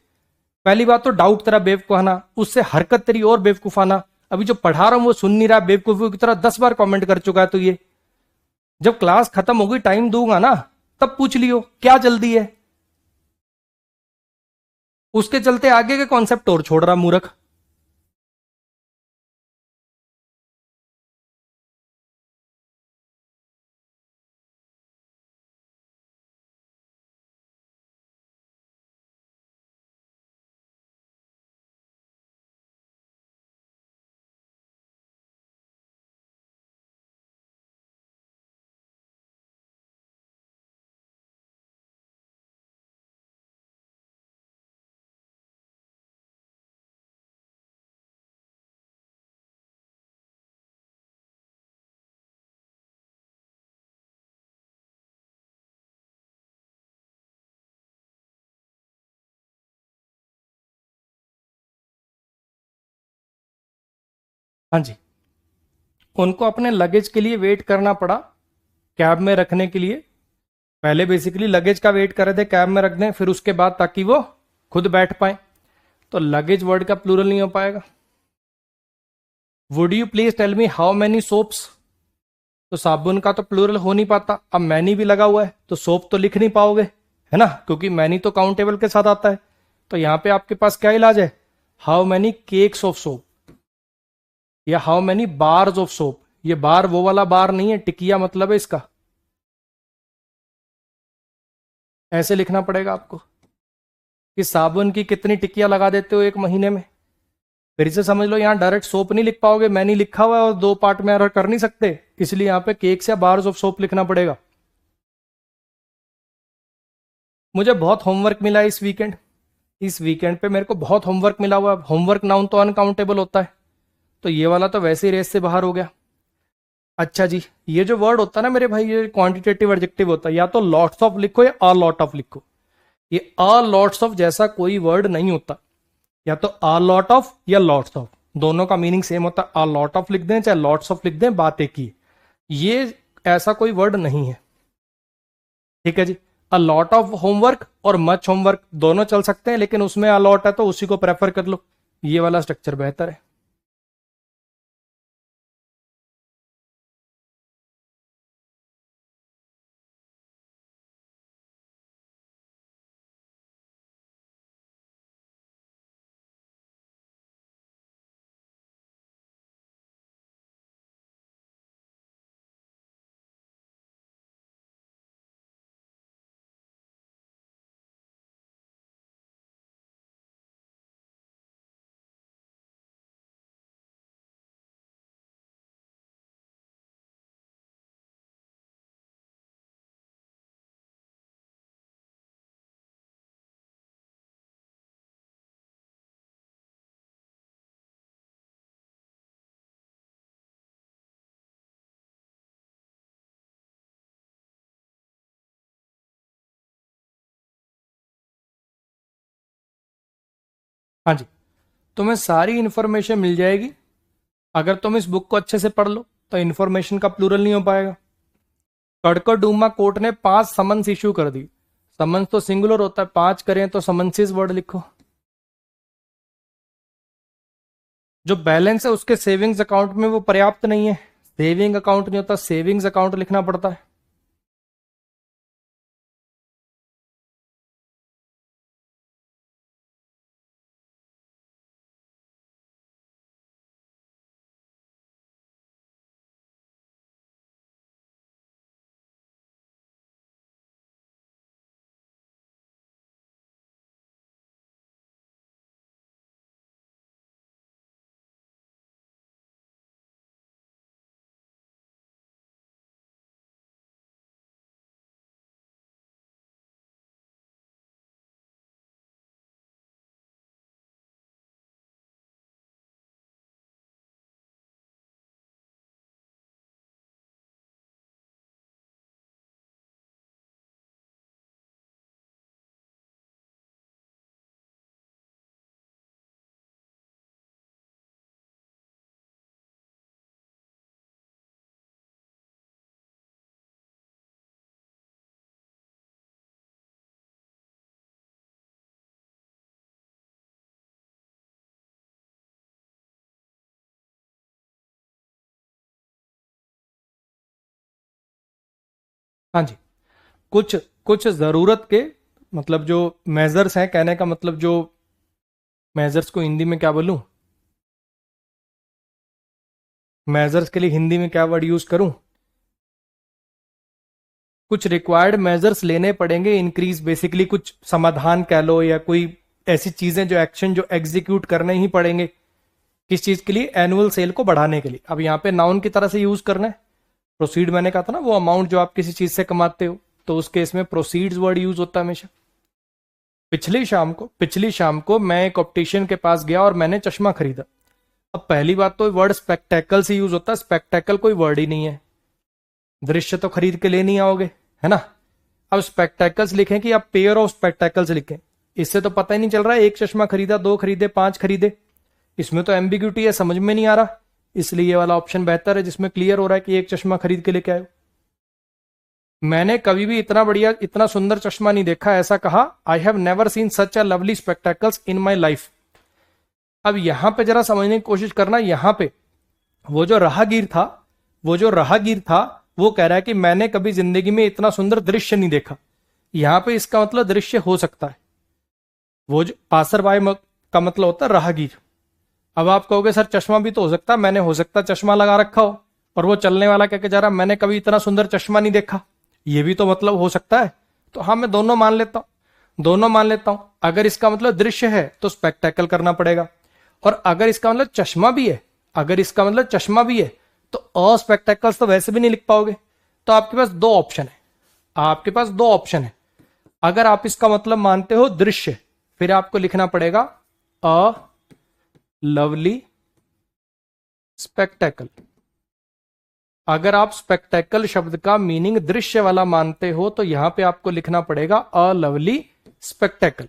पहली बात तो डाउट तेरा बेवकूफाना, उससे हरकत तेरी और बेवकूफाना। अभी जो पढ़ा रहा हूं वो सुन नहीं रहा, बेवकूफी की तरह 10 बार कमेंट कर चुका है तो ये। जब क्लास खत्म होगी टाइम दूंगा ना, तब पूछ लियो, क्या जल्दी है। उसके चलते आगे के कॉन्सेप्ट और छोड़ रहा मूर्ख। हाँ जी, उनको अपने लगेज के लिए वेट करना पड़ा, कैब में रखने के लिए। पहले बेसिकली लगेज का वेट कर रहे थे कैब में रख दें, फिर उसके बाद ताकि वो खुद बैठ पाए। तो लगेज वर्ड का प्लूरल नहीं हो पाएगा। Would you please tell me how many soaps, तो साबुन का तो प्लूरल हो नहीं पाता। अब मैनी भी लगा हुआ है तो सोप तो लिख नहीं पाओगे, है ना, क्योंकि मैनी तो काउंटेबल के साथ आता है। तो यहां पे आपके पास क्या इलाज है, how many cakes of soap या how many bars of soap. ये बार वो वाला बार नहीं है, टिकिया मतलब है इसका। ऐसे लिखना पड़ेगा आपको कि साबुन की कितनी टिकिया लगा देते हो एक महीने में। फिर से समझ लो, यहां डायरेक्ट सोप नहीं लिख पाओगे, मैनी लिखा हुआ है और दो पार्ट में एरर कर नहीं सकते, इसलिए यहां पे केक्स या बार्स ऑफ सोप लिखना पड़ेगा। मुझे बहुत होमवर्क मिला इस वीकेंड। इस वीकेंड पे मेरे को बहुत होमवर्क मिला हुआ है। होमवर्क नाउन तो अनकाउंटेबल होता है, तो ये वाला तो वैसे ही रेस से बाहर हो गया। अच्छा जी, ये जो वर्ड होता है ना मेरे भाई, ये क्वांटिटेटिव एडजेक्टिव होता है, या तो लॉट्स ऑफ लिखो या अ लॉट ऑफ लिखो। ये अ लॉट्स ऑफ जैसा कोई वर्ड नहीं होता। या तो अ लॉट ऑफ या लॉट्स ऑफ, दोनों का मीनिंग सेम होता है। अ लॉट ऑफ लिख दें चाहे लॉट्स ऑफ लिख दें, बात एक ही है। ये ऐसा कोई वर्ड नहीं है। ठीक है जी। अ लॉट ऑफ होमवर्क और मच होमवर्क दोनों चल सकते हैं, लेकिन उसमें अ लॉट है तो उसी को प्रेफर कर लो, ये वाला स्ट्रक्चर बेहतर है। हाँ जी, तुम्हें सारी इंफॉर्मेशन मिल जाएगी अगर तुम इस बुक को अच्छे से पढ़ लो। तो इंफॉर्मेशन का प्लूरल नहीं हो पाएगा। कड़कड़डूमा कोर्ट ने 5 समन्स इशू कर दी। समन्स तो सिंगुलर होता है, 5 करें तो समन्सिस वर्ड लिखो। जो बैलेंस है उसके सेविंग्स अकाउंट में वो पर्याप्त नहीं है, सेविंग अकाउंट नहीं होता, सेविंग्स अकाउंट लिखना पड़ता है। हाँ जी, कुछ कुछ जरूरत के मतलब जो मेजर्स हैं, कहने का मतलब जो मेजर्स को हिंदी में क्या बोलूं, मेजर्स के लिए हिंदी में क्या वर्ड यूज करूं, कुछ रिक्वायर्ड मेजर्स लेने पड़ेंगे इंक्रीज, बेसिकली कुछ समाधान कह लो या कोई ऐसी चीजें जो एक्शन जो एग्जीक्यूट करने ही पड़ेंगे। किस चीज के लिए? एनुअल सेल को बढ़ाने के लिए। अब यहाँ पे नाउन की तरह से यूज करना है। प्रोसीड मैंने कहा था ना, वो अमाउंट जो आप किसी चीज से कमाते हो, तो उस केस में प्रोसीड्स वर्ड यूज होता है हमेशा। पिछली शाम को मैं एक ऑप्टिशियन के पास गया और मैंने चश्मा खरीदा। अब पहली बात तो वर्ड स्पेक्टेकल से यूज होता है, स्पेक्टेकल कोई वर्ड ही नहीं है, दृश्य तो खरीद के ले नहीं आओगे, है ना। अब स्पेक्टेकल्स लिखें कि आप पेयर ऑफ स्पेक्टेकल्स लिखें, इससे तो पता ही नहीं चल रहा है एक चश्मा खरीदा, दो खरीदे, पांच खरीदे, इसमें तो एम्बिग्यूटी है, समझ में नहीं आ रहा। इसलिए ये वाला ऑप्शन बेहतर है जिसमें क्लियर हो रहा है कि एक चश्मा खरीद के लेके आए। मैंने कभी भी इतना बढ़िया इतना सुंदर चश्मा नहीं देखा, ऐसा कहा। I have never seen such a lovely spectacles in my life. अब यहां पे जरा समझने की कोशिश करना, यहां पे वो जो राहगीर था, वो कह रहा है कि मैंने कभी जिंदगी में इतना सुंदर दृश्य नहीं देखा। यहां पे इसका मतलब दृश्य हो सकता है, वो जो पासर बाय का मतलब होता है राहगीर। अब आप कहोगे सर चश्मा भी तो हो सकता है, मैंने हो सकता चश्मा लगा रखा हो और वो चलने वाला कह के जा रहा मैंने कभी इतना सुंदर चश्मा नहीं देखा, ये भी तो मतलब हो सकता है। तो हाँ, मैं दोनों मान लेता हूं, दोनों मान लेता हूं। अगर इसका मतलब दृश्य है तो स्पेक्टेकल करना पड़ेगा, और अगर इसका मतलब चश्मा भी है, तो अस्पेक्टेकल्स तो वैसे भी नहीं लिख पाओगे। तो आपके पास दो ऑप्शन है। अगर आप इसका मतलब मानते हो दृश्य, फिर आपको लिखना पड़ेगा अ लवली स्पेक्टेकल। अगर आप स्पेक्टेकल शब्द का मीनिंग दृश्य वाला मानते हो तो यहां पे आपको लिखना पड़ेगा अ लवली स्पेक्टेकल।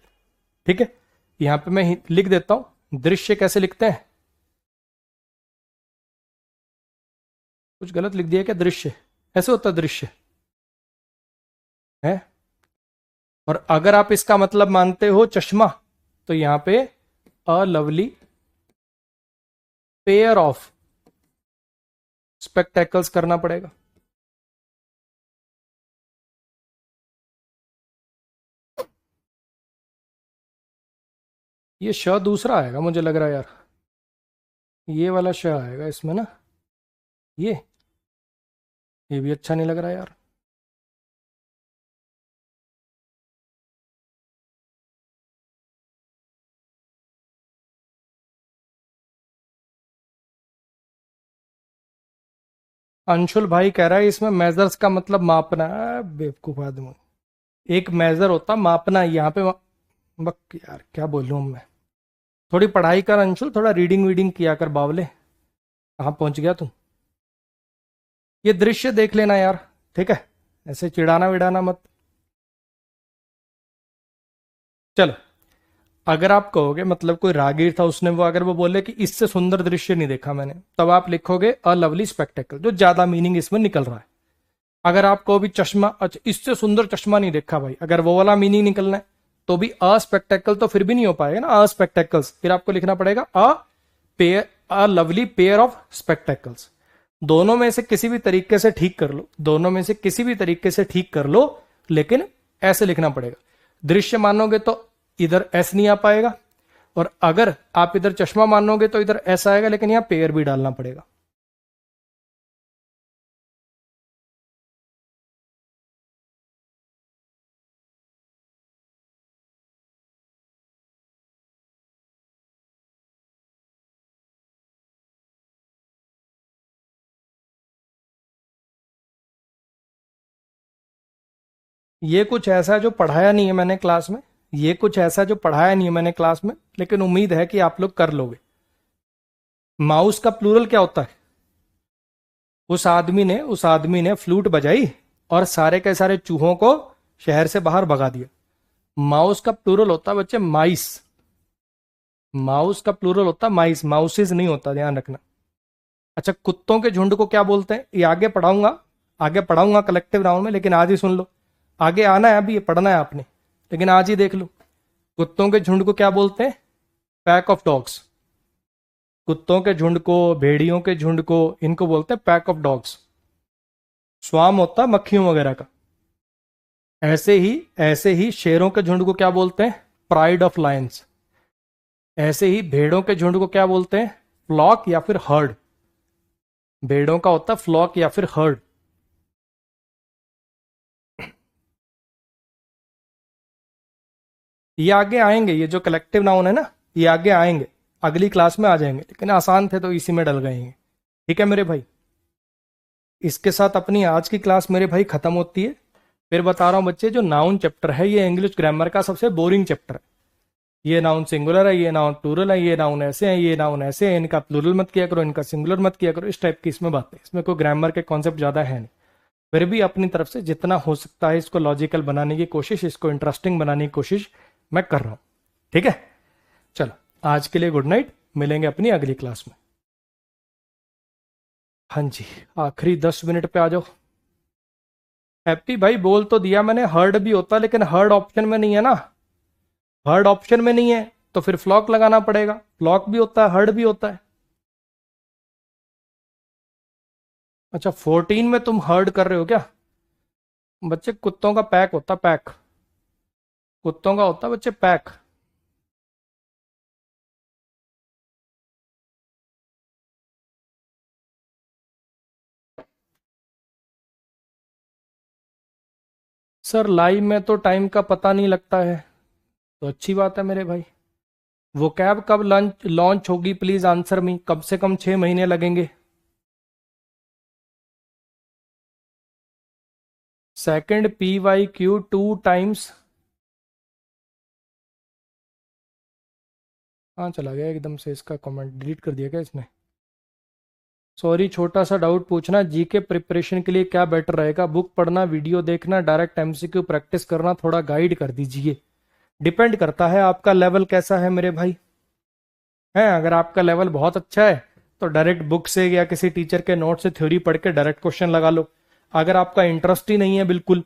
ठीक है, यहां पे मैं लिख देता हूं दृश्य कैसे लिखते हैं। कुछ गलत लिख दिया क्या? दृश्य ऐसे होता है, दृश्य है। और अगर आप इसका मतलब मानते हो चश्मा, तो यहां पे a lovely pair of spectacles करना पड़ेगा। ये श दूसरा आएगा मुझे लग रहा है यार, ये वाला श आएगा इसमें ना, ये भी अच्छा नहीं लग रहा यार। अंशुल भाई कह रहा है इसमें मेजर्स का मतलब मापना है। बेवकूफ आदमी, एक मेजर होता मापना, यहाँ पे बक यार क्या बोलूं मैं। थोड़ी पढ़ाई कर अंशुल, थोड़ा रीडिंग वीडिंग किया कर बावले। कहाँ पहुंच गया तू? ये दृश्य देख लेना यार, ठीक है, ऐसे चिढ़ाना विड़ाना मत। चलो, अगर आप कहोगे मतलब कोई रागीर था, उसने वो अगर वो बोले कि इससे सुंदर दृश्य नहीं देखा मैंने, तब आप लिखोगे अ लवली स्पेक्टेकल, जो ज्यादा मीनिंग इसमें निकल रहा है। अगर आपको भी चश्मा, अच्छा इससे सुंदर चश्मा नहीं देखा भाई, अगर वो वाला मीनिंग निकलना है तो भी अ स्पेक्टेकल तो फिर भी नहीं हो पाएगा ना, अ स्पेक्टेकल्स। फिर आपको लिखना पड़ेगा a lovely pair of spectacles. दोनों में से किसी भी तरीके से ठीक कर लो, लेकिन ऐसे लिखना पड़ेगा। दृश्य मानोगे तो इधर एस नहीं आ पाएगा, और अगर आप इधर चश्मा मानोगे तो इधर एस आएगा, लेकिन यहां पेयर भी डालना पड़ेगा। ये कुछ ऐसा है जो पढ़ाया नहीं है मैंने क्लास में, लेकिन उम्मीद है कि आप लोग कर लोगे। माउस का प्लूरल क्या होता है? उस आदमी ने फ्लूट बजाई और सारे के सारे चूहों को शहर से बाहर भगा दिया। माउस का प्लूरल होता है बच्चे माइस, माउसेस नहीं होता, ध्यान रखना। अच्छा, कुत्तों के झुंड को क्या बोलते हैं? ये आगे पढ़ाऊंगा कलेक्टिव राउंड में, लेकिन आज ही सुन लो। आगे आना है, अभी ये पढ़ना है आपने, लेकिन आज ही देख लो। कुत्तों के झुंड को क्या बोलते हैं? Pack of dogs. कुत्तों के झुंड को, भेड़ियों के झुंड को, इनको बोलते हैं पैक ऑफ डॉग्स। स्वाम होता है मक्खियों वगैरह का, ऐसे ही शेरों के झुंड को क्या बोलते हैं? Pride of Lions. ऐसे ही भेड़ों के झुंड को क्या बोलते हैं? फ्लॉक या फिर हर्ड। भेड़ों का होता है फ्लॉक या फिर हर्ड। ये आगे आएंगे, ये जो कलेक्टिव नाउन है ना, ये आगे आएंगे, अगली क्लास में आ जाएंगे, लेकिन आसान थे तो इसी में डल गए हैं। ठीक है मेरे भाई, इसके साथ अपनी आज की क्लास मेरे भाई खत्म होती है। फिर बता रहा हूं बच्चे, जो नाउन चैप्टर है ये इंग्लिश ग्रामर का सबसे बोरिंग चैप्टर है। ये नाउन सिंगुलर है, ये नाउन प्लूरल है, ये नाउन ऐसे हैं, ये नाउन ऐसे हैं, इनका प्लूरल मत किया करो, इनका सिंगुलर मत किया करो, इस टाइप की इसमें बातें। इसमें कोई ग्रामर के कॉन्सेप्ट ज़्यादा है नहीं। फिर भी अपनी तरफ से जितना हो सकता है इसको लॉजिकल बनाने की कोशिश, इसको इंटरेस्टिंग बनाने की कोशिश मैं कर रहा हूँ। ठीक है, चलो आज के लिए गुड नाइट, मिलेंगे अपनी अगली क्लास में। हाँ जी, आखिरी 10 मिनट पे आ जाओ। हैप्पी भाई बोल तो दिया मैंने, हर्ड भी होता है, लेकिन हर्ड ऑप्शन में नहीं है ना। हर्ड ऑप्शन में नहीं है तो फिर फ्लॉक लगाना पड़ेगा। फ्लॉक भी होता है, हर्ड भी होता है। अच्छा 14 में तुम हर्ड कर रहे हो क्या? बच्चे कुत्तों का पैक होता, पैक। कुत्तों का होता बच्चे पैक। सर लाइव में तो टाइम का पता नहीं लगता है, तो अच्छी बात है मेरे भाई। वो कैब कब लॉन्च लॉन्च होगी, प्लीज आंसर मी। कम से कम 6 महीने लगेंगे। Second PYQ 2 times. हाँ चला गया एकदम से, इसका कमेंट डिलीट कर दिया क्या इसने? सॉरी, छोटा सा डाउट पूछना, जीके प्रिपरेशन के लिए क्या बेटर रहेगा? बुक पढ़ना, वीडियो देखना, डायरेक्ट MCQ प्रैक्टिस करना? थोड़ा गाइड कर दीजिए। डिपेंड करता है आपका लेवल कैसा है मेरे भाई। है, अगर आपका लेवल बहुत अच्छा है तो डायरेक्ट बुक से या किसी टीचर के नोट से थ्योरी पढ़ के डायरेक्ट क्वेश्चन लगा लो। अगर आपका इंटरेस्ट ही नहीं है बिल्कुल,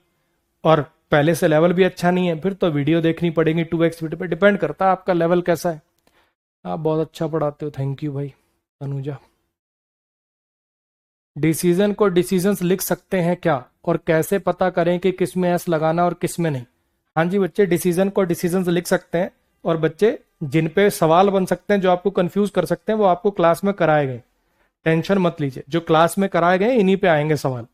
और पहले से लेवल भी अच्छा नहीं है, फिर तो वीडियो देखनी पड़ेगी 2x वीडियो पे। डिपेंड करता है आपका लेवल कैसा है। आप बहुत अच्छा पढ़ाते हो, थैंक यू भाई अनुजा। डिसीजन को डिसीजंस लिख सकते हैं क्या, और कैसे पता करें कि किस में एस लगाना और किस में नहीं? हाँ जी बच्चे, डिसीजन को डिसीजंस लिख सकते हैं, और बच्चे जिन पे सवाल बन सकते हैं, जो आपको कंफ्यूज कर सकते हैं, वो आपको क्लास में कराए गए। टेंशन मत लीजिए, जो क्लास में कराए गए इन्हीं पे आएंगे सवाल।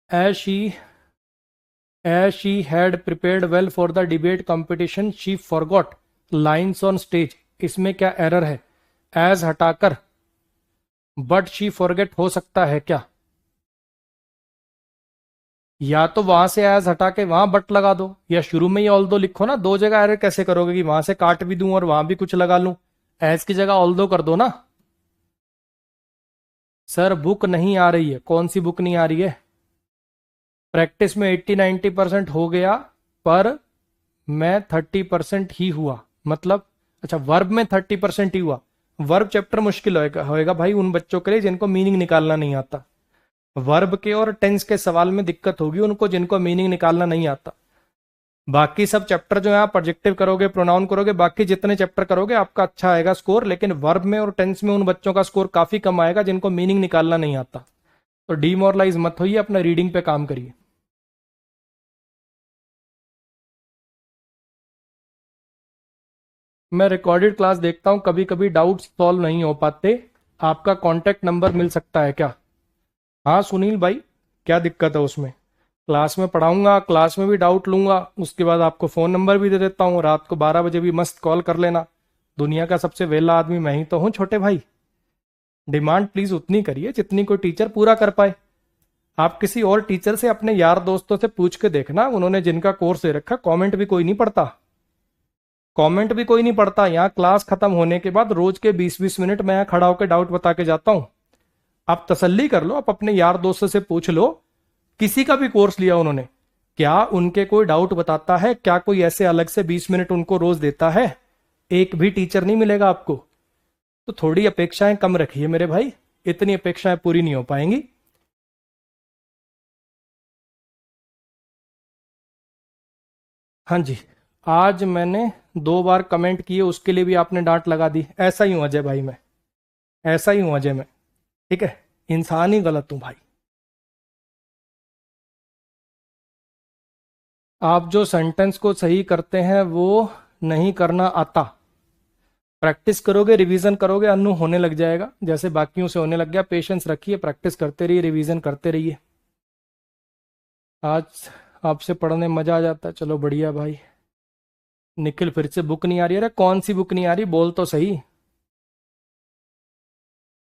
As she as she had prepared well for the debate competition she forgot lines on stage. इसमें क्या एरर है? एज हटाकर बट शी फॉरगेट हो सकता है क्या? या तो वहां से एज हटा के वहां बट लगा दो, या शुरू में ही ऑल दो लिखो ना। दो जगह एरर कैसे करोगे कि वहां से काट भी दूं और वहां भी कुछ लगा लूं? एज की जगह ऑल दो कर दो ना। सर बुक नहीं आ रही है, कौन सी बुक नहीं आ रही है? प्रैक्टिस में 80-90% हो गया, पर मैं 30% ही हुआ, मतलब अच्छा वर्ब में 30% ही हुआ। वर्ब चैप्टर मुश्किल होएगा भाई उन बच्चों के लिए जिनको मीनिंग निकालना नहीं आता। वर्ब के और टेंस के सवाल में दिक्कत होगी उनको जिनको मीनिंग निकालना नहीं आता। बाकी सब चैप्टर जो है आप प्रोजेक्टिव करोगे, प्रोनाउन करोगे, बाकी जितने चैप्टर करोगे आपका अच्छा आएगा स्कोर, लेकिन वर्ब में और टेंस में उन बच्चों का स्कोर काफी कम आएगा जिनको मीनिंग निकालना नहीं आता। तो डीमोरलाइज मत होइए, अपना रीडिंग पे काम करिए। मैं रिकॉर्डेड क्लास देखता हूँ, कभी कभी डाउट्स सॉल्व नहीं हो पाते। आपका कॉन्टैक्ट नंबर मिल सकता है क्या? हाँ सुनील भाई, क्या दिक्कत है उसमें? क्लास में पढ़ाऊंगा, क्लास में भी डाउट लूंगा, उसके बाद आपको फ़ोन नंबर भी दे देता हूँ, रात को 12 बजे भी मस्त कॉल कर लेना। दुनिया का सबसे वेला आदमी मैं ही तो हूँ छोटे भाई। डिमांड प्लीज़ उतनी करिए जितनी कोई टीचर पूरा कर पाए। आप किसी और टीचर से, अपने यार दोस्तों से पूछ के देखना, उन्होंने जिनका कोर्स दे रखा, कमेंट भी कोई नहीं पढ़ता। कमेंट भी कोई नहीं पढ़ता। यहाँ क्लास खत्म होने के बाद रोज के 20-20 मिनट मैं यहाँ खड़ा होकर डाउट बता के जाता हूँ। आप तसल्ली कर लो, आप अपने यार दोस्तों से पूछ लो, किसी का भी कोर्स लिया उन्होंने, क्या उनके कोई डाउट बताता है? क्या कोई ऐसे अलग से 20 मिनट उनको रोज देता है? एक भी टीचर नहीं मिलेगा आपको। तो थोड़ी अपेक्षाएं कम रखिए मेरे भाई, इतनी अपेक्षाएं पूरी नहीं हो पाएंगी। हाँ जी, आज मैंने 2 बार कमेंट किए, उसके लिए भी आपने डांट लगा दी। ऐसा ही हूं अजय भाई मैं, ऐसा ही हूं अजय मैं। ठीक है, इंसान ही गलत हूं भाई। आप जो सेंटेंस को सही करते हैं वो नहीं करना आता। प्रैक्टिस करोगे, रिवीजन करोगे, अन्नू होने लग जाएगा, जैसे बाकियों से होने लग गया। पेशेंस रखिए, प्रैक्टिस करते रहिए, रिवीजन करते रहिए। आज आपसे पढ़ने मजा आ जाता है। चलो बढ़िया भाई। निखिल फिर से बुक नहीं आ रही। अरे कौन सी बुक नहीं आ रही, बोल तो सही।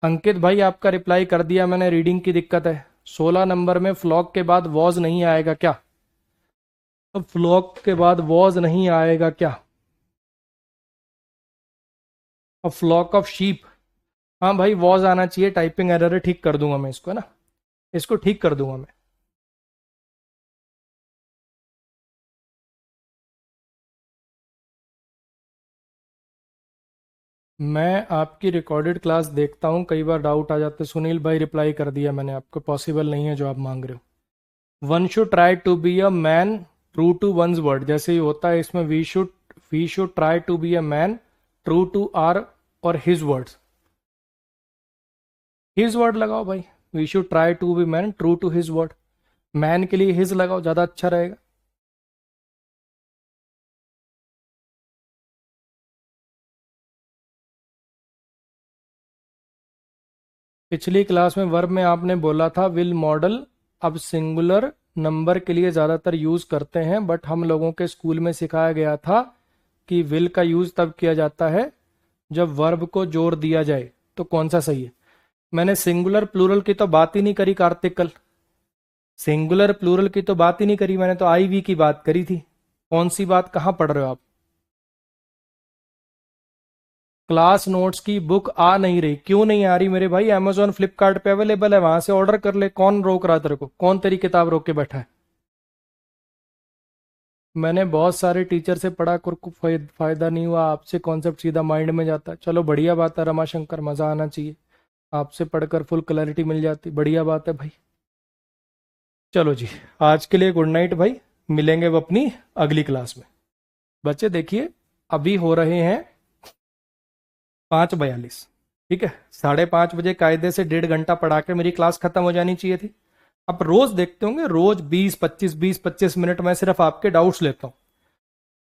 अंकित भाई आपका रिप्लाई कर दिया मैंने, रीडिंग की दिक्कत है। 16 नंबर में फ्लॉग के बाद वॉज नहीं आएगा क्या? अब फ्लॉग के बाद वॉज नहीं आएगा क्या? अब फ्लॉक ऑफ शीप। हाँ भाई वॉज आना चाहिए, टाइपिंग एरर है, ठीक कर दूंगा मैं इसको, है ना, इसको ठीक कर दूंगा मैं। मैं आपकी रिकॉर्डेड क्लास देखता हूँ, कई बार डाउट आ जाते। सुनील भाई रिप्लाई कर दिया मैंने आपको, पॉसिबल नहीं है जो आप मांग रहे हो। One should try to be a man true to one's word, जैसे ही होता है इसमें we should try to be a man true to our or his words. His word लगाओ भाई, we should try to be man true to his word. Man के लिए his लगाओ, ज्यादा अच्छा रहेगा। पिछली क्लास में वर्ब में आपने बोला था विल मॉडल, अब सिंगुलर नंबर के लिए ज़्यादातर यूज़ करते हैं, बट हम लोगों के स्कूल में सिखाया गया था कि विल का यूज़ तब किया जाता है जब वर्ब को जोड़ दिया जाए। तो कौन सा सही है? मैंने सिंगुलर प्लूरल की तो बात ही नहीं करी कार्तिक कल। सिंगुलर प्लूरल की तो बात ही नहीं करी मैंने, तो आई वी की बात करी थी। कौन सी बात, कहाँ पढ़ रहे हो आप? क्लास नोट्स की बुक आ नहीं रही, क्यों नहीं आ रही मेरे भाई? अमेजोन फ्लिपकार्ट पे अवेलेबल है, वहां से ऑर्डर कर ले। कौन रोक रहा है तेरे को? कौन तेरी किताब रोक के बैठा है? मैंने बहुत सारे टीचर से पढ़ा, कुछ फायदा नहीं हुआ। आपसे कॉन्सेप्ट सीधा माइंड में जाता है। चलो बढ़िया बात है रमाशंकर, मजा आना चाहिए। आपसे पढ़कर फुल क्लैरिटी मिल जाती, बढ़िया बात है भाई। चलो जी, आज के लिए गुड नाइट भाई, मिलेंगे अब अपनी अगली क्लास में। बच्चे देखिए, अभी हो रहे हैं 5:42, ठीक है? 5:30 बजे कायदे से 1.5 घंटा पढ़ा के मेरी क्लास खत्म हो जानी चाहिए थी। आप रोज देखते होंगे, रोज 20-25 मिनट में सिर्फ आपके डाउट्स लेता हूं।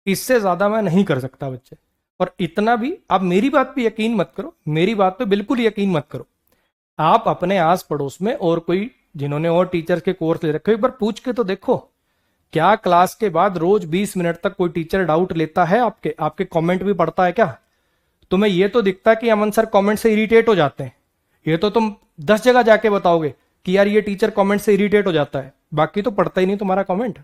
इससे ज्यादा मैं नहीं कर सकता बच्चे। और इतना भी आप मेरी बात पे यकीन मत करो, मेरी बात पे बिल्कुल यकीन मत करो। आप अपने आस पड़ोस में और कोई जिन्होंने और टीचर्स के कोर्स ले रखे हो, एक बार पूछ के तो देखो, क्या क्लास के बाद रोज 20 मिनट तक कोई टीचर डाउट लेता है? आपके आपके कमेंट भी पढ़ता है क्या? तुम्हें ये तो दिखता है कि अमन सर कमेंट से इरिटेट हो जाते हैं, ये तो तुम 10 जगह जाके बताओगे कि यार ये टीचर कमेंट से इरिटेट हो जाता है, बाकी तो पढ़ता ही नहीं तुम्हारा कमेंट।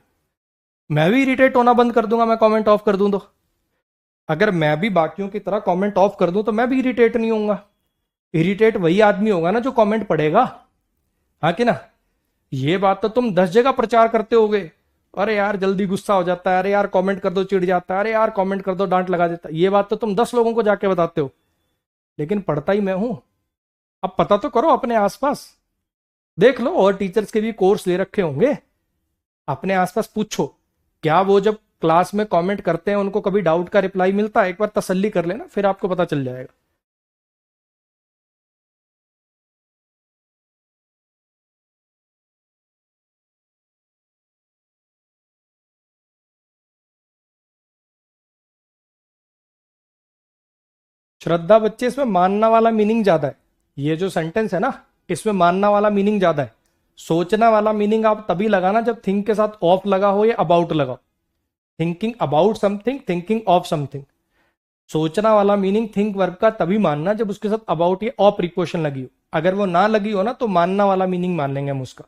मैं भी इरिटेट होना बंद कर दूंगा, मैं कमेंट ऑफ कर दूं तो। अगर मैं भी बाकियों की तरह कमेंट ऑफ कर दूं तो मैं भी इरिटेट नहीं होऊंगा। इरिटेट वही आदमी होगा ना जो कमेंट पढ़ेगा, हाँ कि ना? ये बात तो तुम 10 जगह प्रचार करते होगे, अरे यार जल्दी गुस्सा हो जाता है, अरे यार कमेंट कर दो चिढ़ जाता है, अरे यार कमेंट कर दो डांट लगा देता है। ये बात तो तुम 10 लोगों को जाके बताते हो, लेकिन पढ़ता ही मैं हूं। अब पता तो करो अपने आसपास, देख लो, और टीचर्स के भी कोर्स ले रखे होंगे, अपने आसपास पूछो, क्या वो जब क्लास में कमेंट करते हैं उनको कभी डाउट का रिप्लाई मिलता है? एक बार तसल्ली कर लेना, फिर आपको पता चल जाएगा। श्रद्धा बच्चे, इसमें मानना वाला मीनिंग ज्यादा है। ये जो सेंटेंस है ना, इसमें मानना वाला मीनिंग ज्यादा है। सोचना वाला मीनिंग आप तभी लगाना जब थिंक के साथ ऑफ लगा हो या अबाउट लगा हो। Thinking about something, thinking of something. सोचना वाला मीनिंग थिंक वर्ब का तभी मानना जब उसके साथ अबाउट या ऑफ प्रीपोजिशन लगी हो। अगर वो ना लगी हो ना, तो मानना वाला मीनिंग मान लेंगे हम उसका।